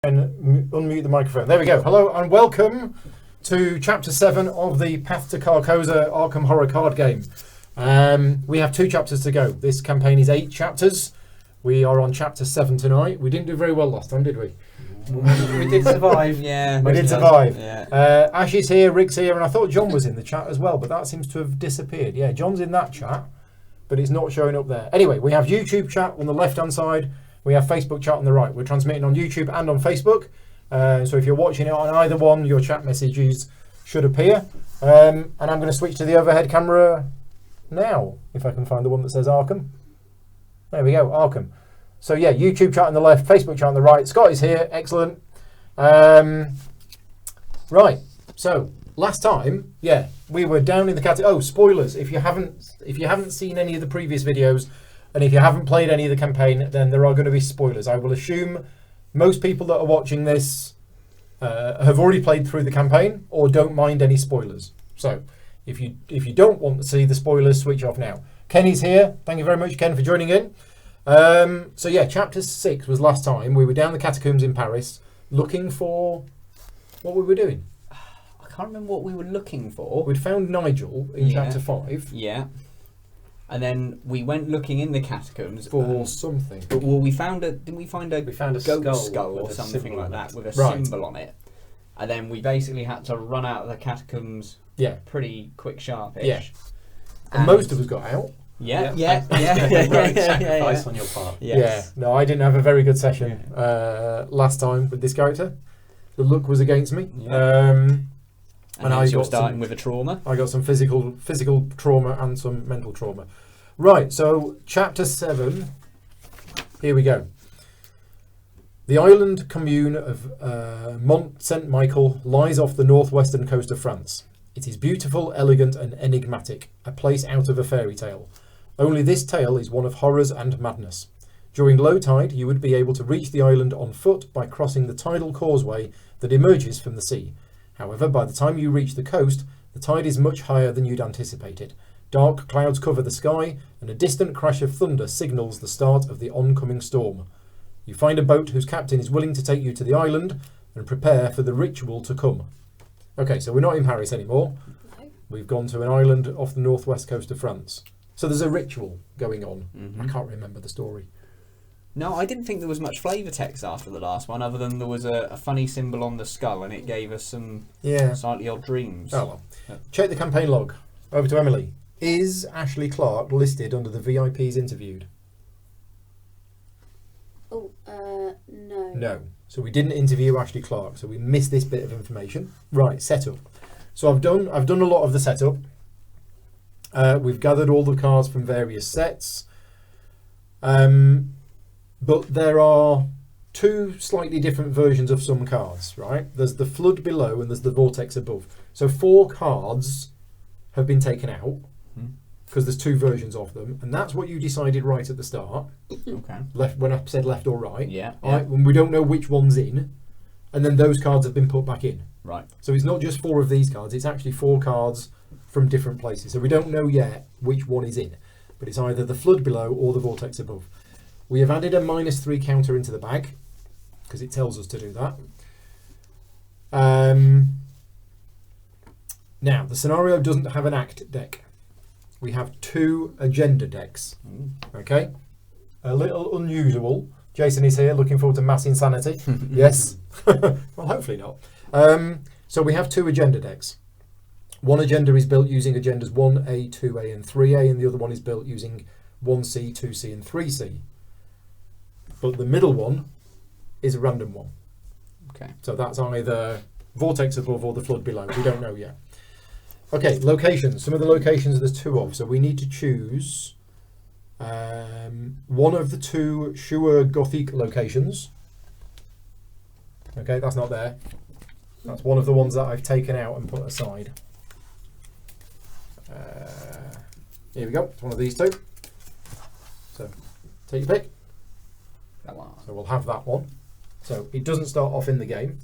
And unmute the microphone. There we go. Hello and welcome to Chapter 7 of the Path to Carcosa Arkham Horror card game. We have 2 chapters to go. This campaign is 8 chapters. We are on Chapter 7 tonight. We didn't do very well last time, did we? We did survive. Yeah, we did survive. Yeah. Ash is here, Rick's here, and I thought John was in the chat as well, but that seems to have disappeared. Yeah, John's in that chat, but it's not showing up there. Anyway, we have YouTube chat on the left-hand side. We have Facebook chat on the right. We're transmitting on YouTube and on Facebook. So if you're watching it on either one, your chat messages should appear. And I'm going to switch to the overhead camera now, if I can find the one that says Arkham. There we go, Arkham. So yeah, YouTube chat on the left, Facebook chat on the right. Scott is here, excellent. Right, so last time, yeah, we were down in the category. Oh, spoilers! If you haven't seen any of the previous videos, and if you haven't played any of the campaign, then there are going to be spoilers. I will assume most people that are watching this have already played through the campaign or don't mind any spoilers. So if you don't want to see the spoilers, switch off now. Kenny's here. Thank you very much, Ken, for joining in. So yeah, Chapter 6 was last time. We were down the catacombs in Paris looking for... What were we doing? I can't remember what we were looking for. We'd found Nigel in Chapter 5. Yeah. And then we went looking in the catacombs for something. But well, we found a goat skull or something like that with a symbol on it. And then we basically had to run out of the catacombs. Yeah. Pretty quick, sharpish. Yeah. And most of us got out. Yeah. Sacrifice on your part. Yes. Yeah. No, I didn't have a very good session last time with this character. The luck was against me. Yeah. And I got starting with a trauma. I got some physical trauma and some mental trauma. Right, so Chapter 7. Here we go. The island commune of Mont Saint-Michel lies off the northwestern coast of France. It is beautiful, elegant and enigmatic, a place out of a fairy tale. Only this tale is one of horrors and madness. During low tide, you would be able to reach the island on foot by crossing the tidal causeway that emerges from the sea. However, by the time you reach the coast, the tide is much higher than you'd anticipated. Dark clouds cover the sky, and a distant crash of thunder signals the start of the oncoming storm. You find a boat whose captain is willing to take you to the island and prepare for the ritual to come. Okay, so we're not in Paris anymore. No. We've gone to an island off the northwest coast of France. So there's a ritual going on. Mm-hmm. I can't remember the story. No, I didn't think there was much flavour text after the last one, other than there was a funny symbol on the skull, and it gave us some slightly odd dreams. Oh well. Check the campaign log. Over to Emily. Is Ashley Clark listed under the VIPs interviewed? Oh, no. No. So we didn't interview Ashley Clark, so we missed this bit of information. Right, setup. So I've done a lot of the setup. We've gathered all the cards from various sets. But there are 2 slightly different versions of some cards, right? There's the flood below and there's the vortex above. So 4 cards have been taken out because there's 2 versions of them, and that's what you decided right at the start. Okay. Left when I said left or right. Yeah. When we don't know which one's in, and then those cards have been put back in. Right. So it's not just 4 of these cards; it's actually 4 cards from different places. So we don't know yet which one is in, but it's either the flood below or the vortex above. We have added a -3 counter into the bag because it tells us to do that. Now, the scenario doesn't have an act deck. We have 2 agenda decks. Okay? A little unusual. Jason is here, looking forward to mass insanity. Yes. Well, hopefully not. So we have 2 agenda decks. One agenda is built using agendas 1A, 2A and 3A, and the other one is built using 1C, 2C and 3C. But the middle one is a random one. Okay. So that's either vortex above or the flood below. We don't know yet. Okay, locations. Some of the locations there's 2 of. So we need to choose one of the 2 Shure Gothic locations. Okay, that's not there. That's one of the ones that I've taken out and put aside. Here we go. It's one of these 2. So take your pick. That one. So we'll have that one. So it doesn't start off in the game.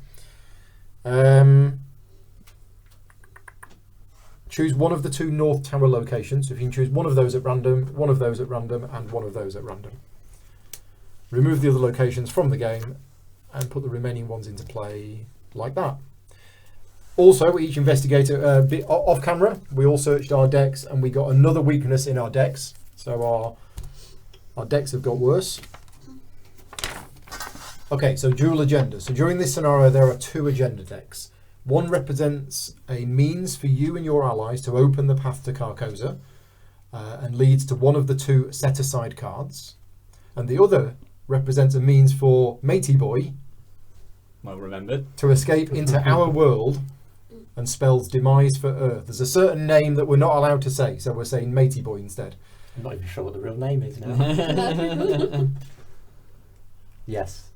Choose one of the 2 North Tower locations. So if you can choose one of those at random, one of those at random, and one of those at random. Remove the other locations from the game and put the remaining ones into play like that. Also, each investigator, off camera, we all searched our decks and we got another weakness in our decks. So our decks have got worse. Okay, so dual agenda. So during this scenario, there are 2 agenda decks. One represents a means for you and your allies to open the path to Carcosa and leads to one of the 2 set-aside cards. And the other represents a means for Matey Boy, well remembered, to escape into our world and spells demise for Earth. There's a certain name that we're not allowed to say, so we're saying Matey Boy instead. I'm not even sure what the real name is now. Yes.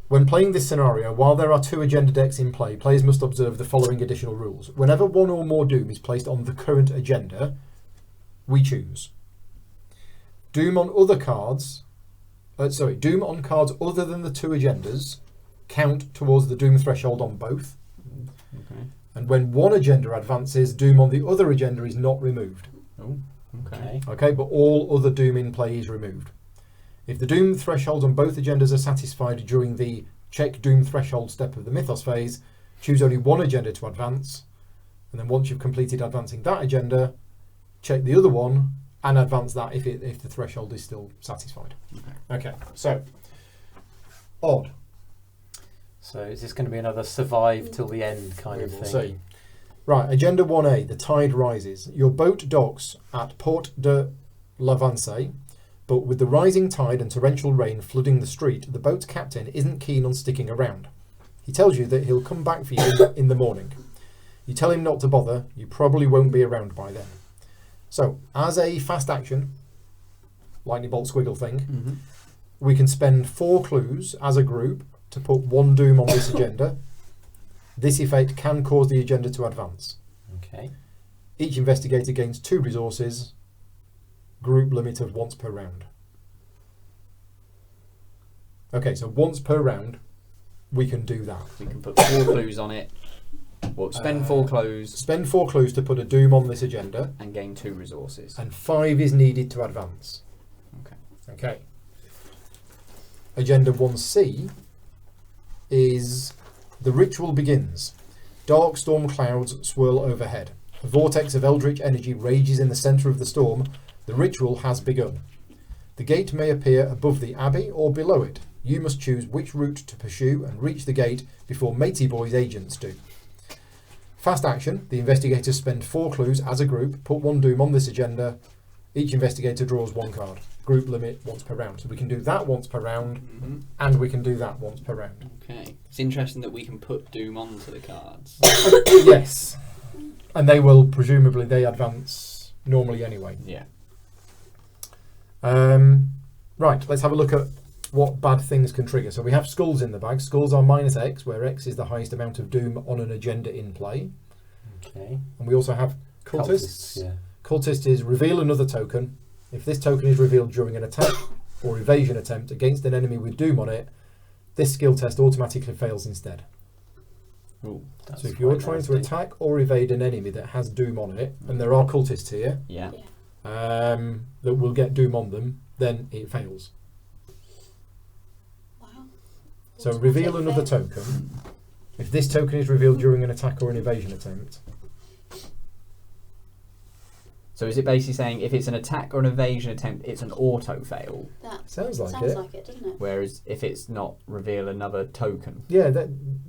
When playing this scenario, while there are 2 agenda decks in play, players must observe the following additional rules. Whenever one or more Doom is placed on the current agenda, we choose. Doom on cards other than the 2 agendas count towards the Doom threshold on both. Okay. And when one agenda advances, Doom on the other agenda is not removed. Oh, okay. Okay, but all other Doom in play is removed. If the Doom thresholds on both agendas are satisfied during the check Doom threshold step of the Mythos phase, choose only one agenda to advance, and then once you've completed advancing that agenda, check the other one and advance that if the threshold is still satisfied. Okay, so odd. So is this going to be another survive till the end kind of thing? We'll see. Right, agenda 1A, the tide rises. Your boat docks at Port de l'Avance, but with the rising tide and torrential rain flooding the street, the boat's captain isn't keen on sticking around. He tells you that he'll come back for you in the morning. You tell him not to bother, you probably won't be around by then. So, as a fast action, lightning bolt squiggle thing, we can spend 4 clues as a group to put 1 Doom on this agenda. This effect can cause the agenda to advance. Okay. Each investigator gains 2 resources, group limit of once per round. Okay, so once per round, we can do that. We can put 4 clues on it. Well, spend 4 clues. Spend 4 clues to put a Doom on this agenda. And gain 2 resources. And 5 is needed to advance. Okay. Agenda 1C is the ritual begins. Dark storm clouds swirl overhead. A vortex of eldritch energy rages in the centre of the storm. The ritual has begun. The gate may appear above the Abbey or below it. You must choose which route to pursue and reach the gate before Matey Boy's agents do. Fast action. The investigators spend 4 clues as a group, put 1 Doom on this agenda. Each investigator draws 1 card. Group limit once per round. So we can do that once per round, and we can do that once per round. Okay. It's interesting that we can put Doom onto the cards. Yes. And they will, presumably, they advance normally anyway. Yeah. Right, let's have a look at what bad things can trigger. So we have skulls in the bag. Skulls are -X, where X is the highest amount of Doom on an agenda in play. Okay. And we also have cultists. Yeah. Cultist is reveal another token. If this token is revealed during an attack or evasion attempt against an enemy with Doom on it, this skill test automatically fails instead. Ooh, so if you're trying to attack or evade an enemy that has Doom on it, and there are cultists here, that will get Doom on them, then it fails. Wow. So reveal another token. If this token is revealed during an attack or an evasion attempt. So is it basically saying if it's an attack or an evasion attempt, it's an auto fail? That sounds like it, doesn't it? Whereas if it's not, reveal another token. Yeah,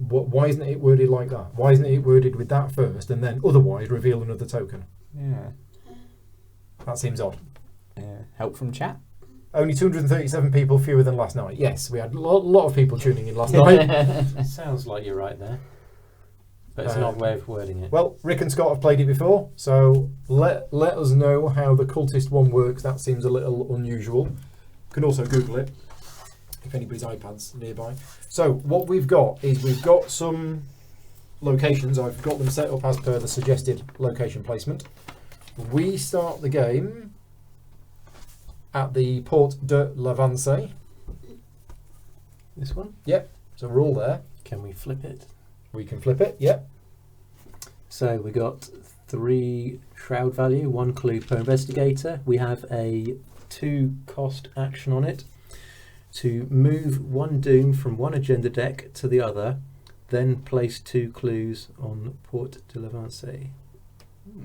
why isn't it worded like that? Why isn't it worded with that first and then otherwise reveal another token? Yeah. That seems odd. Help from chat? Only 237 people, fewer than last night. Yes, we had a lot of people tuning in last night. Sounds like you're right there. But it's not a way of wording it. Well, Rick and Scott have played it before, so let us know how the cultist one works. That seems a little unusual. You can also Google it if anybody's iPad's nearby. So what we've got is we've got some locations. I've got them set up as per the suggested location placement. We start the game at the Port de l'Avance. This one? Yep. So we're all there. Can we flip it? We can flip it, yep. So we got 3 shroud value, 1 clue per investigator. We have a 2 cost action on it. to move one doom from one agenda deck to the other, then place 2 clues on Port de l'Avance.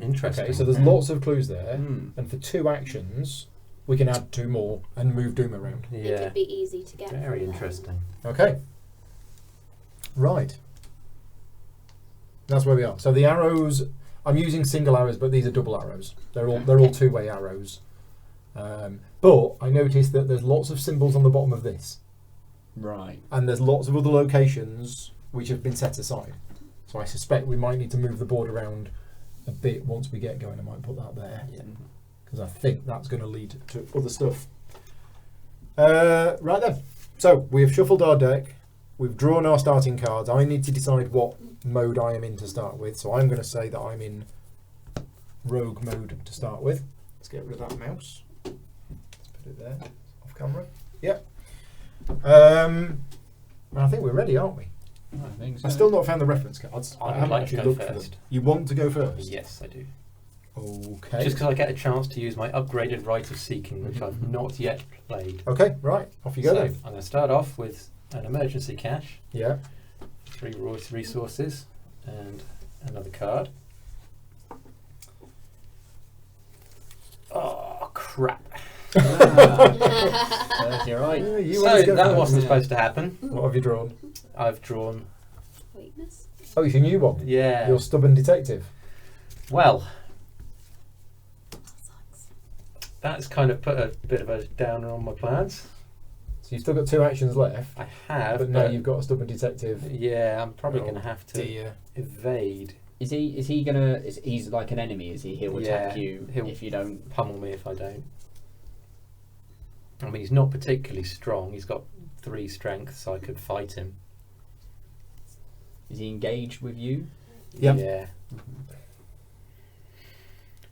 Interesting. Okay, so there's lots of clues there, and for 2 actions, we can add 2 more and move doom around. It Yeah. could be easy to get. Very from there. interesting. Okay. Right. That's where we are. So the arrows, I'm using single arrows, but these are double arrows. They're all 2-way arrows. But I noticed that there's lots of symbols on the bottom of this, Right. and there's lots of other locations which have been set aside. So I suspect we might need to move the board around a bit once we get going. I might put that there because I think that's going to lead to other stuff. Right then. So we have shuffled our deck. We've drawn our starting cards. I need to decide what mode I am in to start with. So I'm going to say that I'm in rogue mode to start with. Let's get rid of that mouse. Let's put it there, off camera. Yep. And I think we're ready, aren't we? I think so. I've still not found the reference cards. I would haven't like to actually go looked for them. first. You want to go first? Yes, I do. Okay. Just because I get a chance to use my upgraded Rite of Seeking, which I've not yet played. Okay, right. Off you go So then. I'm going to start off with an emergency cache, Yeah. 3 resources, and another card. Oh, crap. You're right. Yeah, you So wanted to go that first. wasn't supposed to happen. What have you drawn? I've drawn, Weakness. Oh, it's a new one. yeah. Your stubborn detective. Well, Sucks. that's kind of put a bit of a downer on my plans. So you've still got 2 actions left, I have, but now you've got a stubborn detective. yeah, I'm probably Oh, going to have to dear. evade, He's like an enemy, is he? He'll attack Yeah, you he'll- if you don't. pummel me if I don't. I mean, he's not particularly strong. He's got 3 strength, so I could fight him. Is he engaged with you? Yep. Yeah.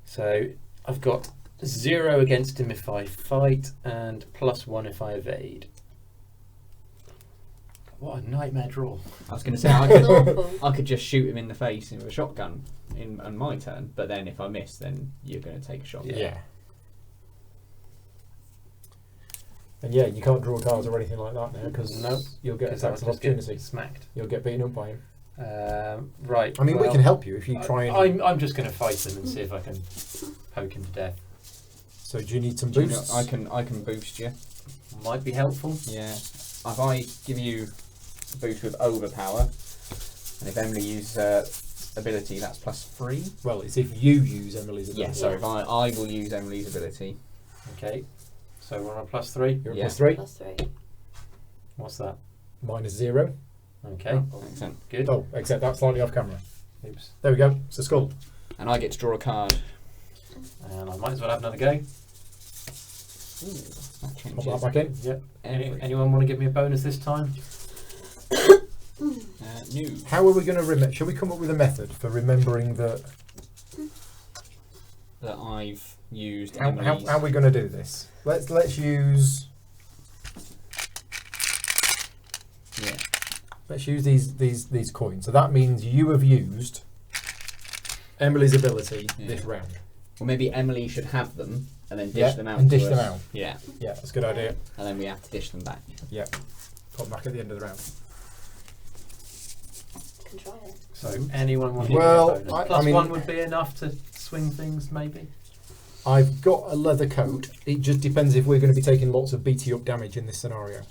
So I've got 0 against him if I fight, and +1 if I evade. What a nightmare draw. I was going to say That's awful. I could just shoot him in the face with a shotgun on my turn, but then if I miss, then you're going to take a shot. Yeah. And yeah, you can't draw cards or anything like that now because Nope. you'll get Because I attacks of just get opportunity. smacked. You'll get beaten up by him. Right. I mean, we well, can help you if you try and. I'm just going to fight him and see if I can poke him to death. So do you need some Do you know, boosts? I can boost you. Might be helpful. Yeah. If I give you a boost with overpower, and if Emily uses ability, that's +3. Well, it's if you use Emily's ability. Yeah. So if I will use Emily's ability. Okay. So we're on +3. You're Yeah. at +3. +3. What's that? -0. Okay. Excellent. Good. Oh, except that's slightly off camera. Oops. There we go. It's a skull. And I get to draw a card. And I might as well have another go. That Pop changes. that back in. Yep. everything. Anyone want to give me a bonus this time? New. How are we going to remember? Shall we come up with a method for remembering that? That I've used How Emily's. are we going to do this? Let's use. Yeah. Let's use these coins. So that means you have used Emily's ability this round. Well, maybe Emily should have them and then dish Yeah, them out. and to dish us. them out. Yeah. Yeah, that's a good idea. And then we have to dish them back. Yeah, put them back at the end of the round. Can try it. So anyone want to Well, give me a bonus? I mean- +1 would be enough to swing things, maybe. I've got a leather coat. It just depends if we're going to be taking lots of BT up damage in this scenario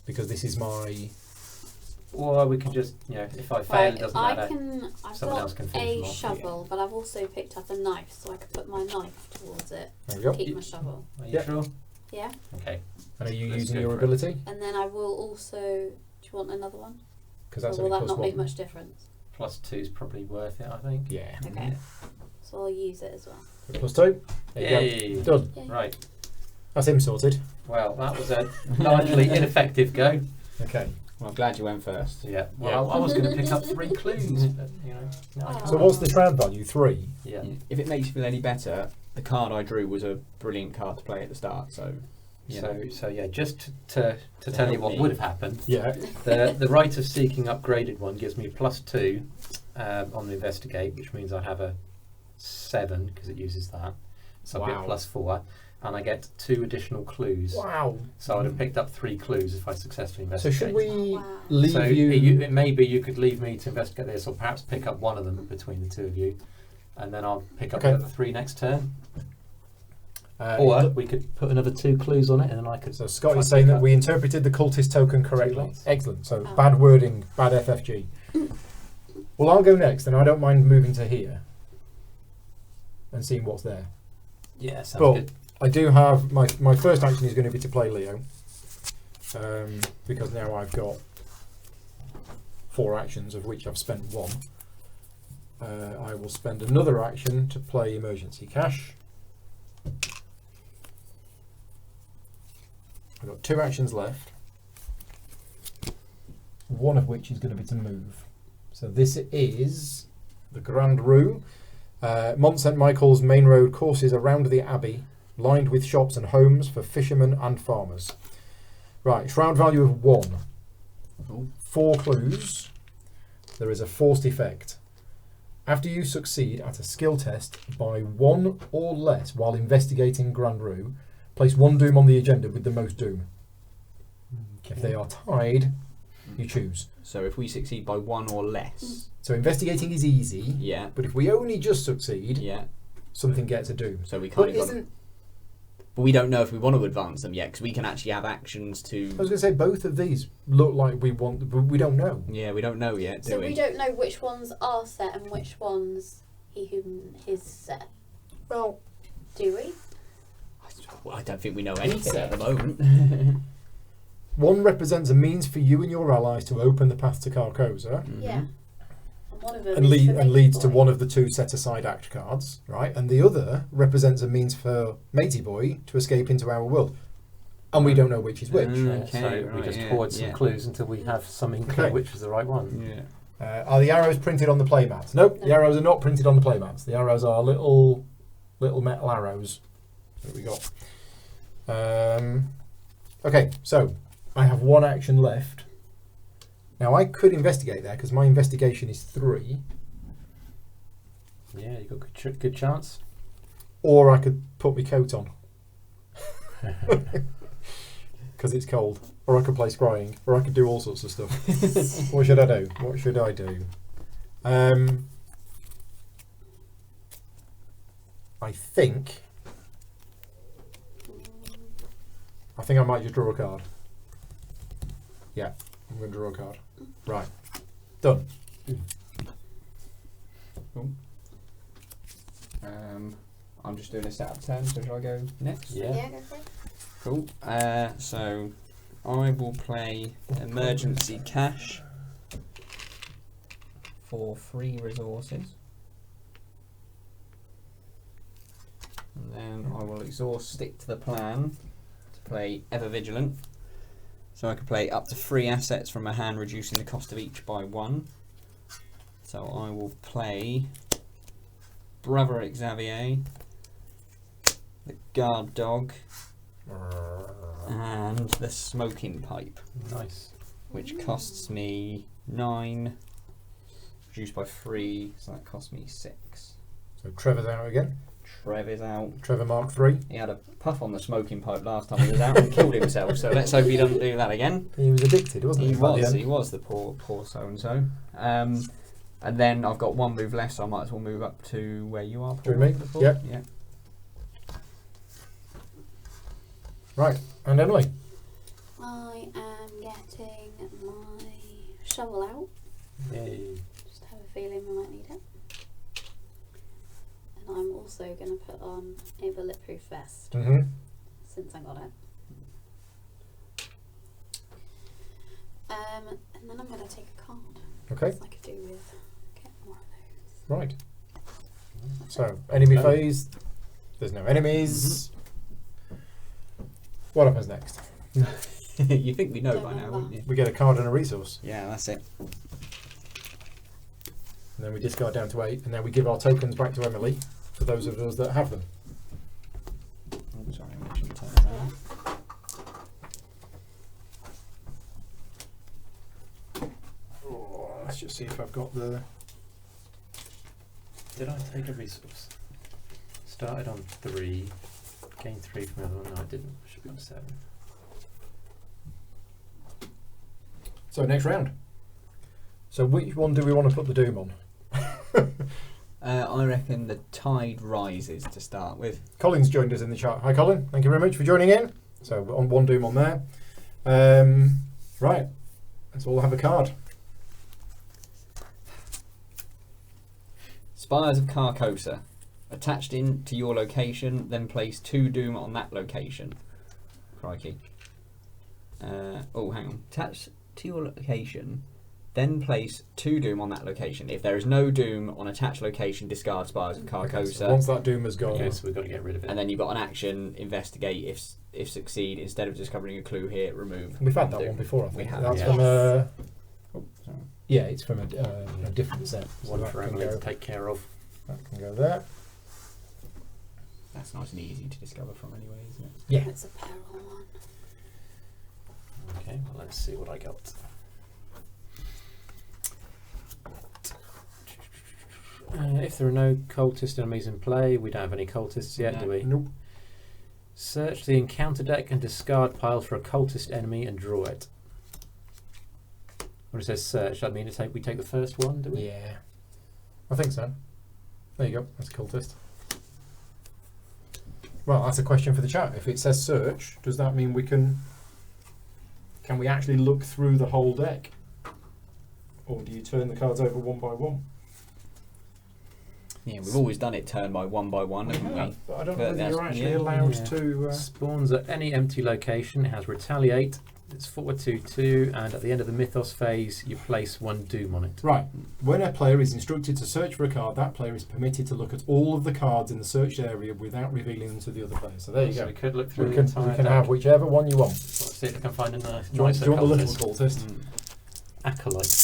because this is my. Or we could just, if I fail, it doesn't matter. I've Someone else got can finish them a off. shovel, but I've also picked up a knife, so I could put my knife towards it. There we go. Keep my shovel. Are you Yeah. sure? Yeah. Okay. And are you Let's using go your for it. ability? And then I will also. Do you want another one? Because Or that's will only that not +1. make much difference? +2 is probably worth it, I think. Yeah. Okay. So I'll use it as well. +2. There you Yay. go. Done. Yay. Right. That's him sorted. Well, that was a largely ineffective go. Okay. Well, I'm glad you went first. Yeah. Well, I was going to pick up 3 clues, but no, I Oh. can't. So what's the shroud value? 3. Yeah. If it makes you feel any better, the card I drew was a brilliant card to play at the start. So. So yeah, just to tell you help what me. would have happened. Yeah. The Rite of Seeking upgraded one gives me +2 on the Investigate, which means I have a 7 because it uses that. So I'll Wow. get +4. and I get 2 additional clues. Wow. So I'd have picked up 3 clues if I successfully So investigated. should we Wow. leave So you? it may be you could leave me to investigate this, or perhaps pick up one of them between the 2 of you, and then I'll pick up Okay. the other 3 next turn. Or we could put another 2 clues on it, and then I could. So Scott try is and saying pick that up- we interpreted the cultist token correctly. lots. Excellent. So Oh. bad wording, bad FFG. Well, I'll go next, and I don't mind moving to here and seeing what's there. Yeah, sounds But good. I do have my first action is going to be to play Leo, because now I've got 4 actions, of which I've spent 1. I will spend another action to play Emergency Cash. I've got 2 actions left, one of which is going to be to move. So this is the Grand Rue. Mont St Michael's main road courses around the Abbey, lined with shops and homes for fishermen and farmers. Right, shroud value of 1. Cool. 4 clues. There is a forced effect. After you succeed at a skill test by 1 or less while investigating Grand Rue, place 1 doom on the agenda with the most doom. If they are tied, you choose. So if we succeed by 1 or less, So investigating is easy, yeah, but if we only just succeed, yeah. something gets a doom. So we But kind of got, isn't, but we don't know if we want to advance them yet because we can actually have actions I to. was going to say both of these look like we want, but we don't know. Yeah, we don't know yet, do So we? we don't know which ones are set and which ones he whom his set. Well, Do we? I don't think we know anything at the moment. 1 represents a means for you and your allies to open the path to Carcosa, Mhm. Yeah. And one of them and, is for and Matey leads to Boy. one of the 2 set-aside act cards, right? And the other represents a means for Matey Boy to escape into our world. And we don't know which is which. Mm. so Okay, we right, just yeah, hoard some yeah. clues until we have some inkling Okay. which is the right one. Yeah. Are the arrows printed on the playmats? Nope, the No. arrows are not printed on the playmats. The arrows are little metal arrows that we got. Okay, so I have 1 action left. Now I could investigate there because my investigation is 3, Yeah, you got good chance. or I could put my coat on because it's cold, or I could play scrying, or I could do all sorts of stuff. What should I do? What should I do? I think I might just draw a card. Yeah, I'm going to draw a card. Right, done. I'm just doing a set up turn, so shall I go next? Yeah. Yeah, go for it. Cool. So I will play Emergency Cash for 3 resources. And then I will exhaust Stick to the Plan to play Ever Vigilant. So I can play up to 3 assets from my hand, reducing the cost of each by 1. So I will play Brother Xavier, the Guard Dog, and the Smoking Pipe, Nice. which costs me 9, reduced by 3, so that costs me 6. So Trevor's out again. Trev is out. Trevor Mark 3. He had a puff on the smoking pipe last time he was out and killed himself, so let's hope he doesn't do that again. He was addicted, wasn't he? He was the poor so-and-so. And then I've got 1 move left, so I might as well move up to where you are, Paul. Through me? Paul? Yep. Yeah. Right, and Emily. I am getting my shovel out. Yay. Just have a feeling we might need it. And I'm also going to put on a bulletproof vest Mm-hmm. since I got it. And then I'm going to take a card. Okay, So I could do with get more of those. right. So, enemy phase. There's no enemies. What happens next? You think we know Don't by know now, that. wouldn't you? We get a card and a resource. Yeah, that's it. And then we discard down to 8. And then we give our tokens back to Emily for those of us that have them. Oh, sorry, I mentioned turn it around. Oh, let's just see if I've got the... Did I take a resource? Started on 3, gain 3 from the other one. No, I didn't. I should be on 7. So next round. So which one do we want to put the doom on? I reckon the tide rises to start with. Colin's joined us in the chat. Hi Colin, thank you very much for joining in. So we're on one doom on there. Right, let's all have a card. Spires of Carcosa. Attached in to your location, then place 2 doom on that location. Crikey. Oh, hang on. Attached to your location, then place 2 doom on that location. If there is no doom on attached location, discard Spires of Carcosa. Okay, so once that doom has gone, Okay, so we've got to get rid of it. And then you've got an action, investigate. If succeed, instead of discovering a clue here, remove. we've had that doom. one before. I think We have, that's yeah. from a. Oh, sorry. Yeah, it's from a different set. So One that for can Emily to go. take care of. That can go there. That's nice and easy to discover from anyway, isn't it? Yeah. It's a peril one. Okay, well, let's see what I got. If there are no cultist enemies in play, we don't have any cultists yet, No. do we? Nope. Search the encounter deck and discard pile for a cultist enemy and draw it. When it says search, that means we take the first one, do we? Yeah. I think so. There you go. That's a cultist. Well, that's a question for the chat. If it says search, does that mean we can we actually look through the whole deck? Or do you turn the cards over one by one? Yeah, we've always done it turn by one, haven't we? But I don't But know whether that's- you're actually yeah. allowed Yeah. to... Spawns at any empty location. It has retaliate. It's 4/2/2, and at the end of the Mythos phase, you place 1 doom on it. Right. When a player is instructed to search for a card, that player is permitted to look at all of the cards in the searched area without revealing them to the other player. So there you So go. we could look through We the can entire deck. have whichever one you want. Let's see if we can find a nice Do you want the little cultist. cultist? Acolyte.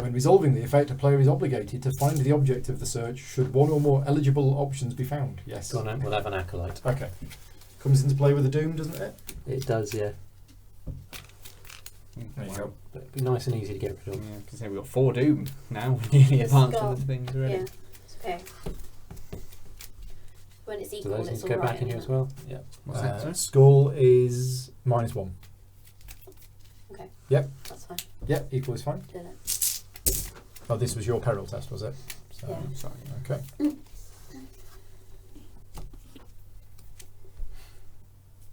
When resolving the effect, a player is obligated to find the object of the search should one or more eligible options be found. Yes. Go on, then, we'll have an acolyte. Okay. Comes into play with a doom, doesn't it? It does, yeah. There you go. But it'd be nice and easy to get rid of. Yeah, because we've got 4 doom now. Nearly advanced Got- with the things already. Yeah, it's okay. When it's So equal, those need it's to go alright. back in here as isn't it? well. Yeah. What's that, sorry? Skull is -1. Okay. Yep. That's fine. Yep, equal is fine. Did it. Oh, this was your peril test, was it? So, Yeah. Sorry. Okay.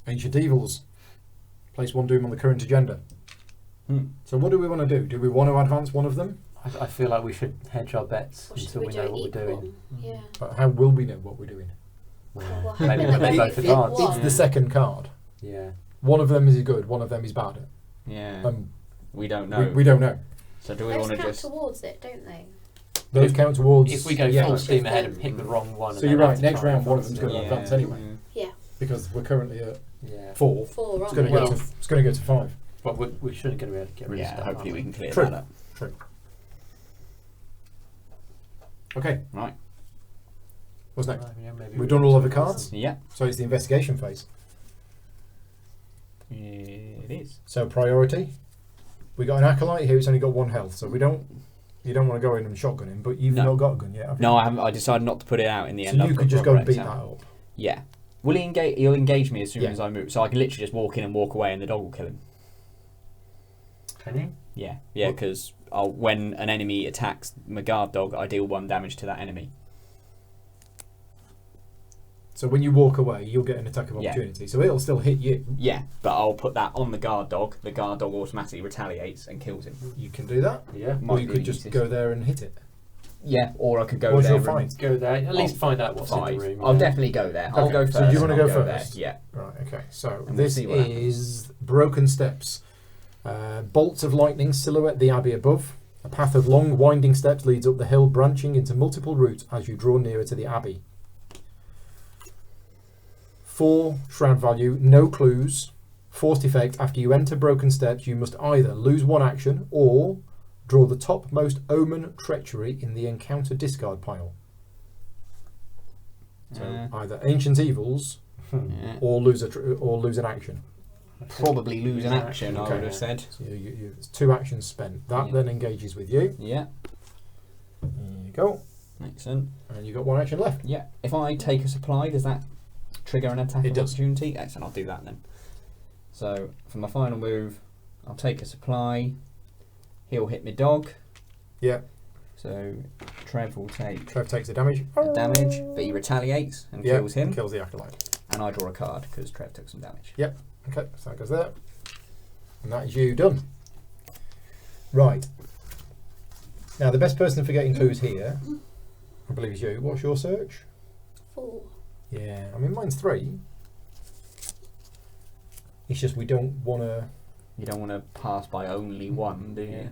Ancient Evils. Place 1 doom on the current agenda. So what do we want to do? Do we want to advance one of them? I feel like we should hedge our bets Or should until we we do know it what we're equal? doing. Yeah. But how will we know what we're doing? Well, Well, maybe when they both Pick advance. one. It's the second card. Yeah. One of them is good, one of them is bad. Yeah. Um, We don't know. we don't know. So do we Those want to count just... towards it, don't they? Those count towards... If we go yeah. full steam ahead and Mm. pick the wrong one, So and you're then right, have to next try and round one of advance them's it. gonna advance anyway. Yeah. Because we're currently at Yeah. 4. Four, It's aren't going to they? go to. It's going to go to 5. But we shouldn't going to be able to get rid of Yeah, stuff. hopefully are we can clear True. that up. True. Okay. Right. What's next? Right, yeah, maybe We've done all of the cards, Yeah. so it's the investigation phase. It is. So priority. We got an acolyte here. It's only got 1 health, so we don't. You don't want to go in and shotgun him, but you've No. not got a gun yet. Have you? No, I haven't. I decided not to put it out in the So end. I've you got could just go and Rubber beat X that out. up. Yeah. Will he engage? He'll engage me as soon Yeah. as I move, so I can literally just walk in and walk away, and the dog will kill him. Can you? Yeah, yeah, What- because when an enemy attacks my guard dog, I deal 1 damage to that enemy. So when you walk away, you'll get an attack of Yeah. opportunity. So it'll still hit you. Yeah, but I'll put that on the guard dog. The guard dog automatically retaliates and kills him. You can do that, Yeah. or Might you be could the just easiest. go there and hit it. Yeah, or I could go What's there. your and fight? Go there. At least find out what's in 5. the room. I'll yeah. definitely go there. I'll Okay, go so first. you wanna and I'll go there. first? Yeah. Right. Okay. So And we'll this see what happens. is Broken Steps. Bolts of lightning silhouette the abbey above. A path of long, winding steps leads up the hill, branching into multiple routes as you draw nearer to the abbey. 4 shroud value, no clues. Forced effect: after you enter Broken Steps, you must either lose 1 action or draw the topmost omen treachery in the encounter discard pile. So either Ancient Evils Yeah. or lose an action. Probably lose an action, I Okay. would have said. So it's 2 actions spent. That Yeah. then engages with you. Yeah. There you go. Excellent. And you've got one action left. Yeah. If I take a supply, does that trigger an attack It of does. opportunity? Excellent. I'll do that then. So for my final move, I'll take a supply. He'll hit my dog. Yeah. So Trev will take Trev takes the damage. the damage, but he retaliates and kills him. Kills the acolyte. And I draw a card because Trev took some damage. Yep. Okay, so that goes there. And that is you done. Right. Now, the best person for getting clues here, I believe, is you. What's your search? 4. Yeah, I mean, mine's 3. It's just we don't want to... You don't want to pass by only one, do you?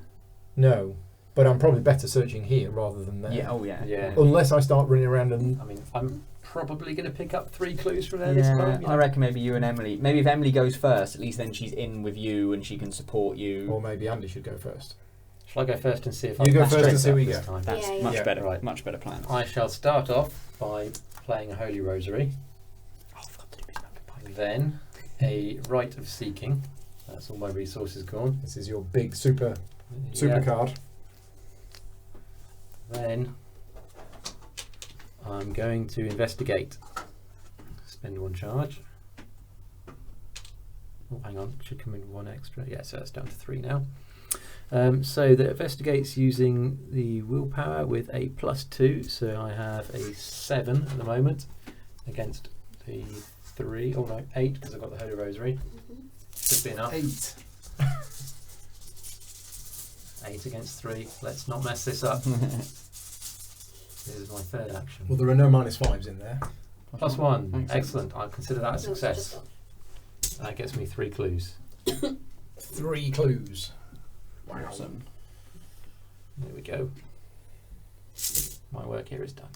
No, but I'm probably better searching here rather than there. Yeah. Oh yeah. Yeah. Unless I start running around and... I mean, I'm probably going to pick up 3 clues from there this time. You I know? reckon maybe you and Emily. Maybe if Emily goes first, at least then she's in with you and she can support you. Or maybe Andy should go first. Shall I go first and see if You I go can first and straight see up where you this go. time? That's Yeah, much yeah. better. Right. Much better plan. I shall start off by playing a Holy Rosary. Oh, I forgot to do this. Then a Rite of Seeking. That's all my resources gone. This is your big super Yeah. card. Then I'm going to investigate. Spend 1 charge. Oh, hang on, should come in 1 extra. Yeah, so that's down to 3 now. So that investigates using the willpower with a +2. So I have a 7 at the moment against the 3. Oh no, 8 because I've got the Holy Rosary. Should be enough. 8. 8 against 3. Let's not mess this up. This is my 3rd action. Well, there are no -5s in there. +1. Excellent. Excellent. I consider that a success. That gets me 3 clues. 3 clues. Wow. Awesome. There we go. My work here is done.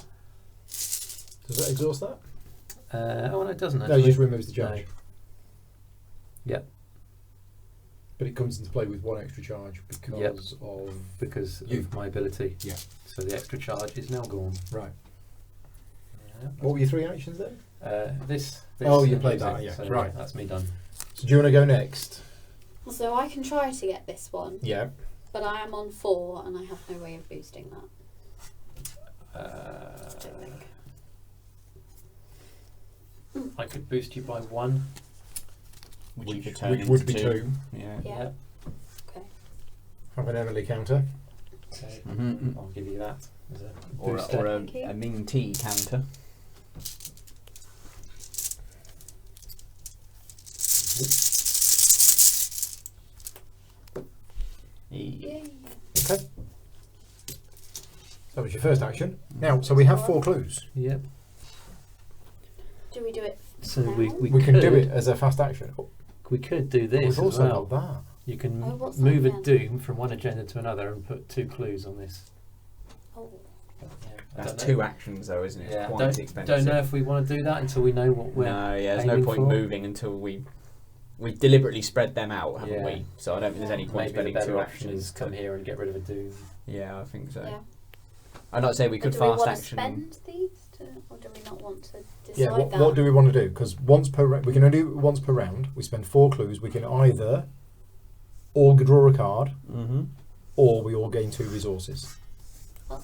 Does that exhaust that? Oh, no, it doesn't No, actually. it just removes the charge. No. Yep. But it comes into play with 1 extra charge because of... Because You. of my ability. Yeah. So the extra charge is now gone. Right. Yeah. What were your 3 actions then? This. Oh, you and played using, that, yeah. so Right. That's me done. So do you want to go next? So I can try to get this one, Yeah. but I am on 4 and I have no way of boosting that. I don't think. I could boost you by 1. Which you could Which turn would into be 2. Yeah. Yeah. Yep. Okay. Have an Emily counter. Okay. Mhm. I'll give you that as a Or, booster. or Thank you. a mean tea counter. Yay. Okay. That was your first action. Now, so we have 4 clues. Yep. Do we do it So now? we We can could do it as a fast action. Oh, We could do this we've as also well. got that. You can Oh, what's move that a again? doom from one agenda to another and put 2 clues on this. Oh. Yeah, I That's don't know. 2 actions though, isn't it? Yeah, It's quite don't expensive. know if we want to do that until we know what we're. No, yeah, there's no aiming point for. moving until we deliberately spread them out, haven't Yeah. we? So I don't think there's any point Maybe the spending better 2 option actions is come here and get rid of a doom. Yeah, I think so. Yeah. I'd like to say we But could do we fast want action. to spend these, or do we not want to decide Yeah, that? what do we want to do? Because once per we can only do it once per round. We spend 4 clues. We can either all draw a card, Mm-hmm. or we all gain 2 resources. Oh.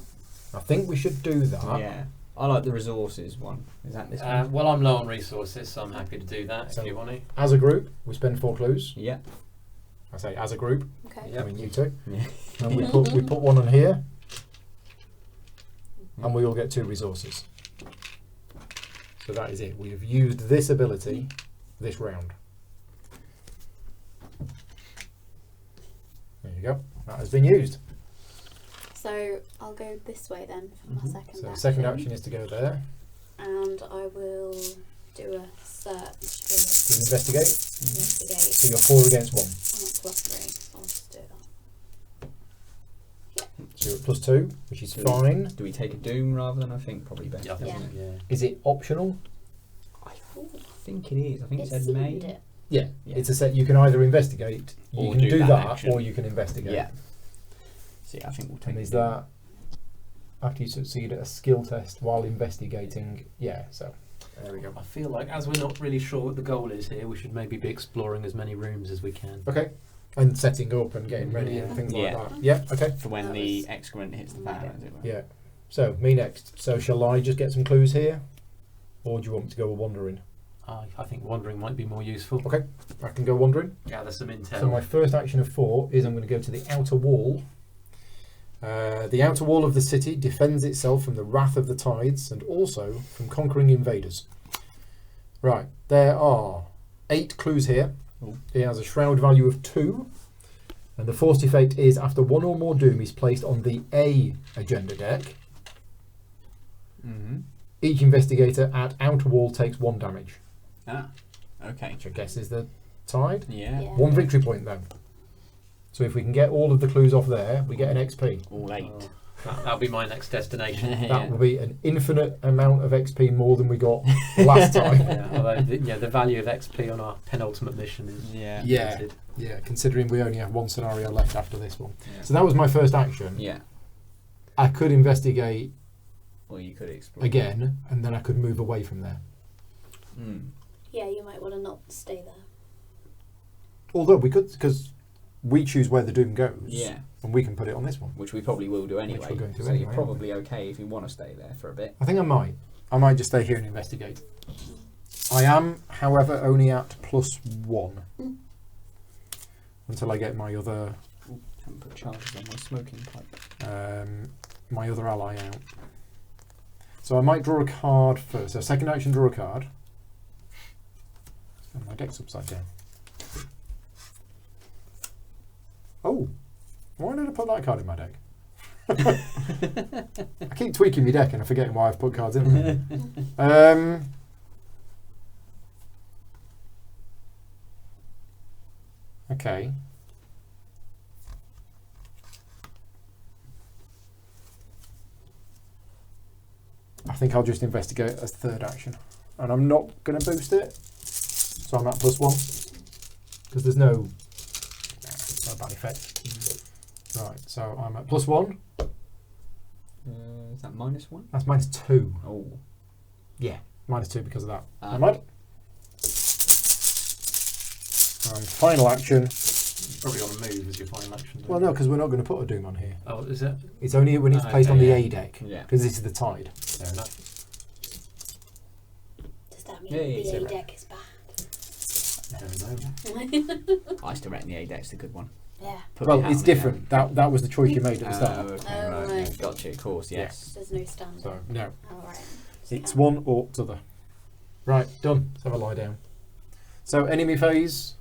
I think we should do that. Yeah, I like the resources one. Is that this one? Well, I'm low on resources, so I'm happy to do that So- if you want to. As a group, we spend 4 clues. Yeah. I say as a group. Okay. Yep. I mean you two. Yeah. And we put 1 on here, and we all get 2 resources. So that is it. We have used this ability this round. There you go. That has been used. So I'll go this way then for my second So action. the second action is to go there And I will do a search to to investigate. investigate. So you're 4 against 1. I'm at +3, so I'll just do that. So you're at +2, which is So- fine. Do we take a doom rather than I think probably better? Yeah, I think Yeah. yeah. Is it optional? Ooh, I think it is. I think it, said seemed May. it. Yeah. Yeah. It's a set. You can either investigate, you Or can do do that that, action. or you can investigate. Yeah. So yeah, I think we'll take And a is doom. that after you succeed at a skill test while investigating? Yeah, so there we go. I feel like as we're not really sure what the goal is here, we should maybe be exploring as many rooms as we can. Okay. And setting up and getting ready Yeah. and things Yeah. like that. Yeah, okay. for when That the was excrement hits the fan, as it were. Yeah. So, me next. So, shall I just get some clues here? Or do you want me to go wandering? I think wandering might be more useful. Okay, I can go wandering. Gather some intel. So, my first action of 4 is I'm going to go to the outer wall. The outer wall of the city defends itself from the wrath of the tides and also from conquering invaders. Right, there are 8 clues here. Ooh. It has a shroud value of 2. And the forced effect is after 1 or more doom is placed on the A agenda deck, Mm-hmm. each investigator at outer wall takes 1 damage, Ah, okay. which I guess is the tide. Yeah. 1 victory point then. So if we can get all of the clues off there, we get an XP. All 8. Oh, that'll be my next destination. That will be an infinite amount of XP more than we got last time. Yeah, although the value of XP on our penultimate mission is Yeah. Yeah. limited. Yeah, considering we only have 1 scenario left after this one. Yeah. So that was my first action. Yeah. I could investigate Or you could explore. again, and then I could move away from there. Mm. Yeah, you might want to not stay there. Although we could, because we choose where the doom goes, Yeah. and we can put it on this one. Which we probably will do anyway. we're going to so anyway, you're aren't we? probably okay if you want to stay there for a bit. I think I might. I might just stay here and investigate. I am, however, only at +1 until I get my other Haven't put charges on my smoking pipe. my other ally out. So I might draw a card first. So second action, draw a card. And my deck's upside down. Oh, why did I put that card in my deck? I keep tweaking my deck and I'm forgetting why I've put cards in there. Okay. I think I'll just investigate as third action. And I'm not going to boost it. So I'm at +1. Because there's no bad effect. Right, so I'm at +1. Is that -1? That's -2. Oh. Yeah, -2 because of that. Ah. Never mind. Final action. Probably on a move as your final action. Well, no, because we're not going to put a doom on here. Oh, is it? It's only when it's Oh, placed okay, on the yeah. A deck. Yeah. Because this is the tide. Fair enough. Does that mean Yeah, yeah, the yeah. A deck is bad? I don't know. I still reckon the A deck's a good one. Yeah. Put Well, my hat it's on it different. That was the choice you made at the now. start. Okay, Oh, right. right. Yeah, gotcha, of course, yes. There's no standard. So, no. Alright. It's one or t'other. Right, done. Let's have a lie down. So, enemy phase.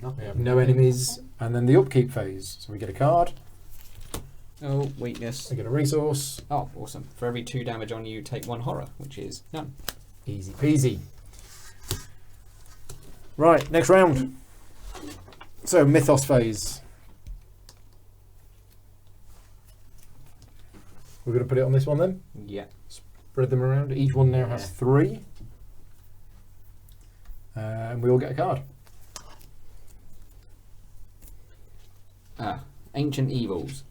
Nothing. We have no enemies. And then the upkeep phase. So we get a card, Oh, weakness. we get a resource. Oh, awesome. For every 2 damage on you, take 1 horror, which is none. Easy peasy. Right, next round. So, Mythos phase. We're going to put it on this one then. Yeah. Spread them around. Each one now has Yeah. 3. And we all get a card. Ancient Evils.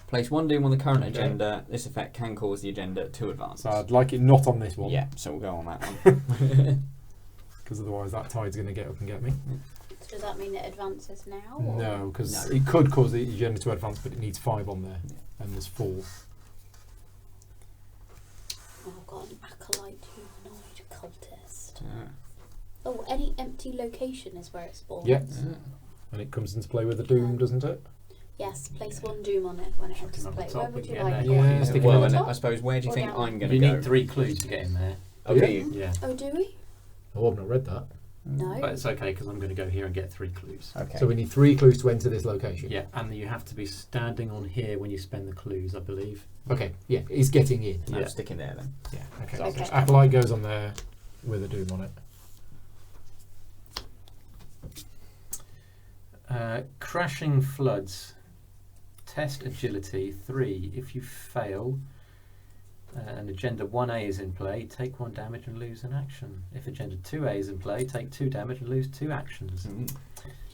Place 1 doom on the current agenda. This effect can cause the agenda to advance. So I'd like it not on this one. Yeah, so we'll go on that one. Because otherwise that tide's going to get up and get me. Does that mean it advances now? Or? No, because No. it could cause the agenda to advance, but it needs 5 on there. Yeah. And there's 4. Oh, I've got an acolyte humanoid cultist. Uh, Oh, any empty location is where it spawns. Yeah. And it comes into play with the doom, doesn't it? Yes, place 1 doom on it when it Chuck enters him up play. the top, Where we would you can like get it? there. Yeah, stick it well, on and top. I suppose where do you Or think down? I'm going to You go? need 3 clues to get in there. Oh, Yeah. do you? Yeah. Oh, do we? Oh, I've not read that. No. But it's okay because I'm going to go here and get 3 clues. Okay. So we need 3 clues to enter this location. Yeah, and you have to be standing on here when you spend the clues, I believe. Okay, yeah, it's getting in. I'm Yeah. sticking there then. Yeah, okay. So I'll Okay. just- Acolyte goes on there with a doom on it. Crashing Floods. Test agility 3. If you fail and agenda 1A is in play, take 1 damage and lose an action. If agenda 2A is in play, take 2 damage and lose 2 actions.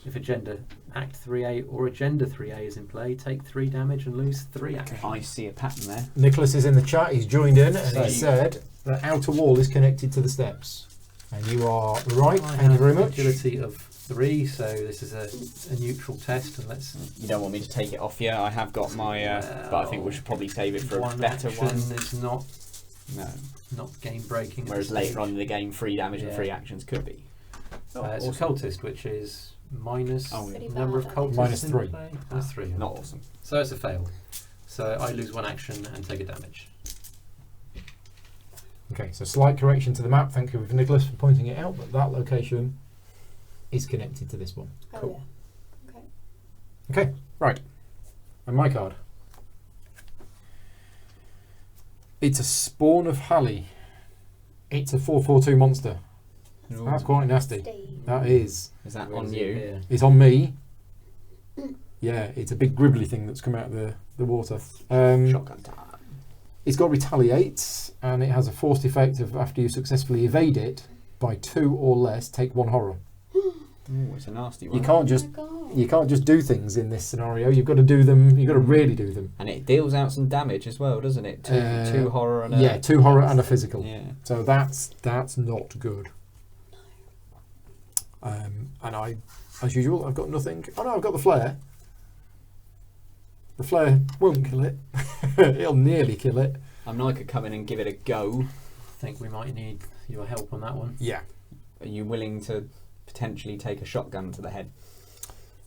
If agenda Act 3A or agenda 3A is in play, take 3 damage and lose 3 actions. I see a pattern there. Nicholas is in the chat, he's joined in, and So he you- said the outer wall is connected to the steps. And you are right, I thank you have very much. agility of +3, so this is a neutral test, and let's. You don't want me to take it off you. I have got my, but I think we should probably save it for a better action one. is not game breaking. Whereas later on in the game, 3 damage and 3 actions could be. It's a cultist, which is minus Pretty number of bad, cultists. -3. -3. Not awesome. So it's a fail. So I lose 1 action and take a damage. Okay, so slight correction to the map. Thank you, Nicholas, for pointing it out. But that location is connected to this one. Cool. Okay, right. And my card. It's a Spawn of Halley. It's a 4/4/2 monster. That's quite nasty. That is. Is that Where on is it you? here? It's on me. Yeah, it's a big gribbly thing that's come out of the water. Shotgun time. It's got Retaliate, and it has a forced effect of after you successfully evade it by 2 or less, take 1 horror. Ooh, it's a nasty one. You can't just do things in this scenario. You've got to do them. You've got to really do them. And it deals out some damage as well, doesn't it? Two horror and a 2 horror and a physical. Yeah. So that's not good. And I, as usual, I've got nothing. Oh no, I've got the flare. The flare won't kill it. It'll nearly kill it. I mean, I could come in and give it a go. I think we might need your help on that one. Yeah. Are you willing to potentially take a shotgun to the head?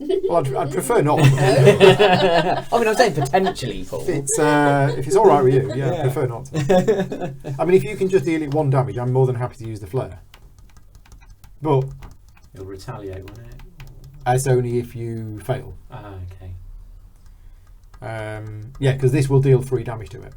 Well, I'd prefer not. I mean, I'm saying potentially, Paul. If it's all right with you, yeah, Yeah. I prefer not to. I mean, if you can just deal it 1 damage, I'm more than happy to use the flare. But It'll retaliate, won't it? it's only if you fail. Ah, okay. Yeah, because this will deal 3 damage to it.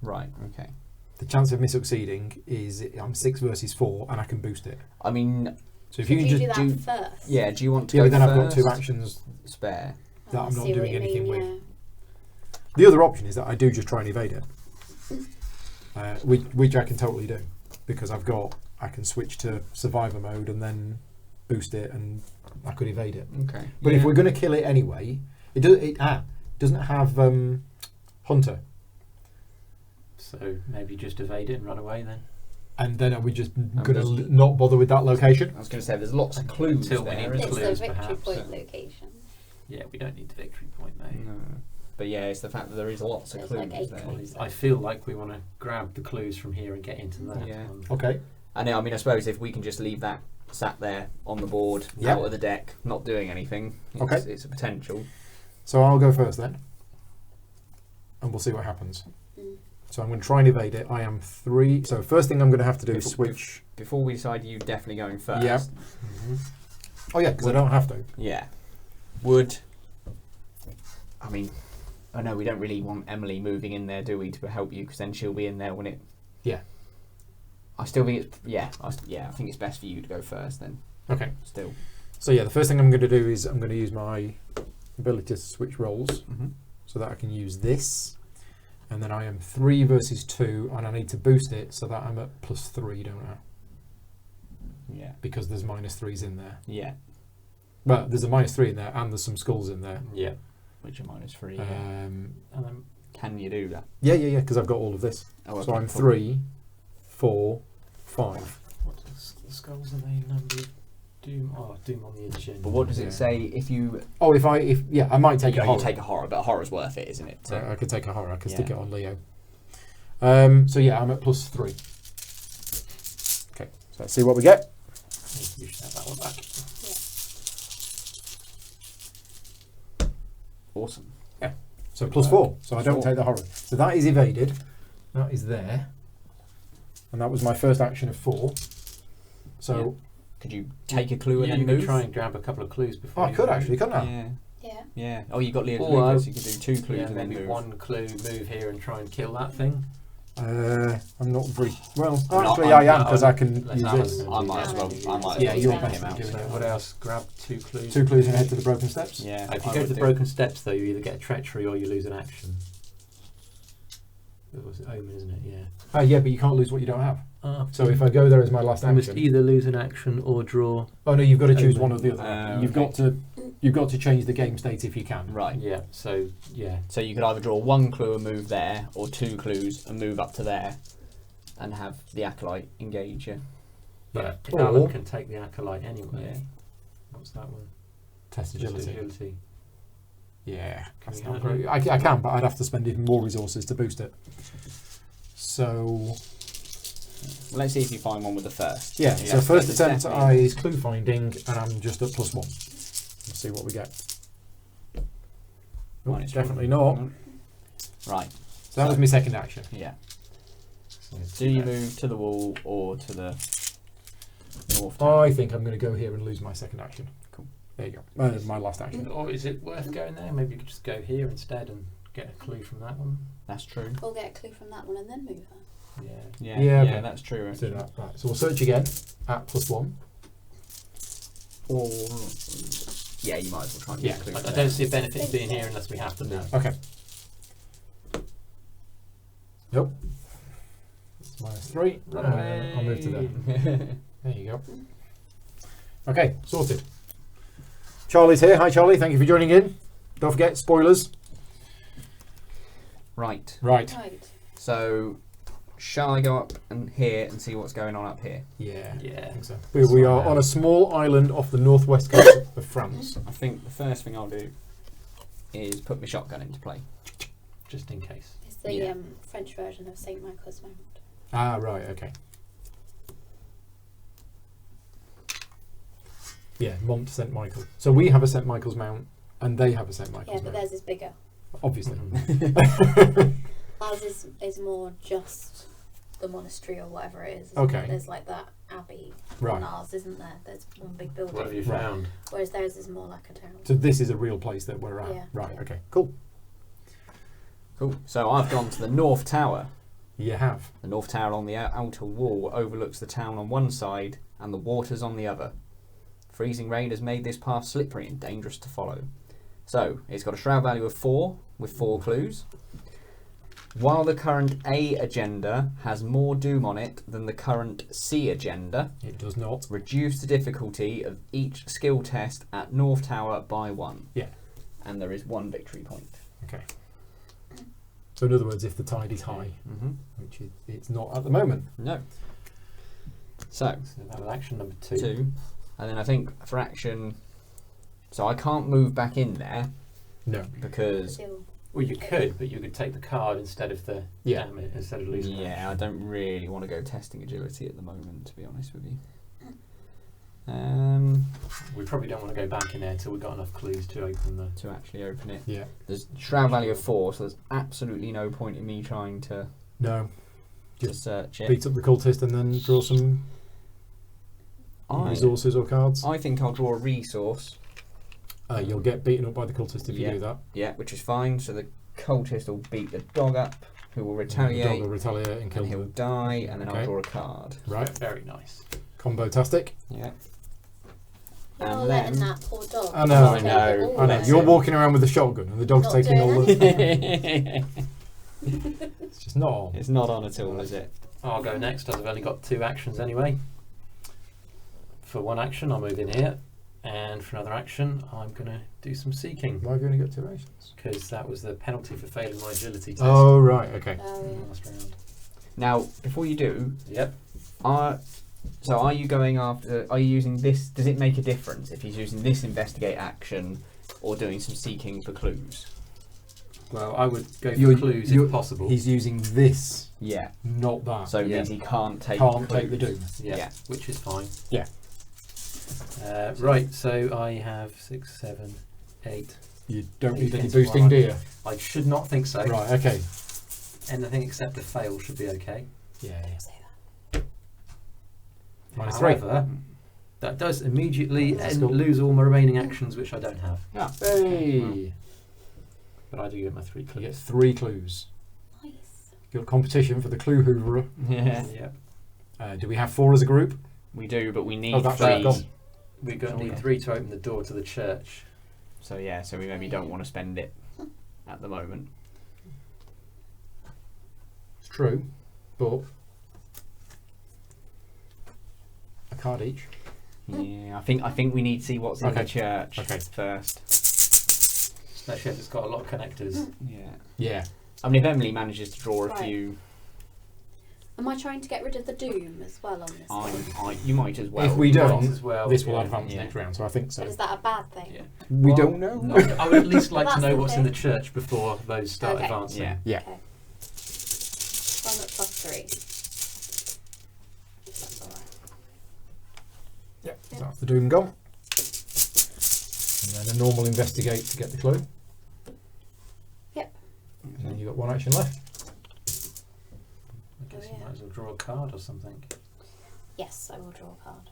Right, okay. The chance of me succeeding is I'm 6 versus 4, and I can boost it. I mean, So if Could you can you just do that first? yeah, do you want to yeah, go but then first? I've got 2 actions Spare. that I I'm not see what doing you anything mean, with. The other option is that I do just try and evade it, which I can totally do because I can switch to survivor mode and then boost it, and I could evade it. Okay. But if we're going to kill it anyway, it doesn't have Hunter, So maybe just evade it and run away then. and then are we just going there's- to not bother with that location? I was going to say, there's lots of clues Until we there. need isn't to there? It's clues, a victory perhaps. point location. Yeah, we don't need the victory point, mate. No. But yeah, it's the fact that there is lots of There's clues like 8 there. clues. I feel like we want to grab the clues from here and get into that. Yeah. Okay. And I mean, I suppose if we can just leave that sat there on the board, Yep. out of the deck, not doing anything, Okay. it's a potential. So I'll go first then, and we'll see what happens. Mm. So I'm going to try and evade it. I am 3. So first thing I'm going to have to do is switch. Before we decide you definitely going first. Yep. Oh yeah, because I don't have to. Yeah. I mean, I know we don't really want Emily moving in there, do we, to help you? Because then she'll be in there when it. Yeah. I still think it's I think it's best for you to go first then. Okay. Still. So yeah, the first thing I'm going to do is I'm going to use my ability to switch roles Mm-hmm. so that I can use this, and then I am 3 versus 2, and I need to boost it so that I'm at +3, don't I? Yeah. Because there's -3s in there. Yeah. Well, there's a -3 in there, and there's some skulls in there. Yeah. Which are -3. Yeah. And then Can you do that? Yeah, because I've got all of this. Oh, So okay, I'm cool. 3, 4, 5. what does the skulls are they numbered? Doom. Oh, Doom on the agenda. But what does Yeah. it say if you? Oh, I might take a you horror. take a horror, but horror's worth it, isn't it? So, I could take a horror. I could stick Yeah. it on Leo. So yeah, I'm at +3. Okay, so let's see what we get. You should have that one back. awesome. So +4. So I don't +4. take the horror. So that is evaded. That is there. And that was my first action of 4. So Could you take a clue and Yeah, then you could move? try and grab a couple of clues before. I you could move. actually, couldn't I? Yeah. Yeah. Yeah. Oh, you got Leo's Or, Lucas. You could do 2 clues Yeah, and then maybe move. one clue, move here and try and kill that thing. I'm not very well. I'm not- Actually, I'm I am not- because I can Let's use have this. it. I might as well. I might as Yeah, well you're take best him at out. doing So it. what else? Grab 2 clues. 2 clues and head to the broken steps. Yeah. If you I go to would the do. broken steps, though, you either get a treachery or you lose an action. It was Omen, isn't it? Yeah. Yeah, but you can't lose what you don't have. Ah, So if I go there as my last I must action, either lose an action or draw. oh no, you've got to choose Omen. one or the other. You've got to change the game state if you can. Right. Yeah. So yeah. So you could either draw 1 clue and move there, or 2 clues and move up to there, and have the acolyte engage you. But if Or- Alan can take the acolyte anyway. What's that one? Test Just agility. agility. Yeah, Can that's we not have very, it? I can, but I'd have to spend even more resources to boost it. So Well, let's see if you find one with the first. yeah, Yeah, so first it's attempt definitely- is clue finding, and I'm just at +1. Let's see what we get. Oh, Minus definitely one. not. Right. So that was my second action. Yeah. So Do you move to the wall or to the north tower? I think I'm going to go here and lose my second action. Cool. There you go. My last action. Or is it worth going there? Maybe you could just go here instead and get a clue from that one. That's true. We'll get a clue from that one and then move her. Yeah. Yeah, Yeah, yeah, okay. that's true. Let's do actually. that. Right. So we'll search again at +1. Or yeah, you might as well try and Yeah, get a clue. I from don't there. see a benefit in being here unless we have to No. move. Okay. Nope. It's -3. I'll move to there. There you go. Okay, sorted. Charlie's here. Hi, Charlie. Thank you for joining in. Don't forget, spoilers. Right. Right. Right. So, shall I go up and here and see what's going on up here? Yeah. I Yeah. think so. We are on a small island off the northwest coast of France. I think the first thing I'll do is put my shotgun into play. Just in case. It's the Yeah. French version of St. Michael's Mount. Ah, right. Okay. Yeah, Mont St Michael. So we have a St Michael's Mount, and they have a St Yeah, Michael's but Mount. theirs is bigger. Obviously. Mhm. Ours is more just the monastery or whatever it is. isn't Okay. it? There's like that abbey Right. on ours, isn't there? There's one big building. What have you Right. found? Whereas theirs is more like a town. So this is a real place that we're at. Yeah. Right. Okay. Cool. Cool. So I've gone to the North Tower. You have. The North Tower on the outer wall overlooks the town on one side and the waters on the other. Freezing rain has made this path slippery and dangerous to follow. So, it's got a shroud value of 4 with 4 clues. While the current A agenda has more doom on it than the current C agenda, It does not. reduce the difficulty of each skill test at North Tower by 1. Yeah. And there is 1 victory point. Okay. So in other words, if the tide is high, Mm-hmm. which it's not at the moment. No. So, So that was action number 2. 2. And then I think for action... So I can't move back in there No. because... Still, Well, you could, but you could take the card instead of the Yeah. damage, instead of losing. Yeah, I don't really want to go testing agility at the moment, to be honest with you. We probably don't want to go back in there until we've got enough clues to open the. To actually open it. Yeah. There's shroud value of 4, so there's absolutely no point in me trying to No. search it. Beat up the cultist and then draw some resources or cards. I think I'll draw a resource. You'll get beaten up by the cultist if Yeah. you do that. Yeah, which is fine. So the cultist will beat the dog up, who will The retaliate, dog will retaliate and kill and he'll them. die, and then Okay. I'll draw a card. Right. Very nice. Combo-tastic. Yeah. you're And not letting then- that poor dog. I know. take it I all I know. Bless You're him. walking around with a shotgun and the dog's Not taking all doing the... It's just not on. It's not on at all, is it? I'll go next as I've only got 2 actions anyway. For 1 action, I'll move in here, and for another action, I'm going to do some seeking Why have you only got 2 actions? because that was the penalty for failing my agility test. Oh, right. Okay. Oh, yeah. Last round. Now, before you do, Yep. so are you going after? Are you using this? Does it make a difference if he's using this investigate action or doing some seeking for clues? Well, I would go for You're- clues you're- if possible. He's using this, Yeah. not that. So it Yeah. means he can't take. Can't clues. take the doom. Yeah, Yeah. which is fine. Yeah. Right, so I have 6, 7, 8. You don't need any Against boosting, one. do you? I should not think so. Right. Okay. Anything except a fail should be okay. Yeah. Say that. -3. However, that does immediately That's cool. lose all my remaining actions, which I don't have. Yeah. Hey. But I do get my 3 You clues. get 3 clues. Nice. You've got competition for the clue hooverer. Yeah. Yeah. Do we have 4 as a group? We do, but we need Oh, that's 3. right, gone. We're going to need Okay. 3 to open the door to the church. So yeah, so we maybe don't want to spend it at the moment. It's true, but a card each. Yeah, I think we need to see what's in Okay. the church Okay. first. Especially if it's got a lot of connectors. Yeah. Yeah. I mean, if Emily manages to draw a Right. few, Am I trying to get rid of the doom as well on this one? You might as well. If we don't, as well, this will yeah. advance Yeah. next round, so I think so. But is that a bad thing? Yeah. We Well, don't know. No, I would at least like to That's know the what's in the thing. church before those start Okay. advancing. Yeah. Yeah. Okay. 1 at +3. That's alright. Yeah, so that's the doom gone. And then a normal investigate to get the clue. Yep. And then you've got 1 action left. I guess Oh, you yeah. might as well draw a card or something. Yes, I will draw a card.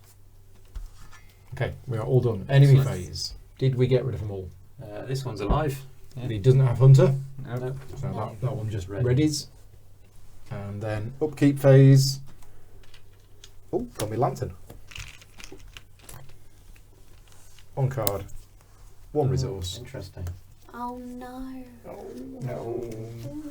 Okay, we are all done. Enemy Excellent. phase. Did we get rid of them all? This one's alive. Yeah. But he doesn't have Hunter, No. Nope. so No. that one just Readies. readies. And then upkeep phase. Oh, got me lantern. 1 card. 1 resource. Interesting. Oh no. Oh No. Oh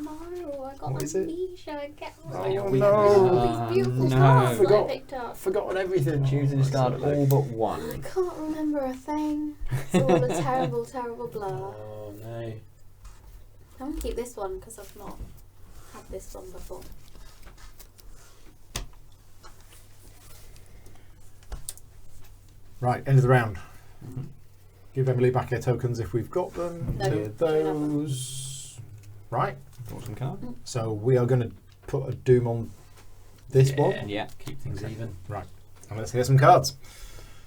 no, I got What is it? amnesia again. Oh, your no. All these beautiful no. cards that Forgot. I picked up. Forgotten everything. Choose and discard all but I 1. can't remember a thing. It's all a terrible, terrible blur. Oh no. I'm gonna keep this one because I've not had this one before. Right, end of the round. Mhm. Give Emily back her tokens if we've got them. No, Clear don't have them. those. Right, Draw some card. so we are going to put a doom on this Yeah. one. Yeah. Keep things even. And let's get some cards.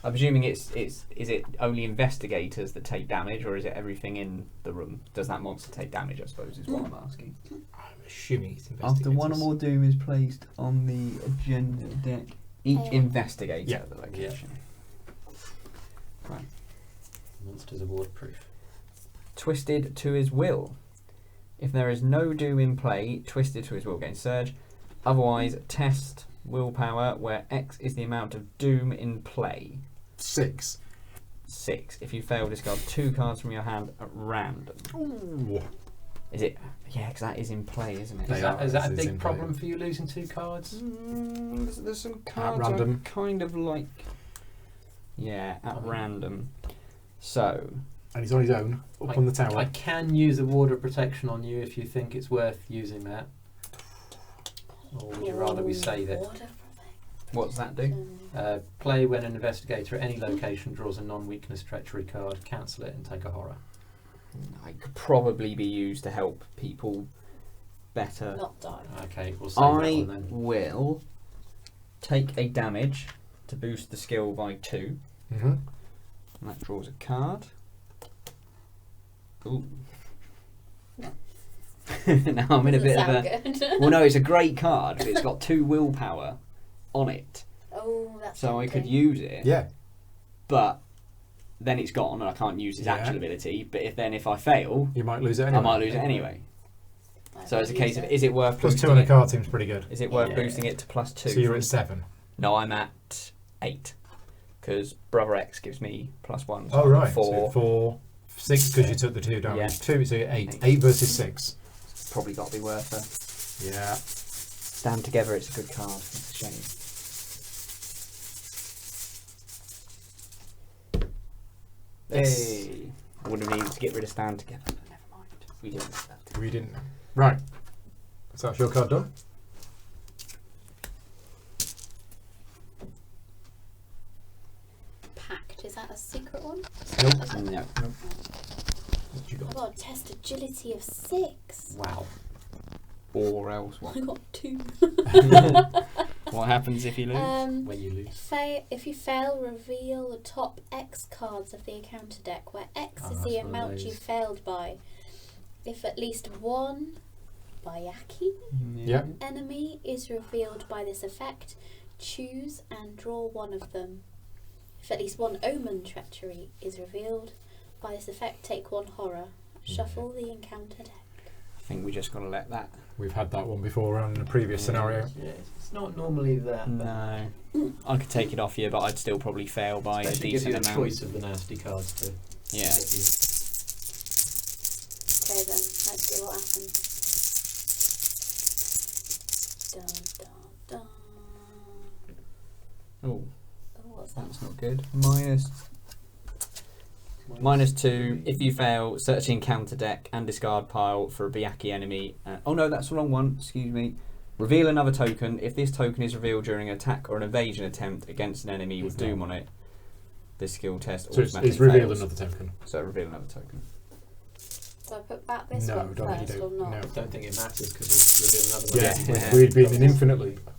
I'm presuming is it only investigators that take damage, or is it everything in the room? Does that monster take damage? I suppose is what I'm asking. I'm assuming it's After one or investigators. more doom is placed on the agenda deck, each investigator Yeah. at the location. Right. Monsters are waterproof. Twisted to his will. If there is no doom in play, twisted to his will gains surge. Otherwise, test willpower, where X is the amount of doom in play. 6. 6. If you fail, discard 2 cards from your hand at random. Ooh. Is it? Yeah, because that is in play, isn't it? They Is are, that, is that a this is big in problem for you losing 2 cards? There's some cards random. I kind of like. Yeah, at random. So, And he's on his own, up I- on the tower. I can use a ward of protection on you if you think it's worth using that. Or would you rather we save it? Water what's that do? protection. Play when an investigator at any location draws a non-weakness treachery card, cancel it and take a horror. It could probably be used to help people better. Not die. Okay, we'll save that I one then. will take a damage to boost the skill by 2. Mm-hmm. And that draws a card. Ooh. Now I'm in a Doesn't bit of sound a. good. Well, no, it's a great card, but it's got 2 willpower on it, Oh, that's so I could tempting. use it. Yeah. But then it's gone, and I can't use his Yeah. actual ability. But if I fail, You might lose it anyway. I might lose it anyway. I So will it's a case use of it. is it worth Plus 2 boosting on a it? card seems pretty good. Is it worth Yeah. boosting it to +2? So you're from- at 7. No, I'm at 8 because Brother X gives me +1. So Oh, I'm right. at So 4. 4, 6 because you took the 2 damage. Yeah. 2, so you're 8. 8. 8 versus 6. Probably got to be worth it. Yeah. Stand Together, it's a good card. It's a shame. Yes. Hey. I would have needed to get rid of Stand Together, but never mind. We didn't have that. We didn't. Right. So that's your card done. Pact. Is that a secret one? Nope. No. What you Oh got? God, test agility of 6. Wow. Or else what? I got 2. What happens if you lose? When you lose. If you fail, reveal the top X cards of the encounter deck, where X Oh, is that's the one of amount those. you failed by. If at least one Bayaki Yeah. enemy is revealed by this effect, choose and draw one of them. If at least one Omen treachery is revealed by this effect, take 1 horror. Shuffle the encounter deck. I think we just got to let that. We've had that one before in a previous scenario. Yeah, it's not normally that. No. I could take it off you, but I'd still probably fail by a Especially gives you decent the amount. choice of the nasty cards to Yeah. hit you. Okay then, let's see what happens. Dun, dun, dun. Oh, Oh, what's that? that's not good. -2. If you fail, search the encounter deck and discard pile for a Biaki enemy. Oh no, that's the wrong one. Excuse me. Reveal another token. If this token is revealed during an attack or an evasion attempt against an enemy with Doom on it, this skill test So automatically it's revealed fails. another token. So reveal another token. So I put back this No, one don't first you or do. not? No. I don't think it matters because we'll reveal another one. Yeah, Yeah. we've been in infinite loop.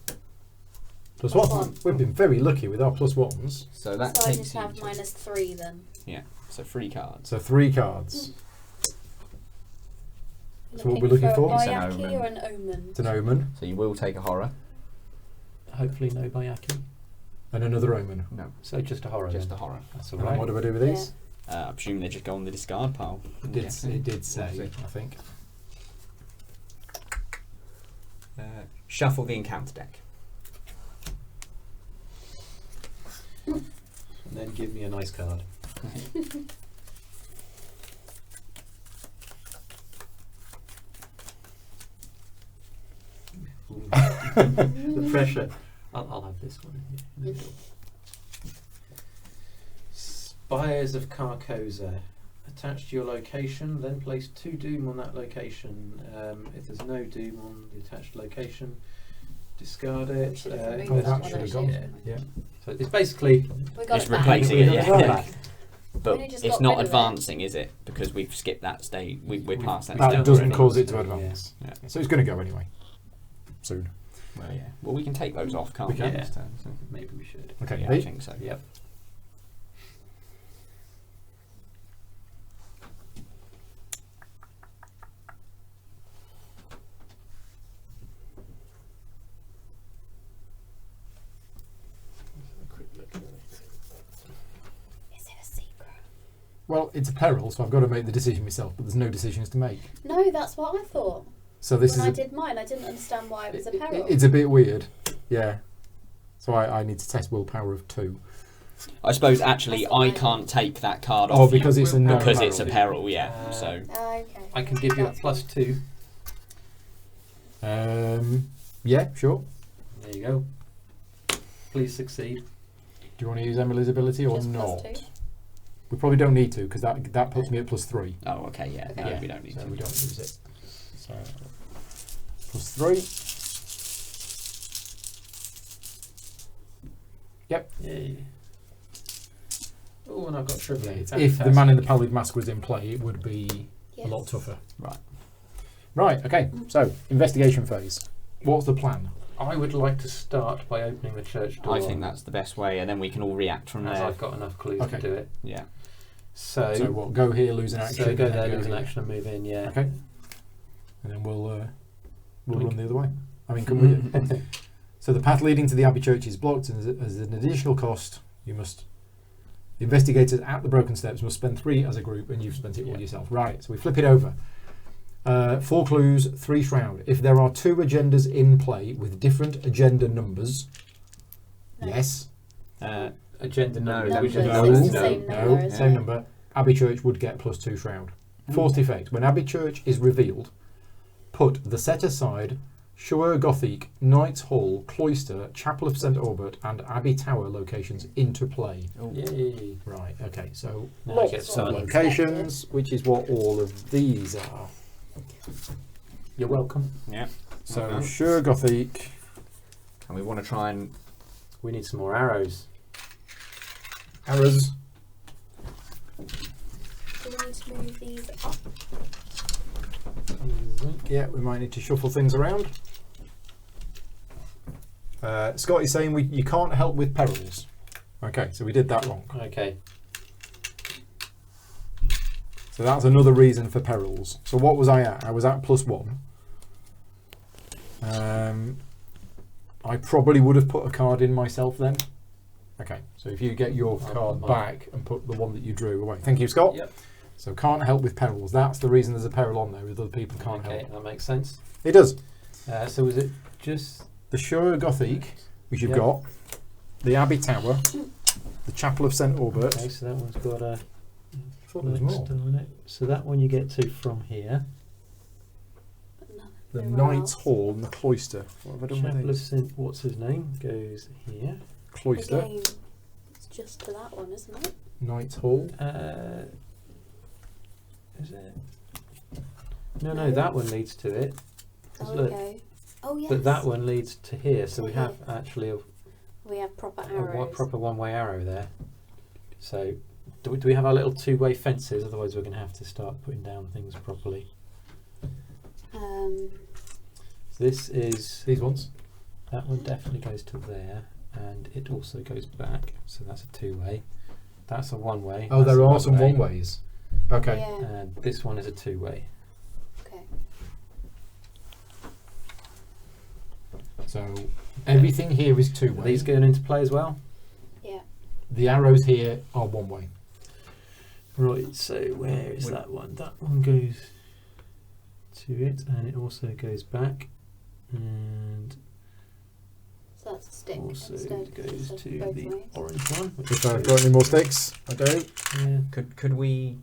Plus Plus one. one. We've been very lucky with our plus ones. So that So I takes just you have to -3 then. so 3 cards. So 3 cards. So what we're Looking looking for? a It's an Bayaki omen. or an omen? It's an omen So you will take a horror. Hopefully no Bayaki. and another omen. No, So just a horror. just then. a horror. That's And then alright. what do I do with these? I presume they just go on the discard pile. It did say, We'll see. I think. Shuffle the encounter deck. And then give me a nice card. The pressure. I'll have this one in here. In the middle. Spires of Carcosa. Attached to your location, then place 2 Doom on that location. If there's no Doom on the attached location, discard We it. should have If removed Oh, there's- that should have gone. yeah. Yeah. So it's basically We got It's it back. replacing We've it, got yeah. it back. But We just it's got not rid of it. advancing, is it? Because we've skipped that stage. We're past that That stage. doesn't already. cause it to Yeah. advance. Yeah. So it's going to go anyway. Soon. Well, yeah. Well, we can take those off, can't We we? can. This turn, so. Maybe we should. Okay, Yeah, I Pete. think so. Yep. Is it a secret? Well, it's a peril, so I've got to make the decision myself, but there's no decisions to make. No, that's what I thought. So this When I is did mine, I didn't understand why it was a peril. it's a bit weird. Yeah. So I need to test willpower of 2. I suppose actually That's what I I- can't take that card Oh, off you because it's a no because peril. it's a peril. Yeah. So Oh, okay. I can give you a That's +2. Yeah, sure. There you go. Please succeed. Do you want to use Emily's ability or Just not? +2? We probably don't need to because that puts me at +3. oh, okay, yeah. Okay. No, Yeah, we don't need so to. we don't use it. So +3. Yay. Oh, and I've got Yeah, Shriveling. if the man in the pallid mask was in play, it would be Yes. a lot tougher. Right. Right. Okay. So investigation phase. What's the plan? I would like to start by opening the church door. I think that's the best way, and then we can all react from as there. I've got enough clues Okay. to do it. Yeah. So, So what? Go here, lose an action. so go and then there, lose an here. action, and move in. Yeah. Okay. And then we'll Blink. run the other way. I mean, come with it. So the path leading to the Abbey Church is blocked, and as an additional cost, the investigators at the Broken Steps must spend 3 as a group, and you've spent it all Yeah. yourself. Right. So we flip it over. 4 clues, 3 shroud. If there are 2 agendas in play with different agenda numbers, No. yes. Agenda No, numbers. that we was just- No, It's the no, same no, number, isn't same it? number. Abbey Church would get +2 shroud. Forced effect. When Abbey Church is revealed, put the set aside Shure Gothic, Knight's Hall, Cloister, Chapel of St. Aubert, and Abbey Tower locations into play. Yay. Right, okay, so Now I get lots of fun. locations, which is what all of these are. You're welcome. Yeah. So Okay. Shure Gothic, And we want to try and We need some more arrows. arrows. Do we need to move these up? Yeah, we might need to shuffle things around. Scott is saying you can't help with perils. Okay, so we did that wrong. Okay. So that's another reason for perils. So what was I at? I was at +1. I probably would have put a card in myself then. Okay, so if you get your I'll card put mine. back and put the one that you drew away. Thank you, Scott. Yep. So can't help with perils. That's the reason there's a peril on there. With other people can't Okay, help. that makes sense. It does. So was it just The Shure Gothic, which you've Yep. got, the Abbey Tower, the Chapel of St. Aubert. okay? So that one's got a I thought there was more. still in it. So that one you get to from here. But none. The Nowhere Knight's else. Hall and the Cloister. What have I done Chapel with of these? St. What's his name goes here. Cloister, Again, it's just to that one, isn't it? Knight's Hall. Is it? No, No. that one leads to it. Oh, Look. okay. Oh yes. But that one leads to here, so To we have here. actually We have proper a arrows. proper one-way arrow there. So, do we have our little two-way fences? Otherwise, we're going to have to start putting down things properly. So this is These ones. that one definitely goes to there, and it also goes back. So that's a two-way. That's a one-way. Oh, that's there a are some one-way, one-ways. Okay. Yeah. And this one is a two-way. Okay. So everything here is Are two-way. these going into play as well? Yeah. The arrows here are one-way. Right, so where is that one? That one goes to it, and it also goes back, and So that's a stick also instead. goes so to both the ways. orange one. Which If I've goes got any more sticks, I do. here Could we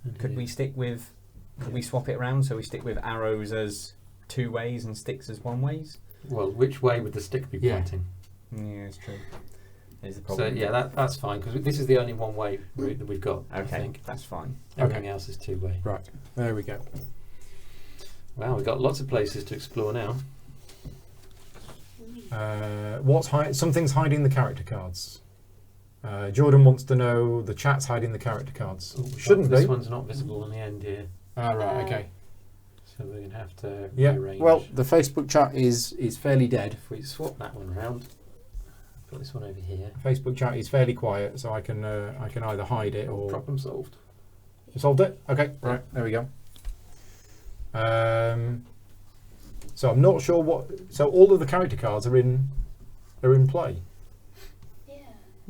and we here. stick with? Could we swap it around so we stick with arrows as two ways and sticks as one ways? Well, which way would the stick be Yeah. pointing? Yeah, it's true. Is the So problem? yeah, that's fine because this is the only one-way route that we've got. I Okay, think that's fine. everything else is two-way. Right. There we go. Wow, we've got lots of places to explore now. Something's hiding the character cards. Jordan wants to know the chat's hiding the character cards. Oh, Shouldn't this be. one's not visible on the end here, Ah, right. Okay. so we're going to have to Yeah. rearrange. Well, the Facebook chat is fairly dead. if we swap that one around, put this one over here. Facebook chat is fairly quiet, so I can either hide it or Problem solved. You solved it. Okay. Right. There we go. So I'm not sure what. So all of the character cards are in play. Yeah.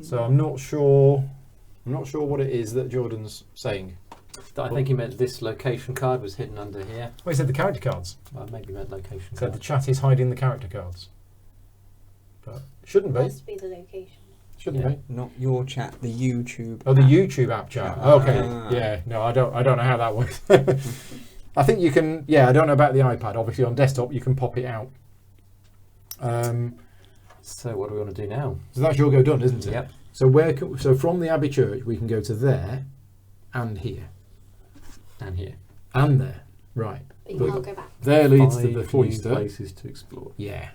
So I'm not sure. I'm not sure what it is that Jordan's saying. I think he meant this location card was hidden under here. Well, he said the character cards. Well, maybe he meant location Said card. the chat is hiding the character cards. But shouldn't be. Must be the location. Shouldn't Yeah. be. Not your chat, the YouTube. Oh, the app. YouTube app chat. Ah. Okay. Yeah. No, I don't know how that works. I think you can. Yeah, I don't know about the iPad. Obviously, on desktop you can pop it out. So what do we want to do now? So that's your go done, isn't it? Yep. So so from the Abbey Church we can go to there, and here, And here. and there. Right. But you But can't go back. there leads to 5 the new cloister. places to explore. Yeah.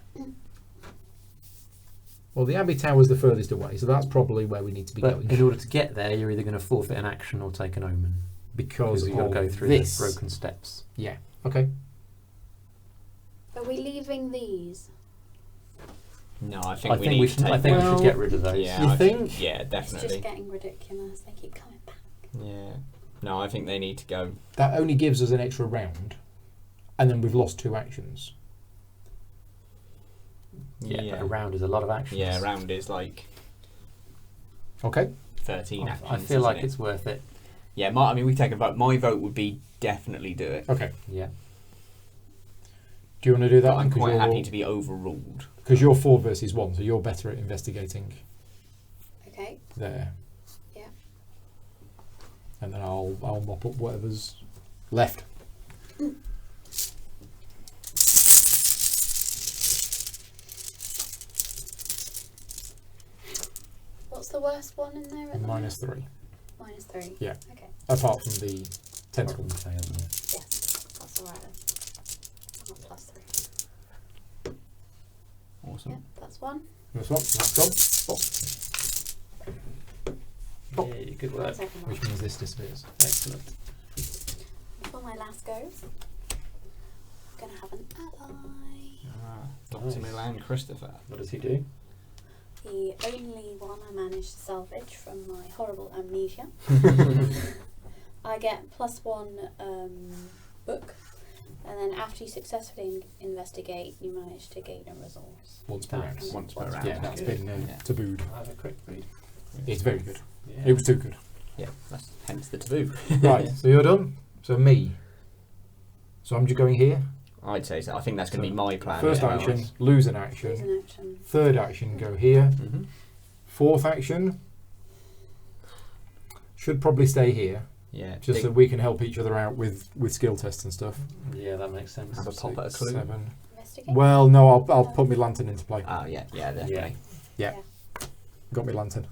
Well, the Abbey Tower is the furthest away, so that's probably where we need to be But going. in order to get there, you're either going to forfeit an action or take an omen. Because you've got to of go through this. the broken steps. Yeah. Okay. Are we leaving these? No, I think we need we to should. take I think we Well, should get rid of those. Yeah, You I think? Yeah, It's definitely. just getting ridiculous. They keep coming back. Yeah. No, I think they need to go. That only gives us an extra round, and then we've lost 2 actions. Yeah, but a round is a lot of actions. Yeah, round is like Okay. 13 actions. I feel like isn't it? it's worth it. Yeah, I mean, we take a vote. My vote would be definitely do it. Okay. Yeah. Do you want to do that? But I'm quite happy to be overruled. Because you're 4 versus 1, so you're better at investigating Okay. there. Yeah. And then I'll mop up whatever's left. What's the worst one in there at the Minus moment? 3. -3. Yeah. Okay. Apart from the tentacle. Yes. That's alright then. I'm at +3. Awesome. Yep, that's 1. This one, that's gone. Oh. Yeah, good work. Second one. Which means this disappears. Excellent. For my last go, I'm going to have an ally. Dr. Nice. Milan Christopher. What does he do? The only one I managed to salvage from my horrible amnesia. I get +1 book, and then after you successfully investigate, you manage to gain a resource. Once per round. Once per round. Yeah, that's Good. been Yeah. tabooed. I'll have a quick read. It's very good. Yeah. It was too good. Yeah, that's hence the taboo. Right, so you're done. So me. So I'm just going here. I'd say so. I think that's going to be my plan. First yeah. action, lose an Use action. an action. Third action, go here. Mm-hmm. Fourth action, should probably stay here, Yeah. just so we can help each other out with skill tests and stuff. Yeah, that makes sense. Have a pop at a clue. 7. Investigate. Well, no, I'll put my lantern into play. Oh, yeah, definitely. Got my lantern.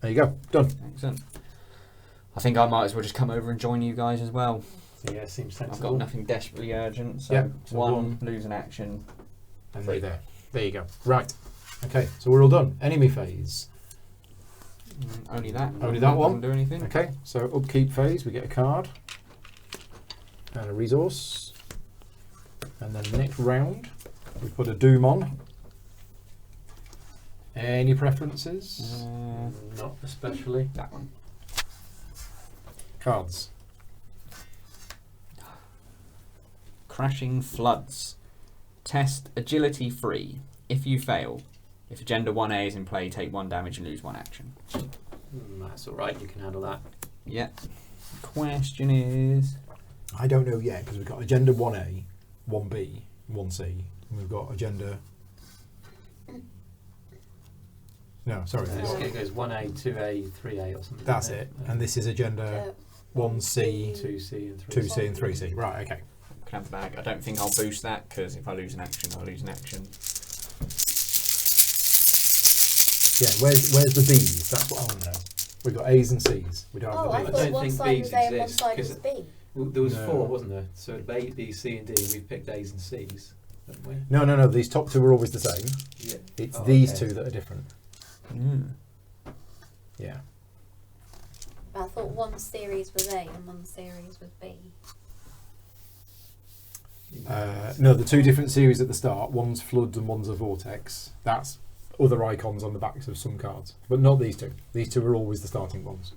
There you go, done. Excellent. I think I might as well just come over and join you guys as well. So yeah, seems I've sensible. got nothing desperately urgent, so, Yeah, so one, lose an action. And Three. there you go. Right. Okay, so we're all done. Enemy phase. Only that. Only that one? Doesn't do anything. Okay, so upkeep phase, we get a card and a resource. And then the next round, we put a Doom on. Any preferences? Not especially. That one. Cards. Crashing Floods. Test agility free. If you fail, if agenda 1A is in play, take 1 damage and lose 1 action. That's alright, you can handle that. Yeah. Question is... I don't know yet because we've got Agenda 1A, 1B, 1C, and we've got Agenda. No, sorry. It goes 1A, 2A, 3A or something. That's it. And this is Agenda 1C, 2C and 3C. 2C, and 3C. Right, okay. Can have the bag. I don't think I'll boost that because if I lose an action, I'll lose an action. Yeah, where's the B's? That's what I want to know. We've got A's and C's. We don't Oh, I have the don't thought one think side Bs was A and one exist, side 'cause was B. Well, there was No. 4, wasn't there? So A, B, C and D, and we've picked A's and C's, haven't we? No. These top two are always the same. Yeah. It's Oh, these okay. two that are different. Mm. Yeah. I thought one series was A and one series was B. No, the two different series at the start. One's Floods and one's a Vortex. That's other icons on the backs of some cards, but not these two. These two are always the starting ones.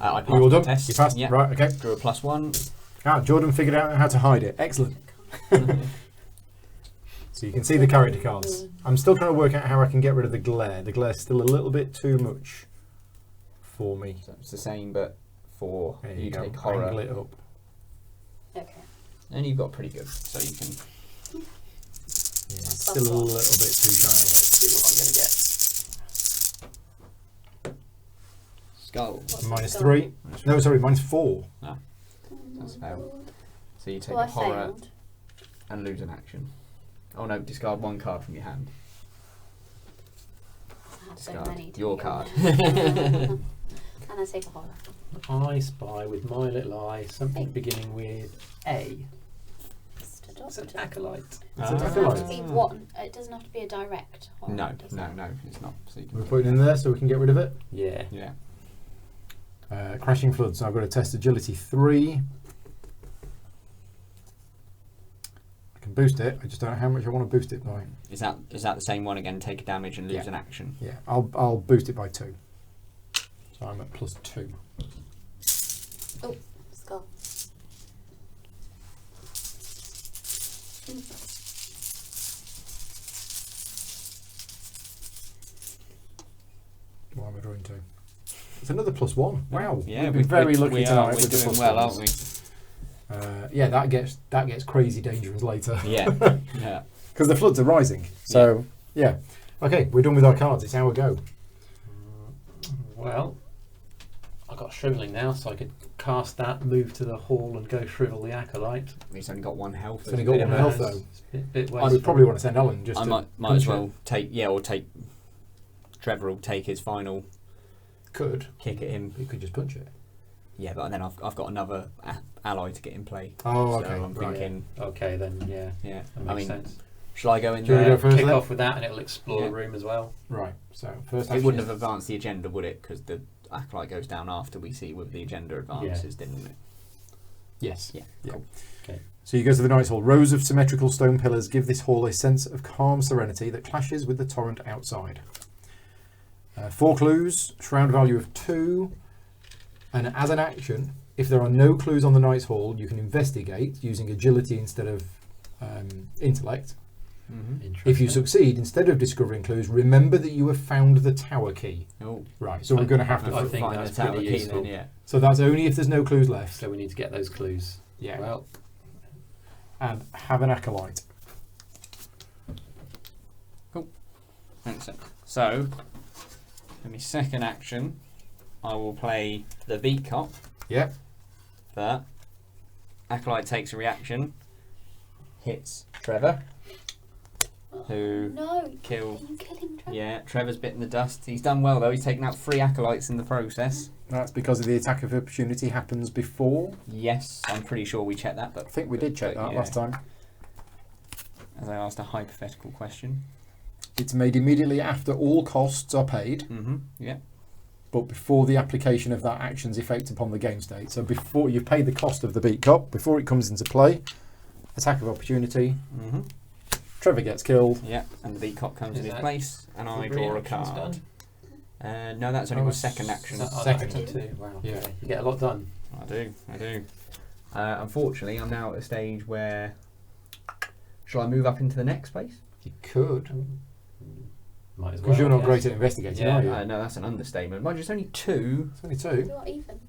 I passed You all the done? test. You passed? Yeah. Right, okay. Drew a +1. Jordan figured out how to hide it. Excellent. So you can see the character cards. I'm still trying to work out how I can get rid of the glare. The glare's still a little bit too much for me. So it's the same, but for There you go. take horror. Angle it up. Okay. And you've got pretty good, so you can... Yeah, it's still a little bit too tiny. see what I'm going to get. Skull. What's the Minus skull? 3. No, sorry, minus 4. That's fail. So you take Oh, I a horror failed. and lose an action. Oh no, discard 1 card from your hand. I have so Discard many to your begin card. with. And I take a horror. I spy with my little eye something beginning with A. Just a It's an doctor. acolyte. It's It an doesn't have to acolyte. be one. It doesn't have to be a direct horror. No, does no, it? no, it's not. So you We're can... putting in there so we can get rid of it. Yeah. Yeah. Crashing Floods. So I've got to test agility 3. I can boost it. I just don't know how much I want to boost it by. Is that the same one again? Take a damage and lose Yeah. an action. Yeah, I'll boost it by 2. So I'm at +2. Oh, skull. What am I drawing to? It's another +1. Wow. Yeah, We've been very lucky we tonight are, with the we're doing +1s. well, aren't we? Yeah, that gets crazy dangerous later. Yeah. Yeah. Because the floods are rising. So, yeah. Okay, we're done with our cards. It's our go. Well, I've got shriveling now, so I could cast that, move to the hall, and go shrivel the acolyte. He's only got 1 health. It's only got 1 health, though. Bit I would probably want to send Alan just I to might punch as it. well take, or take... Trevor will take his final Could. kick at him. You could just punch it. Yeah, but then I've got another ally to get in play. Oh, So okay. I'm right. thinking, Okay, then, yeah. yeah. That I makes mean, sense. shall I go in Do you want to there? go first Kick then? off with that, and it'll explore Yeah. the room as well. Right. So, first It action wouldn't is- have advanced the agenda, would it? Because the acolyte goes down after we see with the agenda advances, didn't it? Yes. Yeah. Yeah. Cool. Okay. So you go to the Knight's Hall. Rows of symmetrical stone pillars give this hall a sense of calm serenity that clashes with the torrent outside. 4 clues, shroud value of 2, and as an action, if there are no clues on the Knight's Hall, you can investigate using agility instead of intellect. Mm-hmm. If you succeed, instead of discovering clues, remember that you have found the tower key. Oh, Right, so we're going to have to... I think find that's the tower pretty key useful. then, yeah. So that's only if there's no clues left. So we need to get those clues. Yeah. Well, And have an acolyte. Excellent. So, for my second action, I will play the beat cop. Yeah. The acolyte takes a reaction, hits Trevor. who No. killed. Are you killing Trevor? Yeah, Trevor's bitten the dust. He's done well though. He's taken out 3 acolytes in the process. That's because of the attack of opportunity happens before. Yes, I'm pretty sure we checked that, but I think we did check that last time. As I asked a hypothetical question. It's made immediately after all costs are paid, Yeah. but before the application of that action's effect upon the game state. So before you've paid the cost of the beat cop, before it comes into play, attack of opportunity, Trevor gets killed. Yeah, and the beat cop comes Is in his that place, and I Three draw a actions card. done? No, that's only Oh, my second action. Second. Too. Wow. Yeah. Okay. You get a lot done. I do. Unfortunately, I'm now at a stage where... Shall I move up into the next place? You could. Might as well. Because you're not yes. great at investigating, Yeah, are you? No, that's an understatement. Mind you, it's only 2. It's only 2. You're even.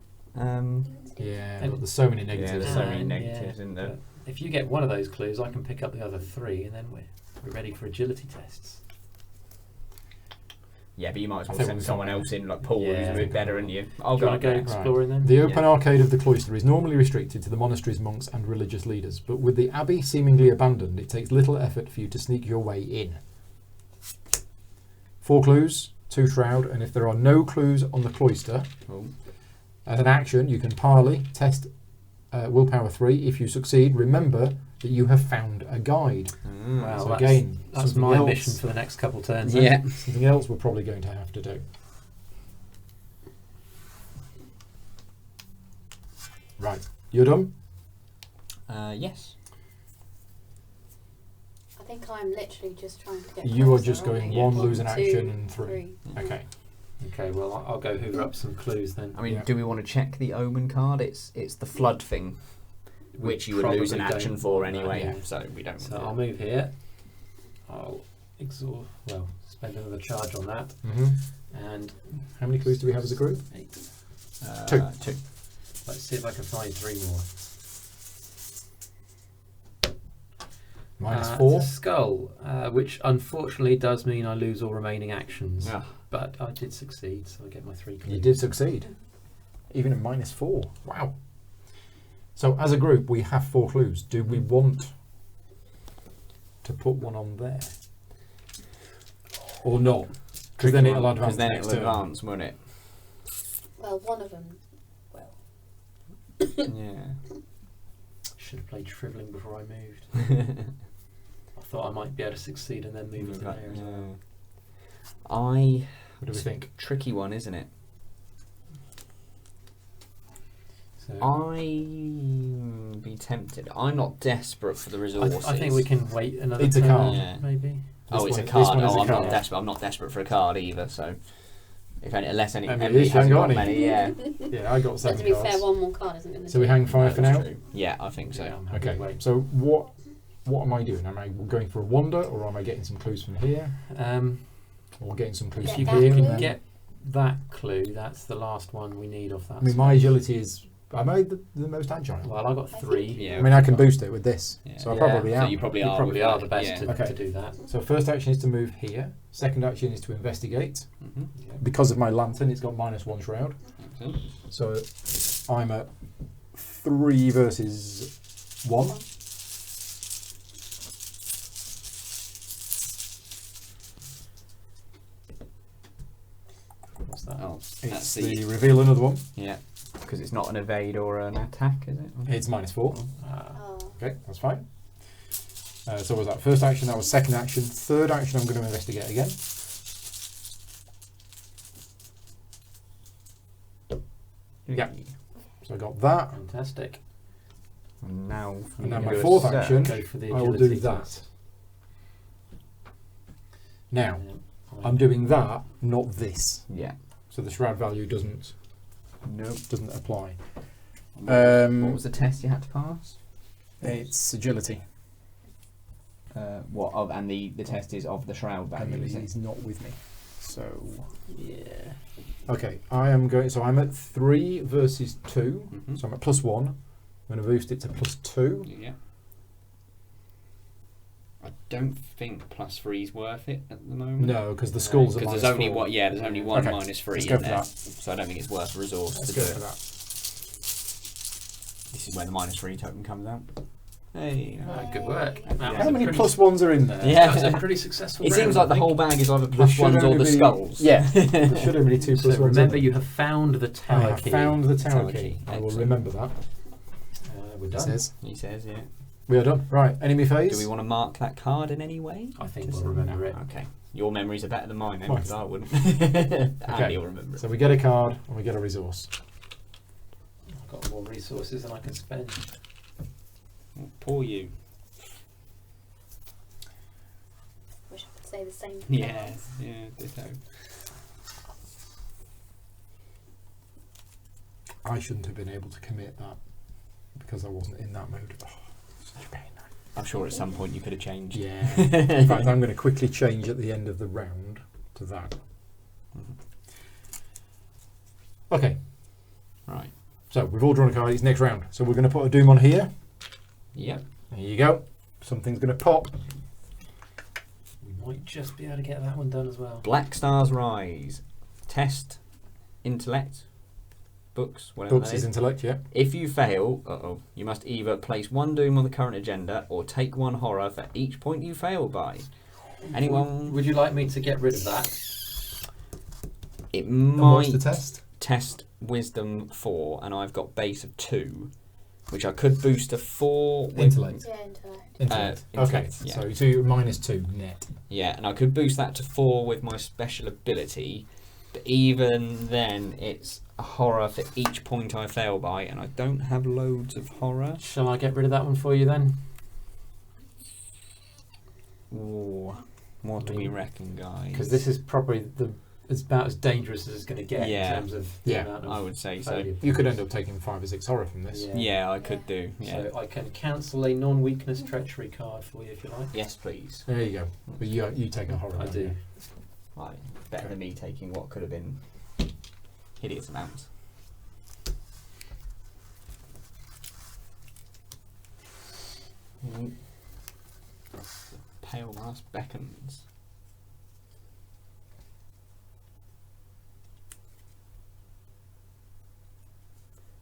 Yeah, but there's so many Yeah, negatives. there's so many Yeah, negatives, isn't there? but if you get one of those clues, I can pick up the other 3, and then we're ready for agility tests. Yeah, but you might as I well think send we've someone got- else in, like Paul, who's Yeah. a bit better than you. I'll Do you go want to up go there. exploring then? The open Yeah. arcade of the cloister is normally restricted to the monastery's monks and religious leaders, but with the abbey seemingly abandoned, it takes little effort for you to sneak your way in. 4 clues, 2 shroud, and if there are no clues on the cloister, Cool. as an action, you can parley, test willpower 3. If you succeed, remember that you have found a guide. Wow, So that's, again, that's something my else. mission for the next couple turns. then. Yeah. Something else we're probably going to have to do. Right, you're done? Yes. I think I'm literally just trying to get. You are closer, just aren't going I? 1, lose an 2, action, and 3. Okay. Okay, well, I'll go hoover up some clues then. I mean, Yeah. do we want to check the omen card? It's the flood thing, which you would lose an probably action don't for want that, anyway, yeah. so we don't. So I'll move here. I'll spend another charge on that. And How many clues do we have as a group? 8. 2. 2. Let's see if I can find 3 more. Minus It's 4. a skull, which unfortunately does mean I lose all remaining actions. Yeah. But I did succeed, so I get my 3 clues. You did succeed. Even at minus 4. Wow. So as a group, we have 4 clues. Do we want to put one on there? Or not? Because then it'll advance Because then next it'll turn. advance, won't it? Well, one of them. Well, Yeah. Should have played Shriveling before I moved. I thought I might be able to succeed and then move it there as well. What do we think? Tricky one, isn't it? So I'd be tempted. I'm not desperate for the resources. I think we can wait another It's a turn, card. Yeah. maybe. Oh, This it's a one- this card. one is Oh, a I'm not card. desperate. I'm not desperate for a card either. So, unless any, I mean, Emily you haven't hasn't got got any. many, yeah. Yeah, I got but 7 to be cards. fair, one more card isn't going to. So we hang 5 for That's now? true. Yeah, I think so. Yeah, I'm happy to Okay, wait. so what am I doing? Am I going for a wander, or am I getting some clues from here? Or getting some clues Get from If that you here? can and then- get that clue, that's the last one we need off that. I mean, my agility is... Am I the most agile? Well, I got I 3. Yeah. I mean, I can boost it with this, Yeah. so I Yeah. probably So am. you probably You are. probably with are that, the best yeah. to, Okay. to do that. So first action is to move here. Second action is to investigate. Mhm. Because of my lantern, it's got -1 shroud. Excellent. So I'm at 3 versus 1. What's that? Oh, It's that's the reveal another one. yeah, because it's not an evade or an attack, is it? It's -4. Oh, Okay, that's fine. So was that first action? That was second action. Third action, I'm going to investigate again. Yeah. So I got that. Fantastic. And now, And then you my do a fourth search. action, Go for the I will agility do that. test. Now, Yeah, I'm doing that, not this. Yeah. So the shroud value doesn't Nope. apply. What was the test you had to pass? It's agility. What of? And the test is of the shroud value. Emily Is it? is not with me. So Yeah. okay, I am going. So I'm at 3 versus 2. Mhm. So I'm at +1. I'm going to boost it to +2. Yeah. I don't think +3 is worth it at the moment. No, because the skulls are Because there's only -4. one. Yeah, there's only one Okay, -3 let's in go for there, that. so I don't think it's worth resource Let's to go do for it. that. This is where the -3 token comes out. Hey. Good work. Yeah. That was How a many pretty- +1s are in there? Yeah. That was a pretty successful It round, seems I like the think. whole bag is either There should +1s or only the be- skulls. Yeah, there should only be 2 So +1s. remember, in you there. have found the I tower have key. found the tower Tower key. key. I will Excellent. remember that. We're He done. says. He says, yeah. We are done. Right, enemy phase. Do we want to mark that card in any way? I think Just- we'll remember it. Okay. Your memories are better than mine then, Mine. because I wouldn't. Okay. Andy will remember it. So we get a card and we get a resource. I've got more resources than I can spend. Poor you. Wish I could say the same for Yeah, cards. yeah, ditto. I shouldn't have been able to commit that because I wasn't in that mood. Oh, such a pain. I'm sure at some point you could have changed. Yeah. In fact, I'm going to quickly change at the end of the round to that. Okay, Right. so we've all drawn a card. It's next round. So we're going to put a Doom on here. Yep. There you go. Something's going to pop. We might just be able to get that one done as well. Black Stars Rise. Test. Intellect. Books. Whatever Books that is is. intellect, yeah. If you fail, you must either place 1 Doom on the current agenda or take 1 horror for each point you fail by. Anyone? Would you like me to get rid of that? It And what's might the test? test Wisdom 4, and I've got base of 2, which I could boost to 4. With, Intellect. Yeah, intellect. Intellect. Okay, intellect, yeah. so you do -2 net. Yeah, and I could boost that to 4 with my special ability, but even then, it's a horror for each point I fail by, and I don't have loads of horror. Shall I get rid of that one for you then? Ooh, what do we reckon, guys? Because this is probably it's about as dangerous as it's going to get Yeah. in terms of the Yeah, amount of I would say so. failure. You could end up taking 5 or 6 horror from this. Yeah. Yeah, I could do. Yeah. So I can cancel a non-weakness treachery card for you if you like. Yes, please. There you go. But you take a horror. I don't do. you? Right, better than me taking what could have been hideous amounts. Pale mask beckons.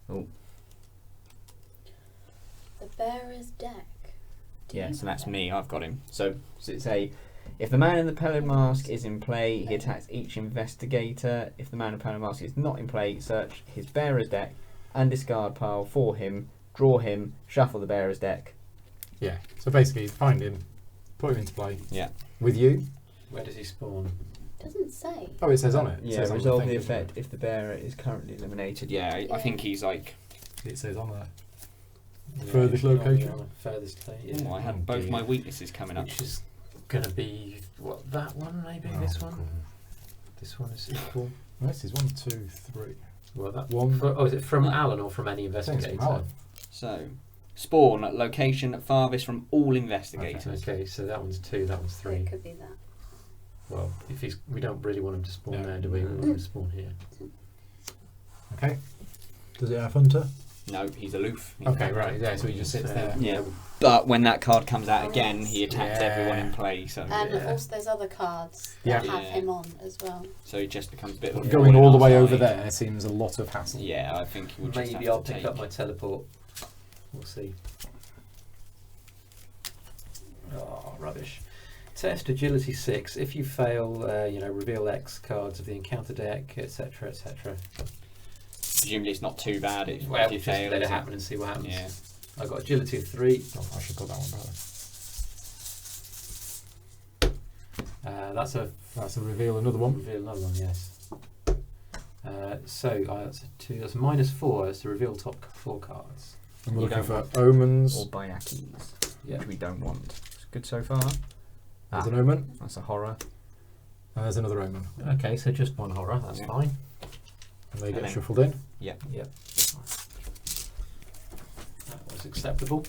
Oh, The bearer's deck. Do yeah, you so that's have me. I've got him. So it's a. If the man in the pallid mask is in play, he attacks each investigator. If the man in the pallid mask is not in play, search his bearer's deck and discard pile for him. Draw him. Shuffle the bearer's deck. Yeah. So basically, find him, put him into play. Yeah. With you. Where does he spawn? it? Doesn't say. Oh, it says on it. It Yeah, says on resolve thing, the doesn't it? effect if the bearer is currently eliminated. Yeah, I Yeah. think he's like. It says on there. Yeah, Furthest he's location? on the Furthest place. Oh, Yeah. I had both my weaknesses coming up. Which is going to be what, that one maybe? Oh, This one? cool. This one is equal. No, this is 1, 2, 3. Well, that One. Oh, is it from Alan or from any I think it's investigator? from Alan. So, spawn at location farthest from all investigators. Okay, so that one's 2, that one's So 3. it could be that. Well, if we don't really want him to spawn No. there, do we? We want him to spawn here. Okay. Does it have Hunter? No, he's aloof. He's Okay, not- right. Yeah, so he just sits there. Yeah, but when that card comes out again, he attacks Yeah. everyone in play. So, And Yeah. also there's other cards Yeah. that have Yeah. him on as well. so it just becomes a bit of a Going void all on the our way over side. there seems a lot of hassle. Yeah, I think he would just Maybe have I'll to pick take. up my teleport. We'll see. Oh, rubbish. Test agility 6. If you fail, reveal X cards of the encounter deck, etc., etc. Presumably, it's not too bad. If Well, you just fail, let it is happen and see what happens. Yeah. I've got agility of 3. Oh, I should put that one back. That's a That's a reveal. Another one. reveal another one, yes. That's a 2. That's -4. That's to reveal top 4 cards. And we're You looking don't for omens. Or Bayakis, Yeah. which we don't want. It's good so far. There's an omen. That's a horror. And there's another omen. Okay, so just one horror. That's Yeah. fine. And they And get then- shuffled in. Yep. That was acceptable.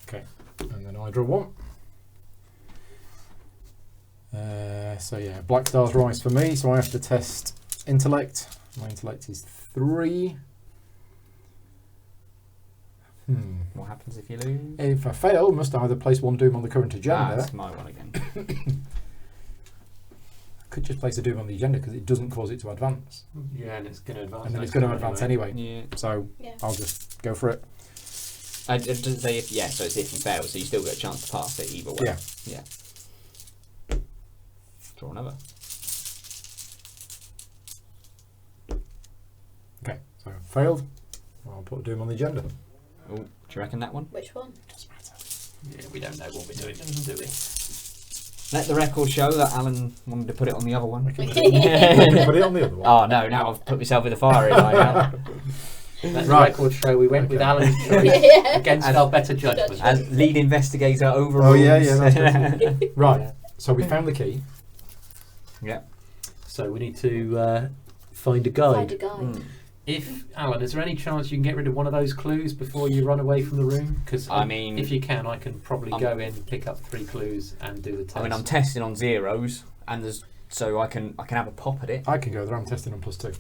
Okay. And then I draw one. So yeah, Black Stars Rise for me. So I have to test intellect. My intellect is 3. What happens if you lose? If I fail, must either place 1 Doom on the current agenda. That's my one again. could just place a doom on the agenda because it doesn't cause it to advance. Yeah, and it's going to advance. And then it's going to advance anyway. Yeah. So Yeah. I'll just go for it. It doesn't say if, yeah, so it's if you fail, so you still get a chance to pass it either way. Yeah. Yeah. Draw another. Okay, so failed. I'll put a doom on the agenda. Oh, do you reckon that one? Which one? Doesn't matter. Yeah, we don't know what we're doing, do we? Let the record show that Alan wanted to put it on the other one. Put it on the other one. Oh no, now I've put myself in the fire now. Let the Right. record show we went with Okay. Alan's choice Yeah. against As- our better judgment. As lead investigator over. Oh, yeah, that's Right, so we found the key. Yeah. So we need to find a guide. Find a guide. Mm. If Alan, is there any chance you can get rid of one of those clues before you run away from the room? Because I mean, if you can, I can probably I'm- go in, pick up 3 clues, and do the test. I mean, I'm testing on zeros, and there's so I can have a pop at it. I can go there, I'm testing on +2.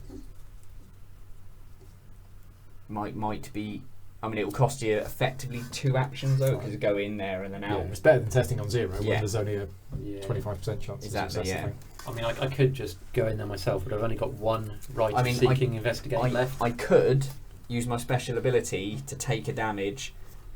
Might be. I mean, it will cost you effectively 2 actions though, because you go in there and then Yeah, out. it's better than testing on 0 when Yeah. there's only a Yeah. 25% chance of Exactly, success. I yeah. think. I mean, I could just go in there myself, but I've only got 1 right I mean, seeking investigate left. I could use my special ability to take a damage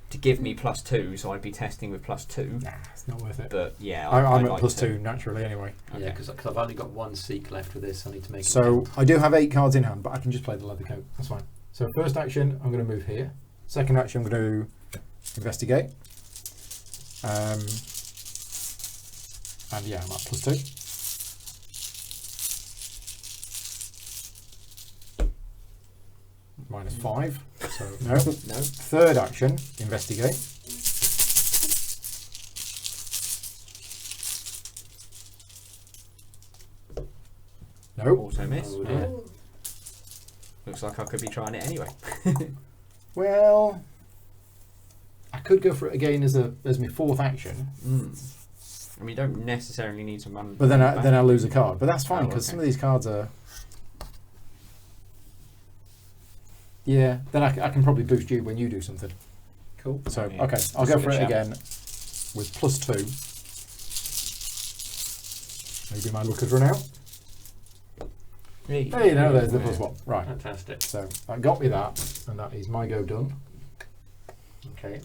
to give me +2, so I'd be testing with +2. Nah, it's not worth it. But yeah, I'm I'd at like +2 naturally anyway. Yeah, Okay. because I've only got 1 seek left with this. I need to make it So count. I do have 8 cards in hand, but I can just play the leather coat. That's fine. So first action, I'm going to move here. Second action, I'm going to investigate. And yeah, I'm at +2. -5. So no. No. Third action, investigate. No. Also miss. Oh, dear. Ooh. Looks like I could be trying it anyway. Well, I could go for it again as my 4th action, I mean, you don't necessarily need to run. but then back. I lose a card. But that's fine Oh, because okay. some of these cards are. Yeah, then I can probably boost you when you do something. Cool. So Yeah. okay, I'll go Sort for of it shout. again with +2. Maybe my luck has run out. Hey, Hey, no, there's the yeah. +1. Right. Fantastic. So that got me that, and that is my go done. Okay.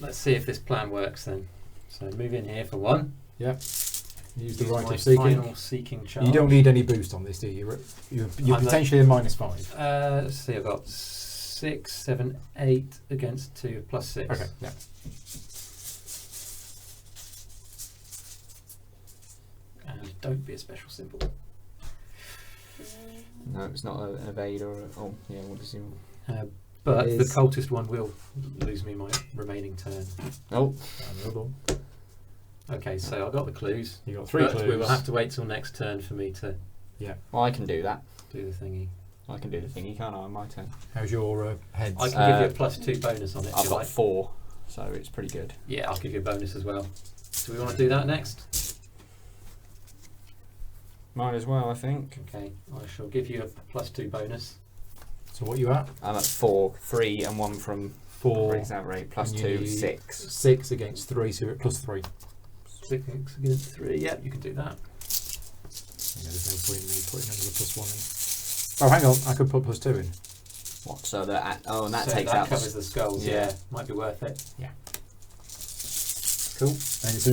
Let's see if this plan works then. So move in here for 1. Use the Use right my of seeking. final seeking charge. You don't need any boost on this, do you? You're I'm potentially a -5. Let's see. I've got 6, 7, 8 against 2 +6. Okay. Yeah. And don't be a special symbol. No, it's not an evade or. Oh, yeah. What does he? But the Is- cultist one will lose me my remaining turn. Oh, Another. Okay, so I got the clues. You got 3 But clues. we will have to wait till next turn for me to well, I can do that. do the thingy. I can do the thingy, can't I? On my turn. How's your heads? I can give you a +2 bonus on it. if I've you got like. 4, so it's pretty good. Yeah, I'll give you a bonus as well. Do we want to do that next? Might as well, I think. Okay, I shall give you a +2 bonus. So what you at? I'm at 4, 3, and 1 from 4, exaggerate. +2, and you need 6. 6 against 3, so you're at +3. 6 against 3. Yep, you can do that. Yeah, there's no point in me putting another +1 in. Oh, hang on, I could put +2 in. What? So that? Oh, and that So takes that out. covers the skulls. Yeah. Yeah, might be worth it. Cool. And it's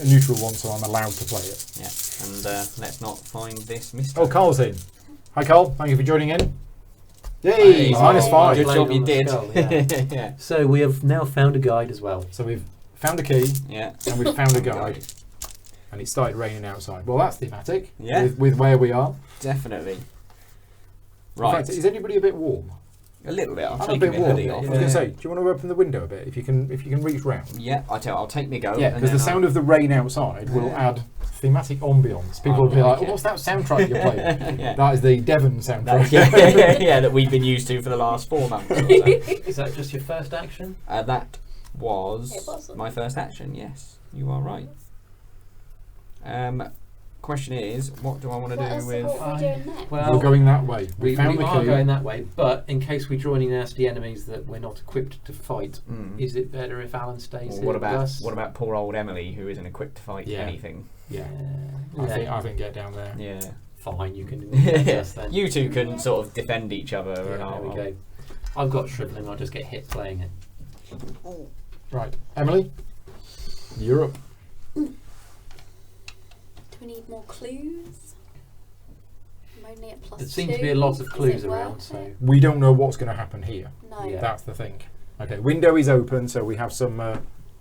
a neutral one, so I'm allowed to play it. Yeah, and let's not find this mystery. Oh, Carl's in. Hi, Carl. Thank you for joining in. Yay! Hey, -5. Good Blade job on you the did. skull, yeah. Yeah. So we have now found a guide as well. So we've found a key Yeah. and we've found a guide, and it started raining outside. Well, that's thematic. Yeah. With where we are. Definitely. In Right. fact, is anybody a bit warm? A little bit. I'll I'm a take bit my warm. hoodie I off. was going to say, do you want to open the window a bit if you can reach round? Yeah, I'll take me go. Yeah, and because the then sound of the rain outside will Yeah. add thematic ambience. People I will be like, like it. "Oh, what's that soundtrack you're playing?" Yeah. That is the Devon soundtrack. yeah, that we've been used to for the last 4 months. Or so. Is that just your first action? That was It wasn't. my first action. Yes, you are right. question is, what do I want to What do with? are we doing next? Well, We're going that way. we found the are key. going that way, but in case we join any nasty enemies that we're not equipped to fight, Mm. is it better if Alan stays Or here what with about us? what about poor old Emily, who isn't equipped to fight Yeah. anything? Yeah. Yeah. I think get down there. Yeah. Fine, you can defend us then. You two can sort of defend each other. Yeah, and There I'll- we go. I've got shriveling, I'll just get hit playing it. Right, Emily, you're up. Do we need more clues? I'm only at plus There seem to 2. be a lot of Is clues it around, worth so it? We don't know what's going to happen here. No. Yeah. That's the thing. Okay, window is open, so we have some.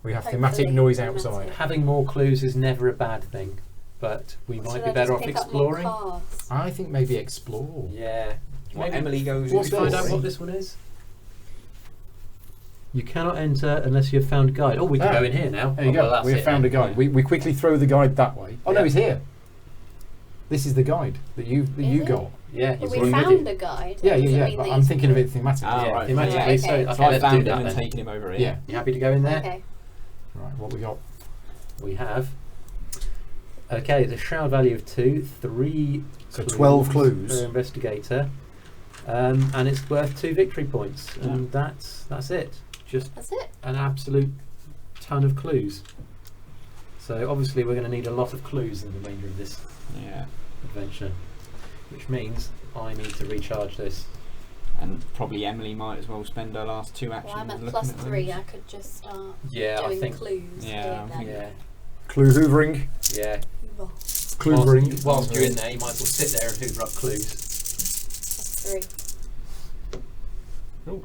We have thematic Hopefully noise thematic. outside. having more clues is never a bad thing, but we might Should be I better just off pick up more exploring. cards? I think maybe explore. Yeah. Well, Maybe Emily goes. What's Should we find this? out what this one is? You cannot enter unless you've found guide. Oh, we can Ah, go in here now. There you Oh, go. well, that's We have it found a then. guide. We quickly throw the guide that way. Oh no, Yeah. he's here. This is the guide that you Is it? got. Yeah, Well, he's we already found ready. a guide. Yeah, Does it yeah. mean But that I'm he's- thinking of it thematically. Ah, Yeah, right. thematically, okay. so So okay, So I let's found do him that and then. taken him over here. Yeah. You happy to go in there? Okay. Right. What we got? We have. Okay, the shroud value of 2, 3. So 12 clues. per investigator, and it's worth 2 victory points, and that's it. Just That's it. an absolute ton of clues. So obviously we're going to need a lot of clues in the remainder of this Yeah. adventure, which means I need to recharge this. And probably Emily might as well spend her last 2 actions Well, I'm at looking plus at 3. those. I could just start Yeah, I doing think. clues. Yeah, here then. Yeah, Clue hoovering. yeah. Oh, Cluevering. Whilst you're in there, you might as well sit there and hoover up clues. plus 3.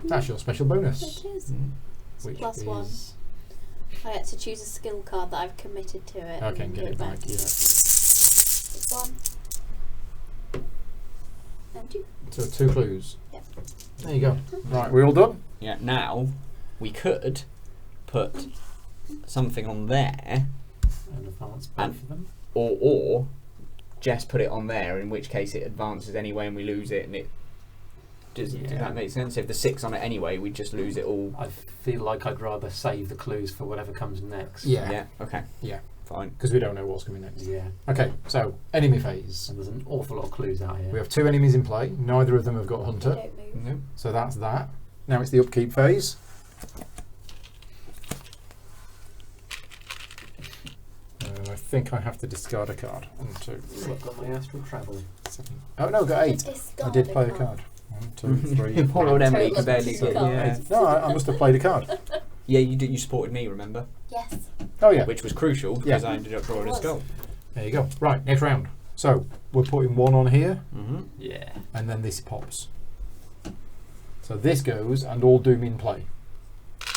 That's your special bonus. It is. Mm. It's Which plus 1. is- I had to choose a skill card that I've committed to it. Okay, and get do it back. Yeah. It's 1. And 2. So 2 clues. Yep. There you go. Right, we all done? Yeah. Now we could put something on there, And advance both And- of them. or just put it on there. In which case it advances anyway, and we lose it. And it does Yeah. that make sense? If the 6 on it anyway, we just lose it all. I feel like I'd rather save the clues for whatever comes next. Yeah. Okay. Yeah. Fine. Because we don't know what's coming next. Yeah. Okay, so enemy phase. And there's an awful lot of clues out here. We have 2 enemies in play. Neither of them have got You Hunter. don't move. No. So that's that. Now it's the upkeep phase. I think I have to discard a card. 1, 2, Well, I've got my astral travel. 7. Oh no, I got 8. I did play a card. 1, 2, 3. Poor old Emily Total can barely of get. 2 Yeah. cards. No, I must have played a card. Yeah. You did. You supported me. Remember? Yes. Oh yeah. Which was crucial because I ended up drawing a was. skull. There you go. Right, next round. So we're putting 1 on here, Mm-hmm. Yeah. and then this pops. So this goes, and all doom in play.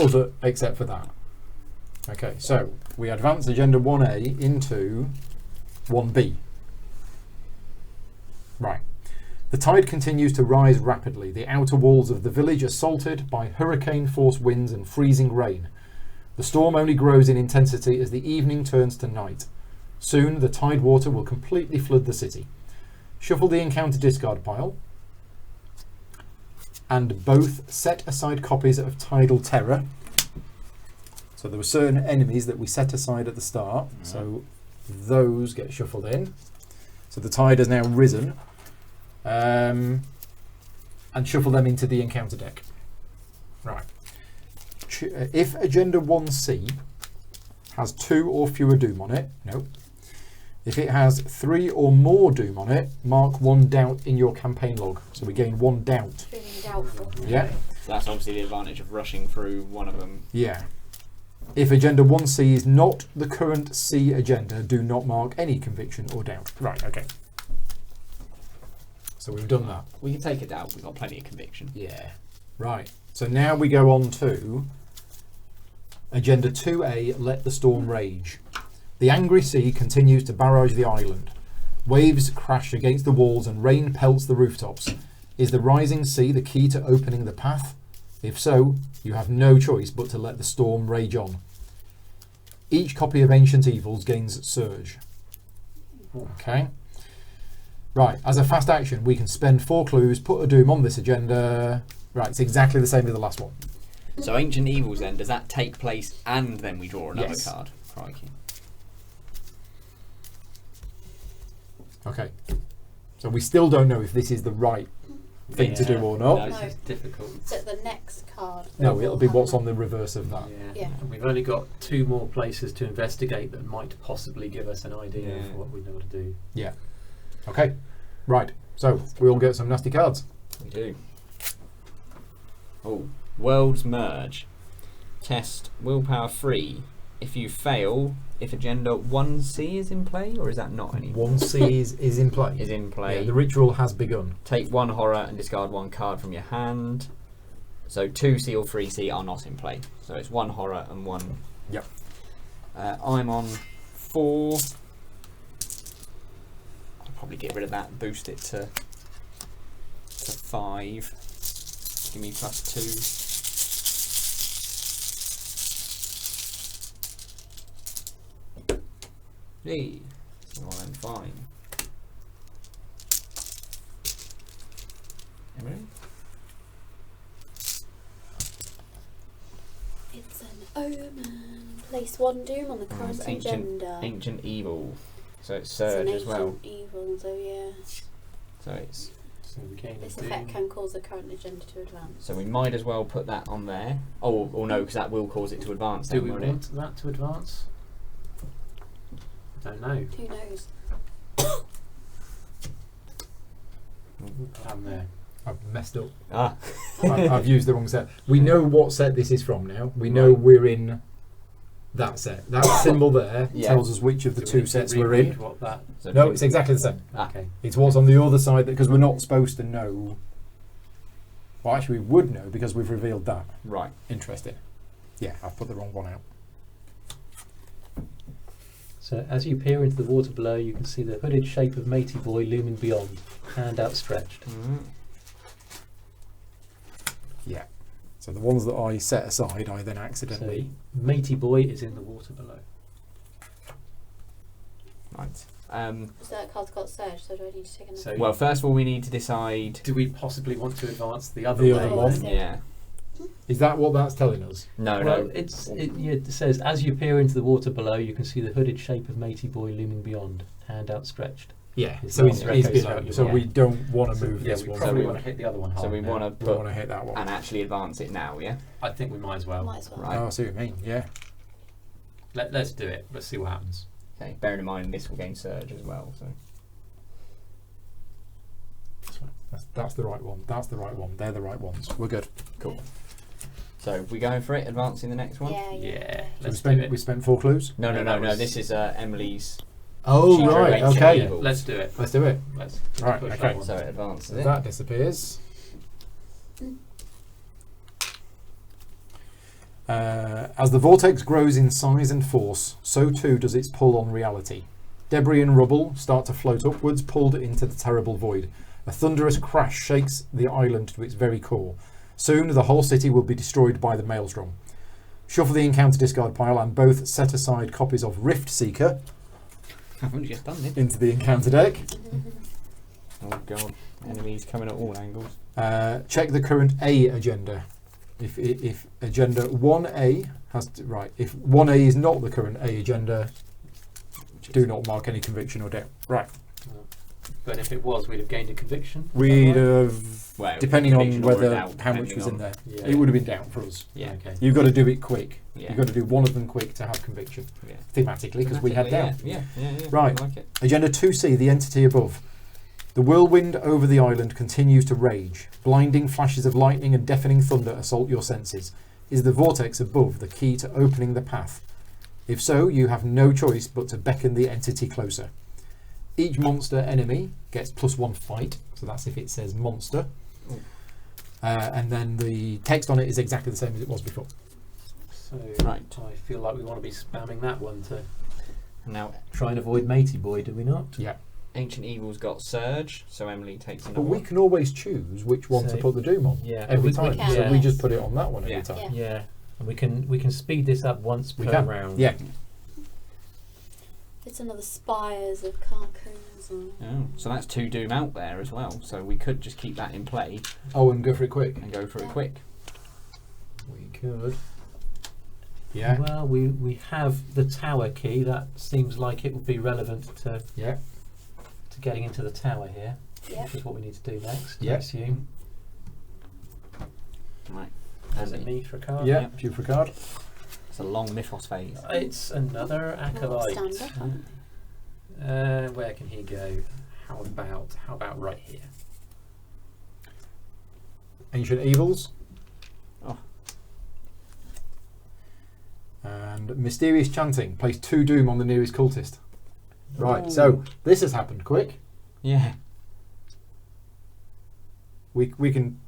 Other, except for that. Okay, so we advance agenda 1A into 1B. Right. The tide continues to rise rapidly. The outer walls of the village are assaulted by hurricane-force winds and freezing rain. The storm only grows in intensity as the evening turns to night. Soon, the tide water will completely flood the city. Shuffle the encounter discard pile, and both set aside copies of Tidal Terror. So there were certain enemies that we set aside at the start, so those get shuffled in. So the tide has now risen, and shuffle them into the encounter deck. Right. If Agenda 1C has 2 or fewer doom on it, no. If it has 3 or more doom on it, mark 1 doubt in your campaign log. So we gain 1 doubt. Feeling doubtful. Yeah. So that's obviously the advantage of rushing through one of them. Yeah. If Agenda 1C is not the current C agenda, do not mark any conviction or doubt. Right, okay. So we've done that. We can take it out. We've got plenty of conviction. Yeah. Right. So now we go on to Agenda 2A, Let the Storm Rage. The angry sea continues to barrage the island. Waves crash against the walls and rain pelts the rooftops. Is the rising sea the key to opening the path? If so, you have no choice but to let the storm rage on. Each copy of Ancient Evils gains Surge. Okay. Right, as a fast action, we can spend 4 clues, put a doom on this agenda. Right, it's exactly the same as the last one. So Ancient Evils then, does that take place and then we draw another Yes. card? Crikey. Okay. So we still don't know if this is the right thing to do or No, not. this is difficult. So the next card. No, will it'll be have what's an- on the reverse of that. Yeah. And we've only got 2 more places to investigate that might possibly give us an idea Yeah. of what we know to do. Yeah. Okay. Right. So we all get some nasty cards. We do. Oh, Worlds Merge. Test willpower 3. If you fail, if agenda 1C is in play, or is that not anymore? 1C is in play. Is in play. Yeah, the ritual has begun. Take 1 horror and discard 1 card from your hand. So 2C or 3C are not in play. So it's 1 horror and 1. Yep. I'm on 4. I'll probably get rid of that and boost it to 5. Give me +2. Hey, so I'm fine. Emily? It's an omen. Place 1 doom on the Oh, current it's agenda. Ancient evil. So it's It's surge an as well. ancient evil, so yeah. So it's So we gain This a doom. effect can cause the current agenda to advance. so we might as well put that on there. Oh, or no, because that will cause it to advance. Do then, we won't want that to advance? Don't know. Who knows? I'm there. I've messed up. it? Ah, I've used the wrong set. We know what set this is from now. We know Right. we're in that set. That symbol there Yeah. tells us which of the Do we 2 need to sets we're reread in. What that? so No, do- it's exactly the same. Ah. Okay. It's what's on the other side because we're not supposed to know. Well, actually, we would know because we've revealed that. right. Interesting. Yeah, I've put the wrong one out. So as you peer into the water below, you can see the hooded shape of Matey Boy looming beyond, hand outstretched. Yeah. So the ones that I set aside, I then So accidentally. Matey Boy is in the water below. Right. So that card's got surge, so do I need to take another? So Well, first of all, we need to decide. do we possibly want to advance the other The way? other one? then? Yeah. Is that what that's telling us? No, Well, no. it says, as you peer into the water below, you can see the hooded shape of Matey Boy looming beyond, hand outstretched. Yeah. It's So not he's the record, below. So yeah. we don't want to So, move yeah, this we one. probably So want to hit the other one hard. So we now. want We to want to hit that one. and actually advance it now. Yeah. I think we might as well. Might as well. Right. Oh, I see what you mean. Yeah. Let's do it. Let's see what happens. Okay. Bearing in mind this will gain surge as well. So. That's the right one. That's the right one. They're the right ones. We're good. Cool. So we going for it? Advancing the next one? Yeah, yeah. Yeah. So Let's do spent it. we spent 4 clues. No, no, No, no, that no. was- This is Emily's. Oh She drew right. ancient Okay. evil. Let's do it. Let's do it. Let's Right, push okay. that one. So it advances So it. that disappears. As the vortex grows in size and force, so too does its pull on reality. Debris and rubble start to float upwards, pulled into the terrible void. A thunderous crash shakes the island to its very core. Soon the whole city will be destroyed by the maelstrom. Shuffle the encounter discard pile and both set aside copies of Rift Seeker Haven't just done it. into the encounter deck. Oh god. Enemies coming at all angles. Check the current A agenda. If agenda 1A has to, right, if 1A is not the current A agenda, do not mark any conviction or doubt. Right. But if it was, we'd have gained a conviction. We'd have, Well, depending on conviction or a whether doubt, how much depending was in on- there, Yeah. it would have been down for us. Yeah. Okay. You've got to do it quick. Yeah. You've got to do one of them quick to have conviction, Yeah. thematically, because we had down. Yeah, yeah, yeah. Right. I like it. Agenda 2C, the entity above. The whirlwind over the island continues to rage. Blinding flashes of lightning and deafening thunder assault your senses. Is the vortex above the key to opening the path? If so, you have no choice but to beckon the entity closer. Each monster enemy gets +1 fight, so that's if it says monster. Ooh. And then the text on it is exactly the same as it was before. So Right. I feel like we want to be spamming that one to Now, try and avoid Matey Boy, do we not? Yeah. Ancient Evil's got Surge, so Emily takes another But we one. can always choose which one to So- put the doom on Yeah. every we time. can, So we yes. just put it on that one every Yeah. time. Yeah. Yeah. And we can speed this up once We per can. round. Yeah. It's another Spires of Carcosa. Oh, so that's 2 Doom out there as well. So we could just keep that in play Oh, and go for it quick. and go for it quick. We could. Yeah. Well, we have the tower key. That seems like it would be relevant to Yeah. to getting into the tower here, Yep. which is what we need to do next. Yep. I assume. Right. Is it me for a card? Yeah, Yep. due for a card. It's a long Mythos phase. It's another acolyte. Stand up. Where can he go? How about right here? Ancient Evils. Oh. And Mysterious Chanting. Place 2 Doom on the nearest cultist. Right, Ooh. so this has happened quick. Yeah. We can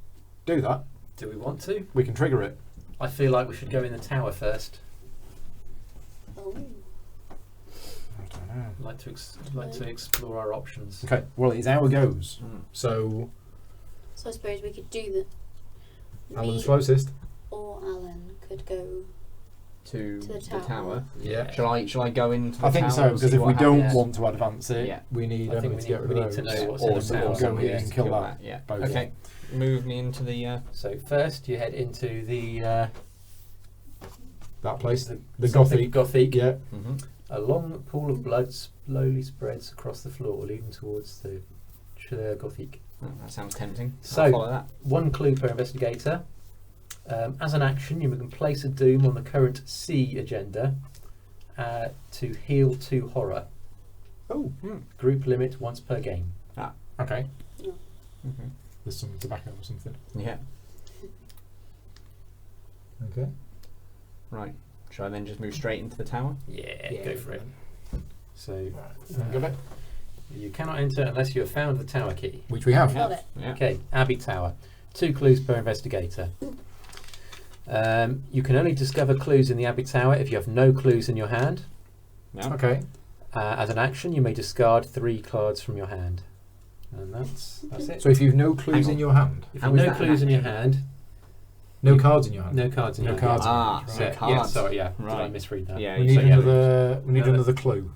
do that. Do we want to? We can trigger it. I feel like we should go in the tower first. Oh. I don't know. I'd like to explore our options. Okay, well, it's our goes. Mm. So So I suppose we could do the. Alan's me closest. or Alan could go. To To the the tower. tower. Yeah. Shall I go into the I think tower so, and because see if we what don't happens? want to advance it, Yeah. we need I think Emily we to get need- rid we of need to those. know what's Or in the someone tower. go here yeah, and kill that. Yeah. Both. Okay. Move me into the. So first you head into the That place, the something Gothic. Gothic. Yeah. Mhm. A long pool of blood slowly spreads across the floor, leading towards the Gothic. Oh, that sounds tempting. So- I'll follow that. One clue per investigator. As an action, you can place a doom on the current C agenda to heal 2 horror. Oh, Group limit once per game. okay. Mhm. There's some tobacco or something. Yeah. Okay. Right. Shall I then just move straight into the tower? Yeah, Yeah, go for it. So Got it? you cannot enter unless you have found the tower key. Which we have. Got it. Yeah. Okay, Abbey Tower. 2 clues per investigator. You can only discover clues in the Abbey Tower if you have no clues in your hand. Yeah. Okay. As an action, you may discard 3 cards from your hand. And that's it. So if you've no clues Hang in on. your hand, If How you is have no that an clues in your action? hand, no cards in your hand. no cards in No your cards hand. in Ah, your so hand. Yeah, cards. sorry, yeah. Did I Right. misread that? Yeah. We need so yeah, another. We need Another- another clue.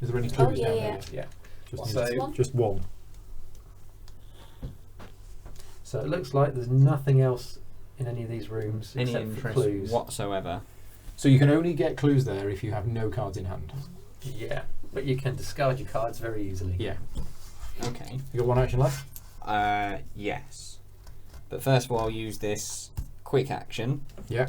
Is there any Oh, clues yeah, down yeah. there? Yeah. Just, So- need- One? just one. So it looks like there's nothing else in any of these rooms Any except for interest clues. whatsoever? So you can only get clues there if you have no cards in hand. Yeah, but you can discard your cards very easily. Yeah. Okay. You got one action left. Yes. But first of all, I'll use this quick action Yeah.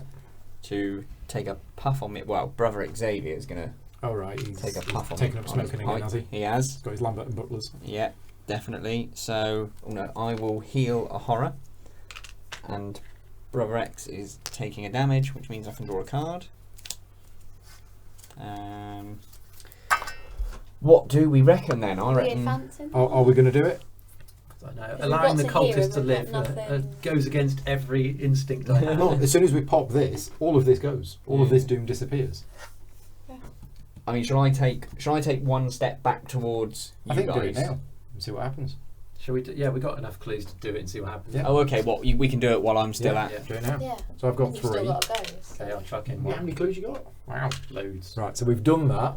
to take a puff on me. Well, Brother Xavier is going to Oh right. He's take a puff on taking on up his smoking again, pipe. has he? He has. He's got his Lambert and Butlers. Yeah, definitely. So, no, I will heal a horror. And Brother X is taking a damage, which means I can draw a card. What do we reckon then? I Are we reckon. advancing? Are we going to do it? I know. If we've Allowing the got to hear cultist it, to we've live got nothing. goes against every instinct I have. No. As soon as we pop this, all of this goes. All of Yeah. this doom disappears. I mean, shall I take one step back towards you I think guys? do it now and see what happens. Shall we? Yeah, we got enough clues to do it and see what happens. Yeah. Oh, okay. Well, we can do it while I'm still Yeah. at. Yeah. Do it now. Yeah. So I've got And you've 3. still got to go. So. Okay, I'll chuck in How one. many clues you got? Wow. Loads. Right. So we've done that.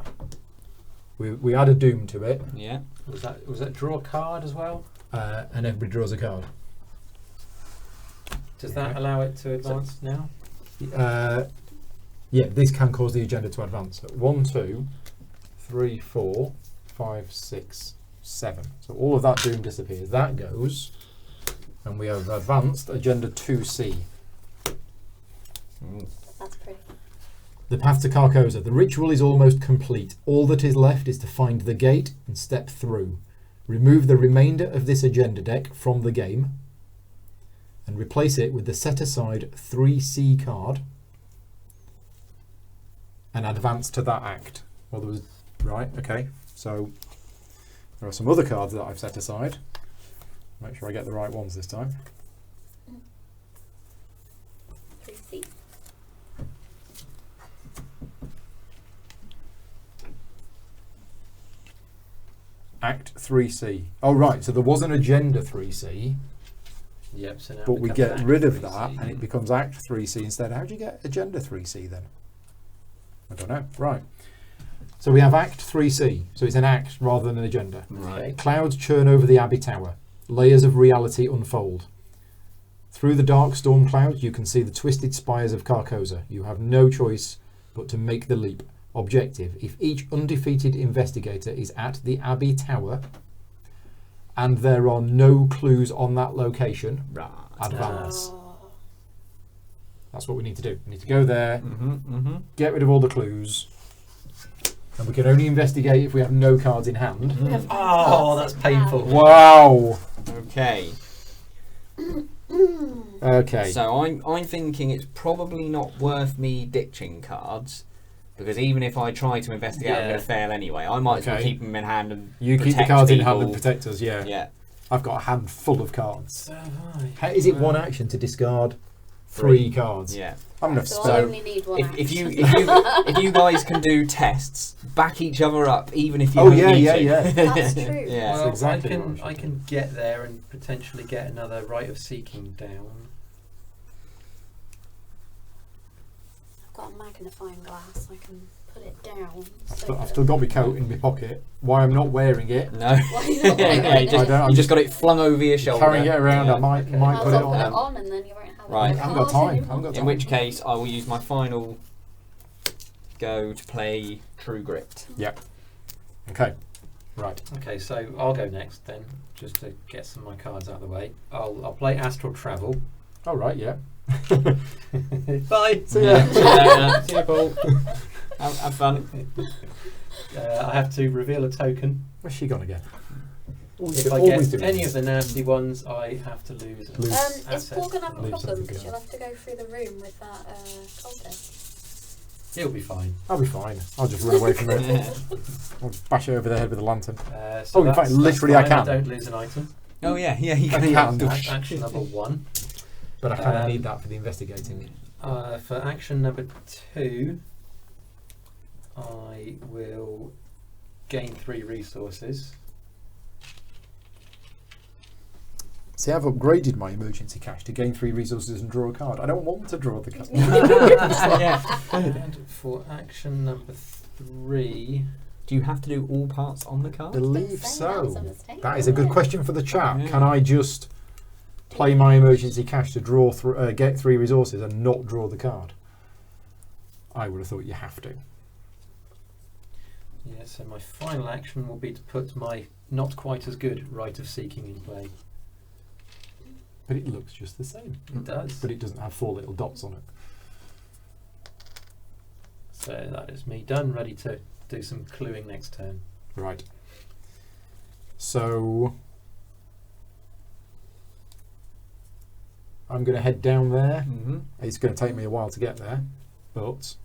We add a doom to it, Yeah. Was that draw a card as well? and everybody draws a card. Does that allow it to advance now? Yeah, this can cause the agenda to advance. So 1, 2, 3, 4, 5, 6, 7. So all of that doom disappears. That goes, and we have advanced agenda 2C. That's pretty. The path to Carcosa. The ritual is almost complete. All that is left is to find the gate and step through. Remove the remainder of this agenda deck from the game and replace it with the set aside 3C card and advance to that act. Well, there was right. Okay, so there are some other cards that I've set aside. Make sure I get the right ones this time. 3C. Act 3C. Oh right, so there was an agenda 3C, Yep. So now but it we becomes get Act rid of 3C. that and it becomes Act 3C instead. How do you get agenda 3C then? I don't know. Right. So we have Act 3C. So it's an act rather than an agenda. Right. Clouds churn over the Abbey Tower. Layers of reality unfold. Through the dark storm clouds, you can see the twisted spires of Carcosa. You have no choice but to make the leap. Objective: if each undefeated investigator is at the Abbey Tower, and there are no clues on that location, Right. advance. Oh. That's what we need to do. We need to go there, Mm-hmm. get rid of all the clues, and we can only investigate if we have no cards in hand. We have Oh, that's painful. Wow. Okay. Okay. So I'm thinking it's probably not worth me ditching cards, because even if I try to investigate, I'm Yeah. going to fail anyway. I might as well Okay. keep them in hand and You keep the protect cards in people. hand and protect us, yeah. Yeah. I've got a hand full of cards. So have I. Is it one action to discard 3 cards? Yeah. I'm going to So I start. only need one If you action. if you guys can do tests, back each other up, even if you Oh, don't yeah, need yeah, to. yeah. That's true. Yeah. Well, exactly what I can get there and potentially get another Rite of Seeking down. I've got a magnifying glass. I can put it down. I've still got my coat in my pocket. Why I'm not wearing it, No. Why not? Yeah, you I don't- I'm just got it flung over your shoulder. carrying it around, Yeah. I might Okay. might I'll put it put on. it on and then you won't have Right. it. I haven't got time. I haven't got time. In which case, I will use my final go to play True Grit. Okay. Right. Okay, so I'll go next then, just to get some of my cards out of the way. I'll play Astral Travel. All right. Yeah. Bye. See ya. See you later. See you, Paul. Have fun. I have to reveal a token. Where's she gonna get? If I Always get doing any this. of the nasty ones, I have to lose. Lose. Is assets. Paul going to have a Leave problem? something Because going. you'll have to go through the room with that cultist. He'll be fine. I'll be fine. I'll just run away from it. I'll bash it over the head with a lantern. So Oh, in fact, that's literally I fine, can. don't lose an item. Oh yeah, you I can. can. That's action number 1. But I kind of Um, need that for the investigating. For action number 2, I will gain 3 resources. See, I've upgraded my emergency cache to gain 3 resources and draw a card. I don't want to draw the card. Yeah. And for action number 3, Do you have to do all parts on the card? Believe Say that was a so. mistake, That is a good wasn't it? question for the chat. Yeah. Can I just play my emergency cache to draw get 3 resources and not draw the card? I would have thought you have to. yeah, so my final action will be to put my not quite as good Rite of Seeking in play. But it looks just the same. It does. But it doesn't have 4 little dots on it. So that is me done, ready to do some cluing next turn. Right. So I'm going to head down there. Mm-hmm. It's going to take me a while to get there, but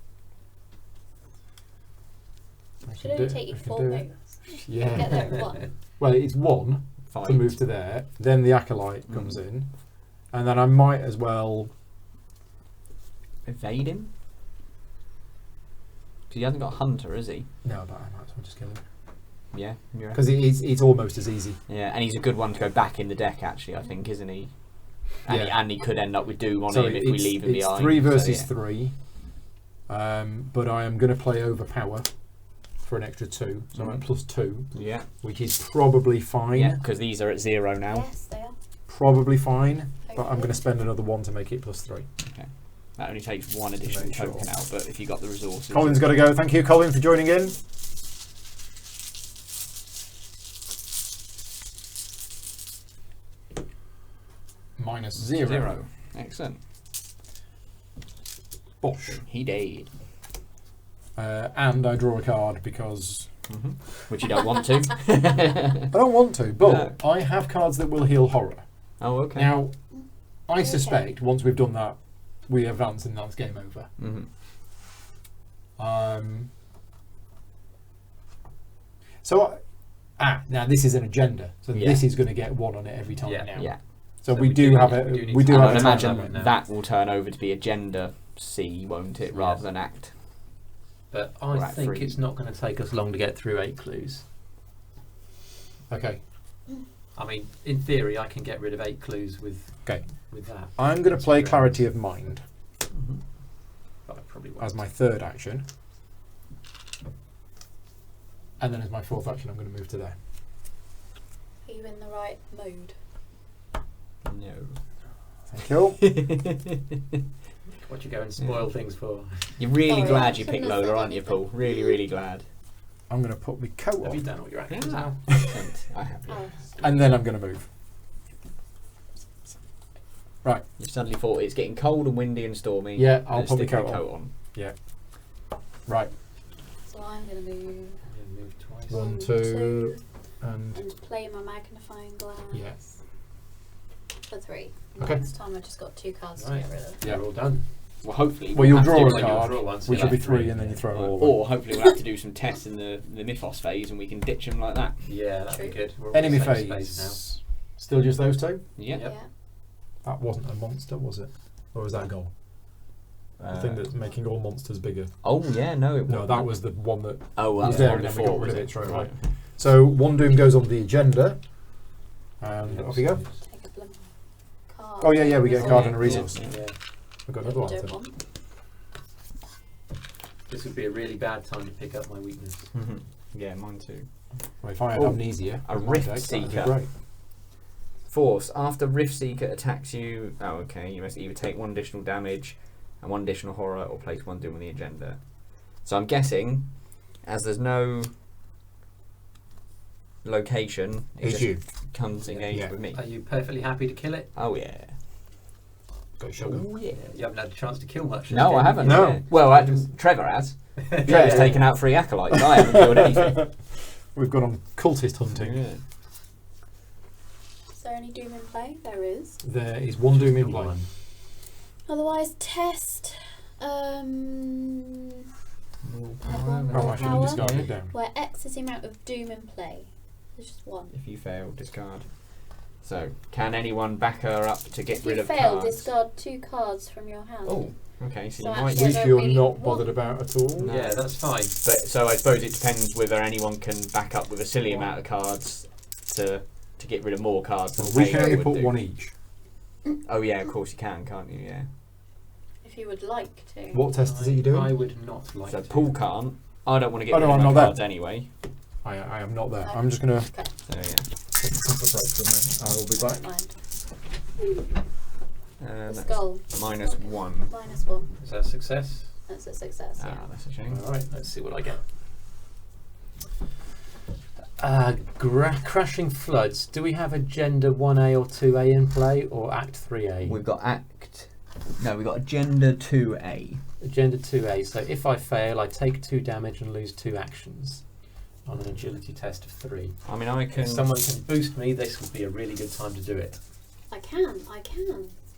I Should can do only take you I can 4 do it. moves. Get Yeah. there at 1. Well, it's 1 Fight. to move to there. Then the acolyte comes in, and then I might as well. Evade him? Because he hasn't got Hunter, is he? No, but I might as well just kill him Yeah. you reckon? because it's almost as easy. Yeah, and he's a good one to go back in the deck, actually, I think, isn't he? And, Yeah. and he could end up with Doom on So him if we leave him it's behind. 3 so, versus yeah. 3. But I am going to play Overpower for an extra 2, so I'm at +2, Yeah. which is probably fine. Yeah, because these are at 0 now. Yes, they are. Probably fine, but I'm Hopefully. going to spend another 1 to make it +3. That only takes 1 additional Make sure. token out, but if you got the resources. Colin's got to go. Thank you, Colin, for joining in. -0. 0. Excellent. Bosh. He died. And I draw a card because Which you don't want to. I don't want to, but No. I have cards that will heal horror. Oh, okay. Now, I Okay. suspect once we've done that, we advance and that's game over. Mhm. Now this is an agenda, so Yeah. this is going to get 1 on it every time Yeah. now. Yeah. So, So we we do do have need- a we do need we to do And have I'd a time imagine limit now. that will turn over to be agenda C, won't it, rather than act. But I Right, think 3. it's not going to take us long to get through 8 clues. Okay, I mean, in theory, I can get rid of 8 clues with okay. with that. I'm going to play That's Clarity of Mind But I probably won't. as my 3rd action, and then as my 4th action, I'm going to move to there. Are you in the right mode? No. Thank you. What you go and spoil things for? You're really Sorry, glad I you shouldn't picked have said Lola, aren't you, anything. Paul? Really, really glad. I'm going to put my coat Have you on. done all your actions Yeah. now? Excellent. I have. Oh, And then I'm going to move. Right. You suddenly thought it's getting cold and windy and stormy. Yeah, and I'll just put my stick coat your on. Right. so I'm going to move Yeah, move twice. 1, 2, and and play my magnifying glass. Yeah. For 3. Okay. This time I just got 2 cards Right. to get rid of. Yeah, we're all done. Well, hopefully. Well, you'll have to draw do a some- card, draw one, so which you'll will be have 3, three, and then you throw it all away. Or hopefully we'll have to do some tests in the Mythos phase and we can ditch them like that. Yeah, that'd True. be good. We're all Enemy the same phase. space Still just those 2? Yeah. Yep. Yeah. That wasn't a monster, was it? Or was that a goal? The thing that's making all monsters bigger. Oh yeah, no. It No, wasn't. that was the one that Oh, that was was there, one and then we before. got rid of was it straight away. Right. So one doom goes on the agenda, and now. off you go. Take a bloom card. Oh yeah, we get a card and a Yeah. resource. Yeah. Yeah. We've got another one. Don't then. want. This would be a really bad time to pick up my weakness. Mhm. Yeah, mine too. Well, if I had Oh, amnesia, a in my Rift deck, that'd be Seeker. great. Force. After Rift Seeker attacks you, oh okay, you must either take 1 additional damage and 1 additional horror, or place 1 doom on the agenda. So I'm guessing, as there's no location, it It's just you. comes engaged Yeah. with me. Are you perfectly happy to kill it? Oh yeah. Go sugar. Oh yeah. You haven't had a chance to kill much. No, yet, I haven't. No. yeah. Well, Trevor has. have you? Trevor's taken out 3 acolytes. I haven't killed anything. We've gone on cultist hunting. Yeah. Is there any doom in play? There is. There is one doom in play. One. Otherwise, test. Oh, Willpower. I should have discarded it down. Where X is the amount of doom in play. There's just 1. If you fail, discard. So, can anyone back her up to get If rid you of fail, cards? discard 2 cards from your hand. Oh, okay. So, So you might. actually, Which I don't you're really not want- bothered about at all. No. Yeah, that's fine. But so I suppose it depends whether anyone can back up with a silly amount of cards to get rid of more cards. Well, than we Taylor can only would put do. 1 each. Oh yeah, of course you can, can't you? Yeah. If you would like to. What test is it you doing? I would not like So to. Paul can't. I don't want to get Oh, rid no, of I'm my not there. cards anyway. I am not there. I'm just going to Okay, So yeah. take a couple of breaks and then I will be back. mind. The That's skull. -1. -1. Is that a success? That's a success, yeah. Ah, that's a shame. Alright, let's see what I get. Crashing Floods. Do we have Agenda 1A or 2A in play, or Act 3A? We've got we've got Agenda 2A. Agenda 2A. So if I fail, I take 2 damage and lose 2 actions on an agility test of 3. I mean, I can. If someone can boost me, this would be a really good time to do it. I can.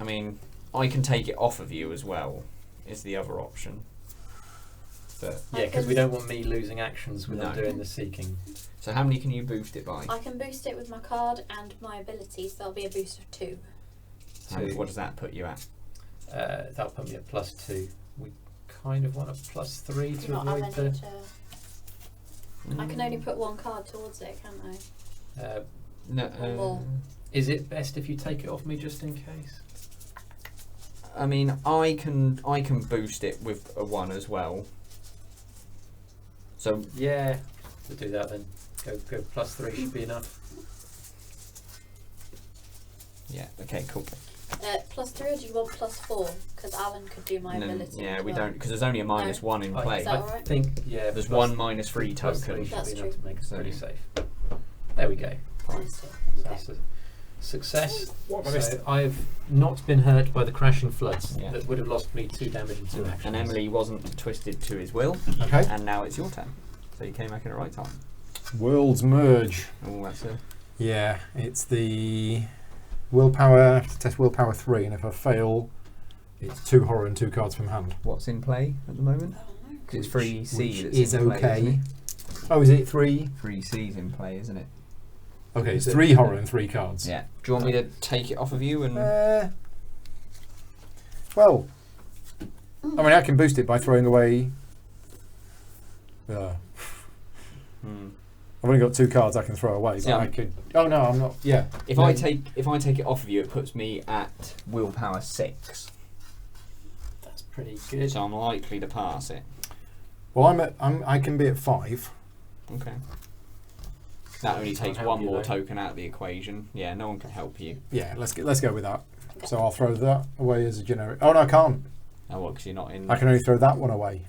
I mean, I can take it off of you as well. Is the other option. But Yeah, because we don't want me losing actions when I'm No. doing the seeking. so, how many can you boost it by? I can boost it with my card and my ability, so there'll be a boost of 2. What does that put you at? That'll put me at +2. We kind of want a +3 Do to not have avoid any the. to... I can only put 1 card towards it, can't I? No. One more. Is it best if you take it off me just in case? I mean, I can boost it with a 1 as well. So Yeah, we'll do that then. Go +3 should be enough. yeah, okay, cool. +3, or do you want +4? Because Alan could do my No, ability. yeah, as we well. don't because there's only a -1 in I- play. Is that I alright? think There's plus- 1 -3 +3 token. should That's be enough true. to make us So, pretty yeah. safe. There we go. Minus 2. So Okay. that's a success. What have I missed? So I've not been hurt by the crashing floods Yeah. that would have lost me 2 damage and 2 actions. And Emily wasn't twisted to his will, Okay. and now it's your turn. So you came back in the right time. Worlds merge. Oh, that's a Yeah, it's the willpower. I have to test willpower 3, and if I fail, it's 2 horror and 2 cards from hand. what's in play at the moment? I don't know. 'Cause it's 3C Which that's is in play, okay. isn't it? Oh, is it 3? 3C's in play, isn't it? Okay, it's Is it- 3 horror and 3 cards. Yeah. Do you want me to take it off of you and? Well, I mean, I can boost it by throwing away. Hmm. I've only got 2 cards I can throw away, but Yeah. I could. Oh no, I'm not. Yeah. If No. I take it off of you, it puts me at willpower 6, That's pretty good. so I'm likely to pass it. Well, I can be at 5. Okay. That only Can't takes help 1 you more though. token out of the equation. Yeah, no one can help you. Yeah, let's go with that. Okay. So I'll throw that away as a generic. Oh no, I can't. Oh, well, because you're not in. I can only throw that one away.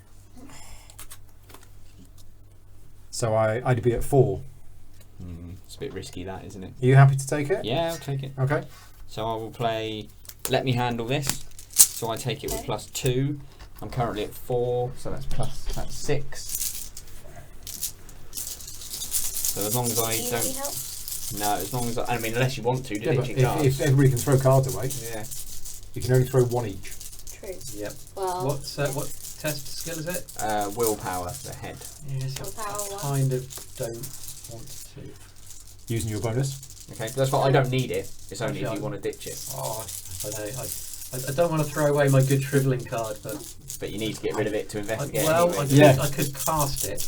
So I'd be at 4. It's a bit risky, that, isn't it? Are you happy to take it? Yeah, I'll take it. Okay. So I will play Let Me Handle This. So I take it with +2. I'm currently at 4, so that's 6. So as long as I Easy don't... help? No, as long as I mean, unless you want to, Yeah, but ditching cards. if everybody can throw cards away, Yeah. you can only throw 1 each. True. Yep. Well, What test skill is it? Willpower, the head. Yes, Willpower I one. kind of don't want to. Using your bonus. Okay, that's what I don't need it. It's only if Actually, you want to ditch it. Oh, I know. I don't want to throw away my good shriveling card, but But you need to get rid of it to investigate well, anyway. I could cast it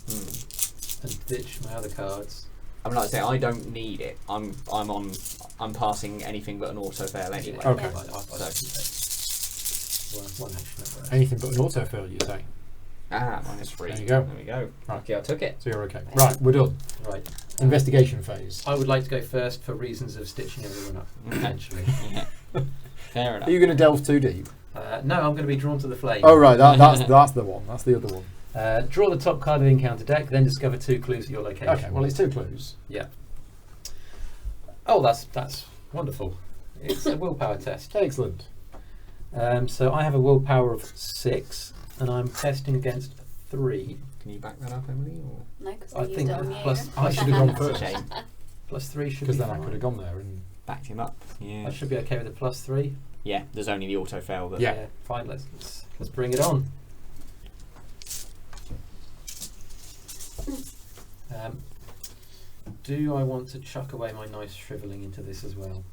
Hmm. and ditch my other cards. I mean, like I say, I don't need it. I'm passing anything but an auto fail anyway. Okay. One action. At worst. Anything but an auto fail, you say. -3. There you go. There we go. Right. Okay, I took it. So you're okay. Right, we're done. Right. Investigation phase. I would like to go first for reasons of stitching everyone up. Potentially. Yeah. Fair enough. Are you going to delve too deep? No, I'm going to be drawn to the flame. Oh right, that's the one. That's the other one. Draw the top card of the encounter deck, then discover 2 clues at your location. Okay, well it's 2 clues. Yeah. Oh, that's wonderful. It's a willpower test. Excellent. So I have a willpower of 6, and I'm testing against 3. Can you back that up, Emily? Or? no, because I I used think it on you. plus- I should have gone That's a first shame. Plus 3 should be because then I fine. could have gone there and Backed him up. Yeah. I should be okay with a plus 3. Yeah. There's only the auto fail that. Yeah. Fine. Let's bring it on. Do I want to chuck away my nice shriveling into this as well?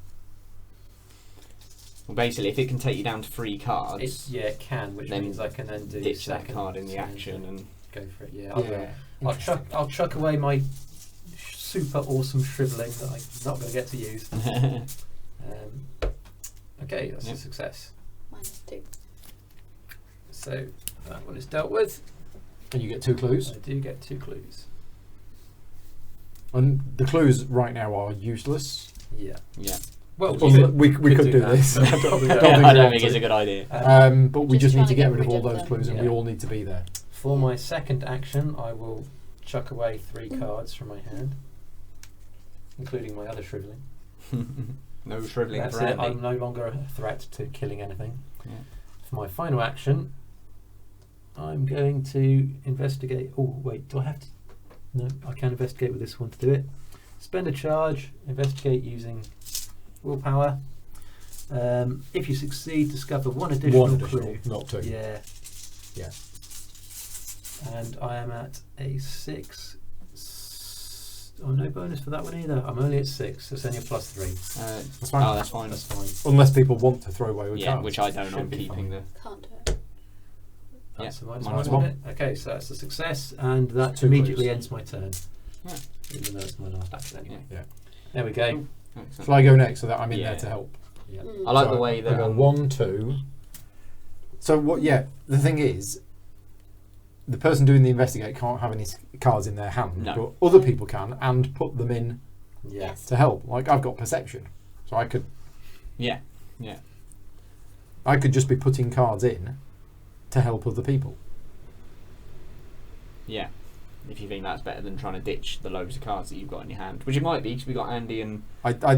Well, basically, if it can take you down to 3 cards, It can, which Then means I can then do ditch that second card in the turn action to and. go for it. Yeah, I will. yeah. I'll chuck away my super awesome shriveling that I'm not going to get to use. Okay, that's Yep. a success. -2. So that one is dealt with. And you get 2 clues. I do get 2 clues. And the clues right now are useless. Yeah. Yeah. Well, We could do that. this. Probably Don't don't. think I we don't want think to. it's a good idea. But we Just just need trying to to get get rid of rid all of those them. clues, and Yeah. we all need to be there. For my second action, I will chuck away 3 cards from my hand, including my other shriveling. No shriveling That's for it. Andy. I'm no longer a threat to killing anything. Yeah. For my final action, I'm going to investigate. Oh, wait, do I have to? No, I can investigate with this one to do it. Spend a charge, investigate using willpower. If you succeed, discover 1 additional One additional, clue. not 2. Yeah. Yeah. And I am at a 6. Oh, no bonus for that one either. I'm only at 6, so it's only a +3. That's fine. Oh, that's fine. That's fine. Unless people want to throw away with Yeah, cards. which I don't. Should I'm be keeping fine. Can't do it. That's Yeah, a minus minus one, one. isn't it? Okay, so that's a success, and that Two immediately clues. ends my turn. Yeah. Even though it's my last action anyway. Yeah. There we go. Cool. Excellent. Shall I go next so that I'm in Yeah. there to help? Yeah. I like So the way I that go 1, 2. So what? Yeah, the thing is, the person doing the investigate can't have any cards in their hand, No. but other people can and put them in Yeah. Yes. to help. Like I've got perception, so I could Yeah. just be putting cards in to help other people. Yeah. If you think that's better than trying to ditch the loads of cards that you've got in your hand, which it might be because we got Andy and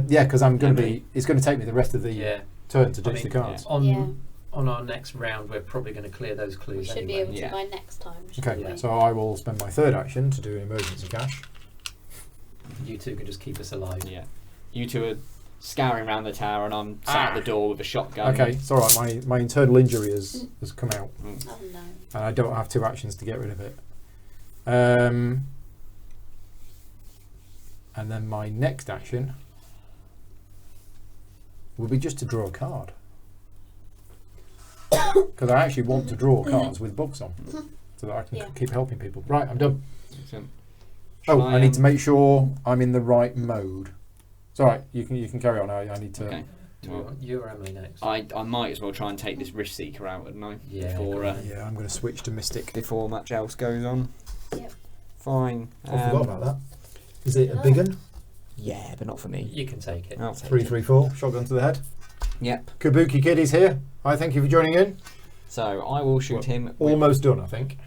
Yeah, because I'm going to Emily. be. It's going to take me the rest of the Yeah. turn to I ditch mean, the cards. On Yeah. on our next round, we're probably going to clear those We clues should be anyway. able to Yeah. by next time. shouldn't Okay, we? so I will spend my third action to do an emergency cash. You two can just keep us alive. yeah, you two are scouring around the tower, and I'm sat at the door with a shotgun. Okay, it's all right. My internal injury has come out, Mm. Oh no. and I don't have 2 actions to get rid of it. And then my next action will be just to draw a card. Because I actually want to draw cards with bugs on, so that I can Yeah. keep helping people. Right, I'm done. Excellent. Oh, Shall I need to make sure I'm in the right mode. It's all right. You can carry on. I need to. Okay. Do we want you or Emily next? I might as well try and take this Risk Seeker out, wouldn't I? Yeah, Before go on. Yeah, I'm going to switch to Mystic. before much else goes on. Yep. Fine. I forgot about that. Is it a No. big one? Yeah, but not for me. You can take it. I'll take 3, it. 3, 4. Shotgun to the head. Yep. Kabuki Kid is here. Hi, thank you for joining in. So I will shoot Well, him. With, Almost done, I think.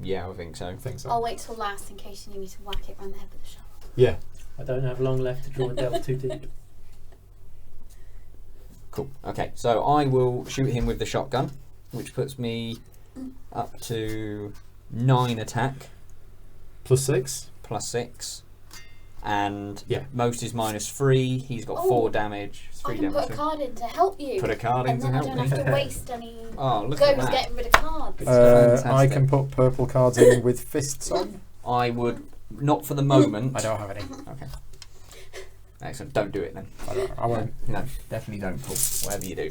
Yeah, I think so. I think so. I'll wait till last in case you need me to whack it round the head with a shovel. Yeah. I don't have long left to draw a delve too deep. Cool. Okay, so I will shoot him with the shotgun, which puts me up to 9 attack +6. +6, and Yeah. most is -3. He's got 4 damage, 3 I can damage. put a card in to help you. Put a card in and to then I help don't me. have to waste any Oh, look goes at that! getting rid of cards. I Fantastic. can put purple cards in with fists on. I would not for the moment. I don't have any. Okay. Excellent. Don't do it then. I won't. No, definitely don't pull. Whatever you do.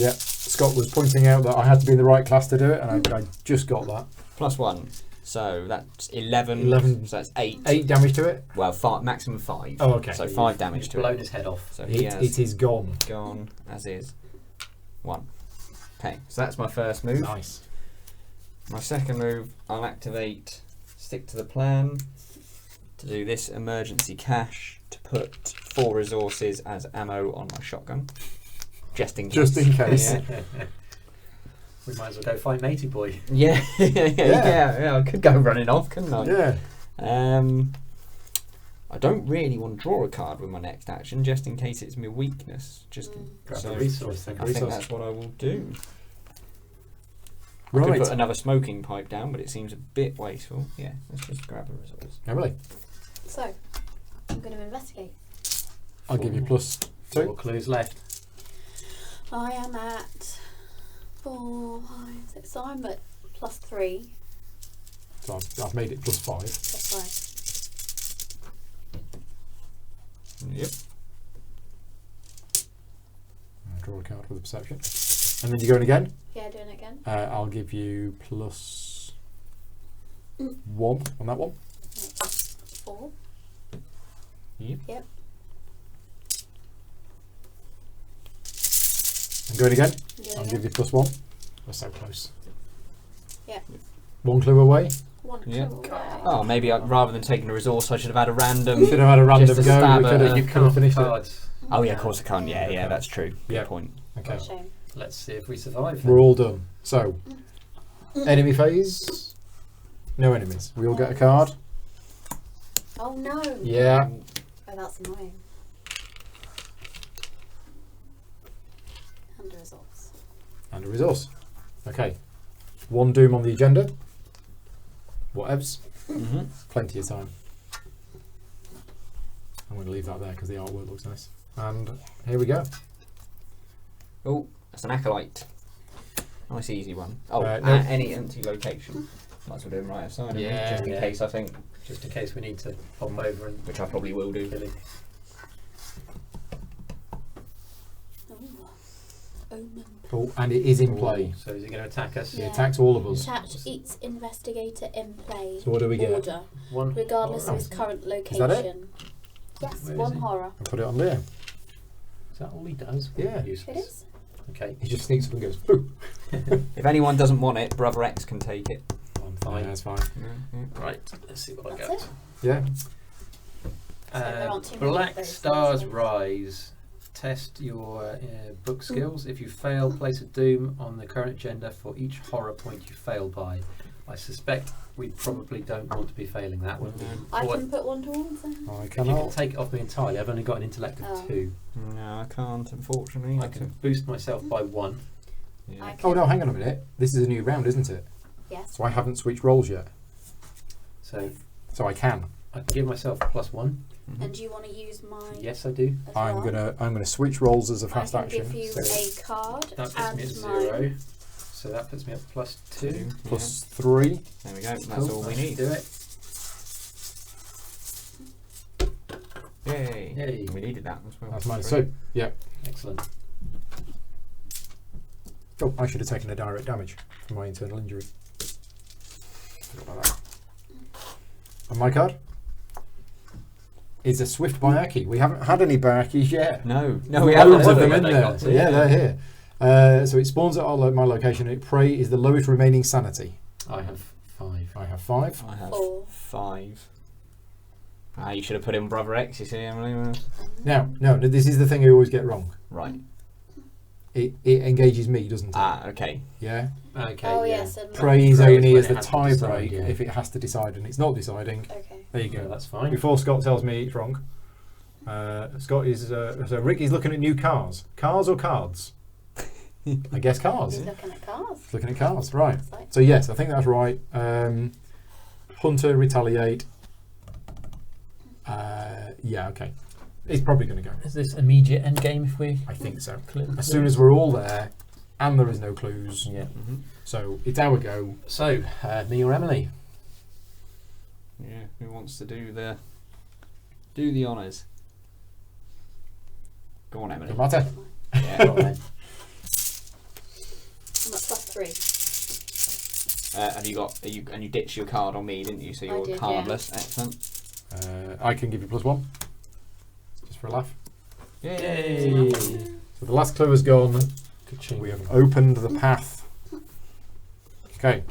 Yeah. Scott was pointing out that I had to be in the right class to do it, and I just got that. +1. So that's 11. 11. So that's 8. 8 damage to it. Well, 5, maximum 5. Oh, okay. So 5 damage You've to blown it. his head off. So he has It is gone. gone as is. 1. Okay, so that's my first move. Nice. My second move, I'll activate Stick to the Plan to do this emergency cache to put 4 resources as ammo on my shotgun. Just in case. Just in case. Yeah. We might as well go find Matey Boy. Yeah, yeah, I could go running off, couldn't I? Yeah. I don't really want to draw a card with my next action, just in case it's my weakness. Just Grab so a resource. I Take a think resource. that's what I will do. I could Right. put another smoking pipe down, but it seems a bit wasteful. Yeah, let's just grab a resource. Emily, So, I'm going to investigate. I'll give you +2. 4 clues left. I am at 4, 5, 6. So I'm at +3. So I've made it +5. +5. Yep. I'll draw a card with a perception. And then you're going again. Yeah, doing it again. I'll give you +1 on that one. 4. Yep. Yep. And going again. Doing I'll it give you again. +1. We're so close. Yeah. 1 clue away. 1 clue Yeah. away. Oh, maybe rather than taking a resource, I should have had a random. Should have had a random Just a go. stab We at could it. have, You could can't have finished it. cards. Oh yeah, of course I can't. Yeah, Yeah. that's true. Yeah. Good point. Okay. What a shame. Let's see if we survive. We're all done. So, enemy phase. No enemies. We all get a card. Oh no. Yeah. Oh, that's annoying. And a resource. And a resource. Okay. 1 doom on the agenda. Whatevs. Mm-hmm. Plenty of time. I'm going to leave that there because the artwork looks nice. And here we go. Oh, that's an acolyte. Nice easy one. Oh, No. at any empty location. Might as well do them right outside of me, Yeah, just in yeah. case I think, Just in case we need to pop over and which I probably will do. kill him. Ooh. Omen. Oh, and it is in play. So is he going to attack us? He Yeah. attacks all of us. Attach each investigator in play. So what do we get? Order, One. regardless of horror. his current that location. it? Yes, Where is 1 he? horror. And put it on Liam. Is that all he does? Yeah. It Useless. is. Okay. He just sneaks up and goes, boo. If anyone doesn't want it, Brother X can take it. I'm Fine, fine. that's fine. Right. Let's see what I That's got. it. Yeah. So there aren't too many of Black those Stars things. Rise. Test your book skills. If you fail, place a doom on the current agenda for each horror point you fail by. I suspect we probably don't want to be failing that one. I Or can put 1 towards it. I if you can cannot. take it off me entirely, I've only got an intellect of Oh. 2. No, I can't, unfortunately. I can boost myself by 1. Yeah. I Oh can, no, hang on a minute. This is a new round, isn't it? Yes. So I haven't switched roles yet. So So I can. I can give myself +1. Mhm. And do you want to use mine Yes, I do. as I'm well? gonna switch roles as a fast I can action. give you So a card That puts and me at mine. 0. So that puts me at +2. Yeah. +3. There we go. That's Cool, all we that should need. do it. Yay. Yay. We needed that as well. That's minus Great. 2. Yeah. Excellent. Oh, I should have taken a direct damage from my internal injury. Forgot about that. And my card is a Swift Bayaki. We haven't had any Bayakis yet. No, we Loads haven't. of What them have in they there. got to? Yeah, they're here. So it spawns at my location. It prey is the lowest remaining sanity. I have 5. I have 5. I have 4. 5. Ah, you should have put in Brother X, you see, Emily. Now, no, this is the thing I always get wrong. Right. it engages me, doesn't it? Okay. Yeah. Okay. Oh yeah. yes. And Praise Praise only when as it the has to tie decide, break yeah. if it has to decide and it's not deciding. Okay. There you Yeah, go. that's fine. Before Scott tells me it's wrong, Scott is so Rick is looking at new cars. Cars or cards? I guess cars. He's looking at cars. He's looking at cars, right? Exciting. So yes, I think that's right. Hunter retaliate. Yeah, okay. It's probably going to go. Is this immediate end game if we? I think so. Clear the As soon as we're all there, and there is no clues, Yeah. so it's our go. So, me or Emily? Yeah. Who wants to do the honours? Go on, Emily. No matter. Yeah. Go on then. I'm at +3. Have you got? And you ditched your card on me, didn't you? So I you're did, yeah. cardless. Excellent. I can give you +1, just for a laugh. Yay! So the last clue has gone. Ka-ching. We have opened the path. Okay.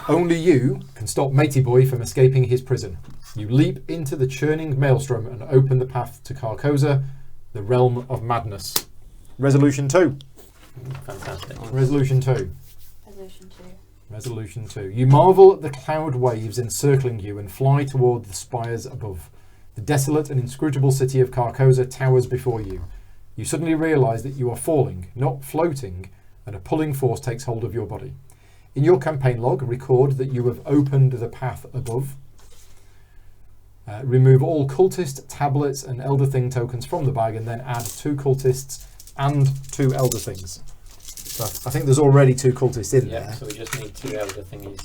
Only you can stop Matey Boy from escaping his prison. You leap into the churning maelstrom and open the path to Carcosa, the realm of madness. Resolution 2. Fantastic. Resolution 2. Resolution 2. Resolution 2. You marvel at the cloud waves encircling you and fly toward the spires above. The desolate and inscrutable city of Carcosa towers before you. You suddenly realise that you are falling, not floating, and a pulling force takes hold of your body. In your campaign log, record that you have opened the path above. Remove all cultist, tablets, and Elder Thing tokens from the bag, and then add 2 cultists and 2 Elder Things. So I think there's already 2 cultists in Yeah, there. so we just need 2 elder thingies.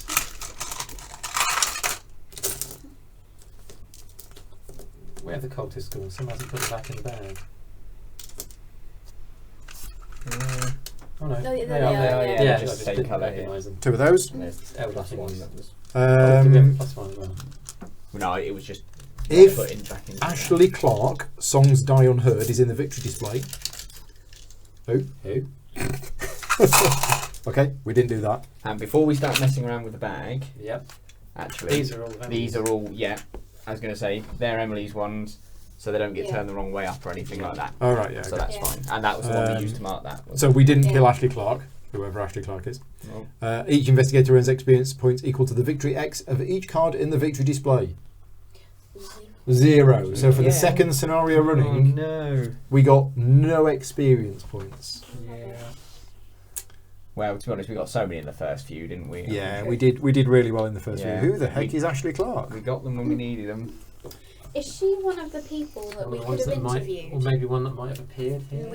Where have the cultists gone? Someone hasn't put them back in the bag. Oh no, No, they they are, are, they are, yeah. yeah. Just I just same didn't colour recognise them. 2 of those. And there's Elder plus one thingies. that was. Oh, do we have Um, +1 as well? No, it was just. If put in back in. Ashley Clark, Songs Die Unheard, is in the victory display. Who? Okay, we didn't do that. And before we start messing around with the bag, Yep. actually, These are all. these are all. Yeah, I was going to say they're Emily's ones, so they don't get Yeah. turned the wrong way up or anything like that. All right, yeah. So Okay. that's Yeah. fine. And that was the one we used to Um, mark that. So we didn't Yeah. kill Ashley Clark, whoever Ashley Clark is. Well, Each investigator earns experience points equal to the victory X of each card in the victory display. 0. So for the Yeah. second scenario oh running, no. we got no experience points. Yeah. Well, to be honest, we got so many in the first few, didn't we? Yeah, we did really well in the first Yeah. few. Who the heck We- is Ashley Clark? We got them when we needed them. Is she one of the people that One we of the could ones have that might, interviewed? or maybe one that might have appeared here.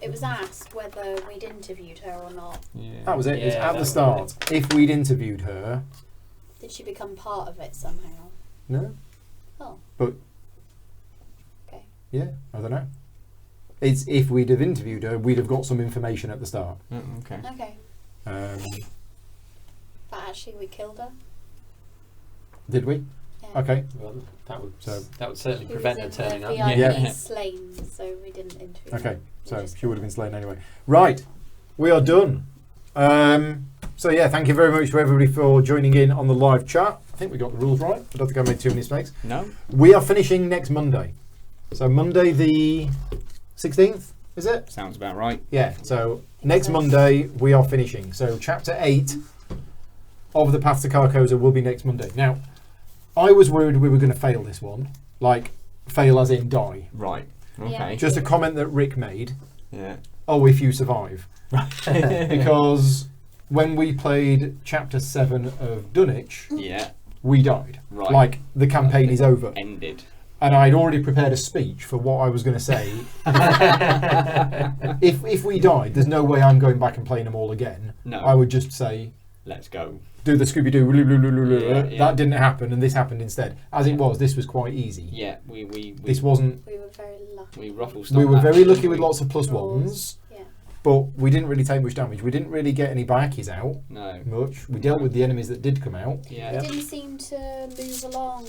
It was asked whether we'd interviewed her or not. Yeah. That was it. It's Yeah, at the that start. If we'd interviewed her, Did she become part of it somehow? no. Oh. But Okay. yeah, I don't know. It's if we'd have interviewed her, we'd have got some information at the start. Oh, okay. Okay. Um, But actually, we killed her. did we? Yeah. Okay. Well, that would So- certainly She prevent her was turning in up. the VIP Yeah. slain, so we didn't interview her. Okay. So just she would have been slain anyway. Right. We are done. So yeah, thank you very much to everybody for joining in on the live chat. I think we got the rules right. I don't think I made too many mistakes. No. We are finishing next Monday. So Monday the 16th, is it? Sounds about right. Yeah. So next Monday we are finishing. So chapter 8 of the Path to Carcosa will be next Monday. Now, I was worried we were going to fail this one, like fail as in die. Right. Okay. Yeah. Just a comment that Rick made. Yeah. Oh, if you survive. Because when we played chapter 7 of Dunwich, Yeah. we died. Right. Like the campaign is over. Ended. And I'd already prepared a speech for what I was going to say. If we died, there's no way I'm going back and playing them all again. No. I would just say, Let's go. do the Scooby-Doo. Yeah, yeah. That didn't happen, and this happened instead. As it was, this was quite easy. Yeah. We This wasn't. We were very lucky. we ruffled. We were very lucky didn't with we? lots of +1s, Yeah. but we didn't really take much damage. We didn't really get any Baikis out No. much. We dealt with the enemies that did come out. Yeah. It didn't seem to move along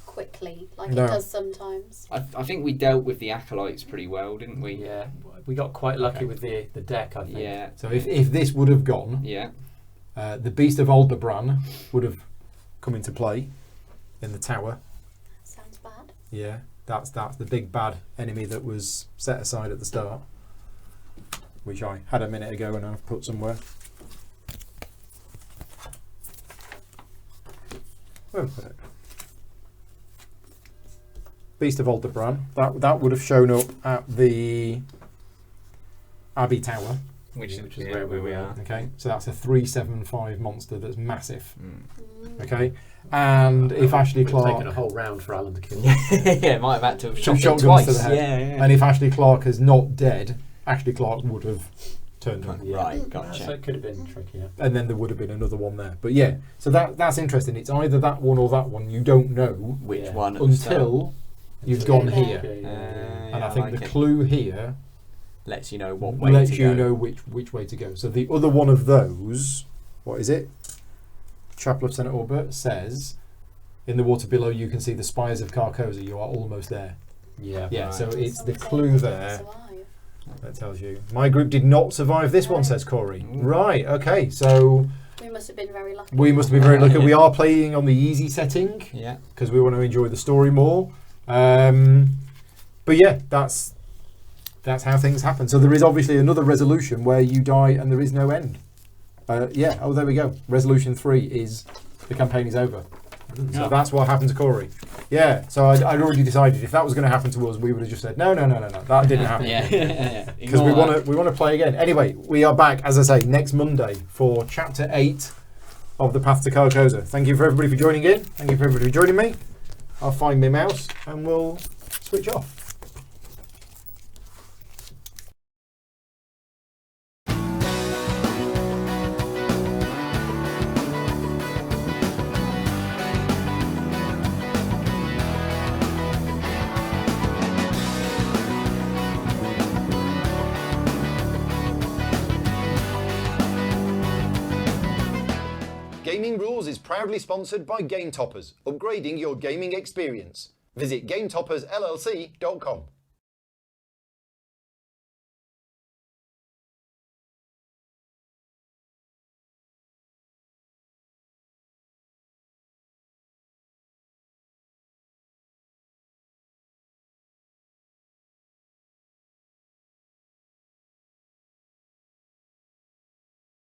quickly like No. it does sometimes. I think we dealt with the acolytes pretty well, didn't we? Yeah, we got quite lucky Okay. with the deck, I think. Yeah. So if this would have gone, Yeah. the Beast of Aldebaran would have come into play in the tower. Sounds bad. Yeah, that's the big bad enemy that was set aside at the start. which I had a minute ago and I've put somewhere. Where have I put it? Beast of Aldebaran. That would have shown up at the Abbey Tower. Which is where we are. Okay, so that's a 3/7/5 monster that's massive. Mm. Okay, and if Ashley It's Clark, taken a whole round for Alan to kill. Yeah, might have had to have shot him shotguns twice. to the head. Yeah. and if Ashley Clark is not dead, Ashley Clark would have turned on. Right, gotcha. So it could have been trickier. And then there would have been another one there. But yeah, so that's interesting. It's either that one or that one. You don't know Which Yeah. one? At the start. until you've Until gone you're here. there. And I yeah, think like the it. clue here Lets you know what way lets to you go. know which way to go. So the other one of those, what is it? Chapel of St. Aubert says, in the water below you can see the spires of Carcosa. You are almost there. Yeah. Yeah, Right. so it's the Someone said clue they there. didn't survive. That tells you. My group did not survive this one, says Corey. Ooh. Right, okay, so We must have been very lucky. we must be very lucky. We are playing on the easy setting Yeah. because we want to enjoy the story more. But yeah, that's how things happen. So there is obviously another resolution where you die and there is no end. Yeah, oh, there we go. Resolution 3 is the campaign is over. So Yeah. that's what happened to Corey. Yeah, so I'd already decided if that was going to happen to us, we would have just said, no, that didn't happen. Yeah. Because we want to play again. Anyway, we are back, as I say, next Monday for Chapter 8 of The Path to Carcosa. Thank you for everybody for joining in. Thank you for everybody for joining me. I'll find my mouse and we'll switch off. Gaming Rules is proudly sponsored by Game Toppers, upgrading your gaming experience. Visit GameToppersLLC.com.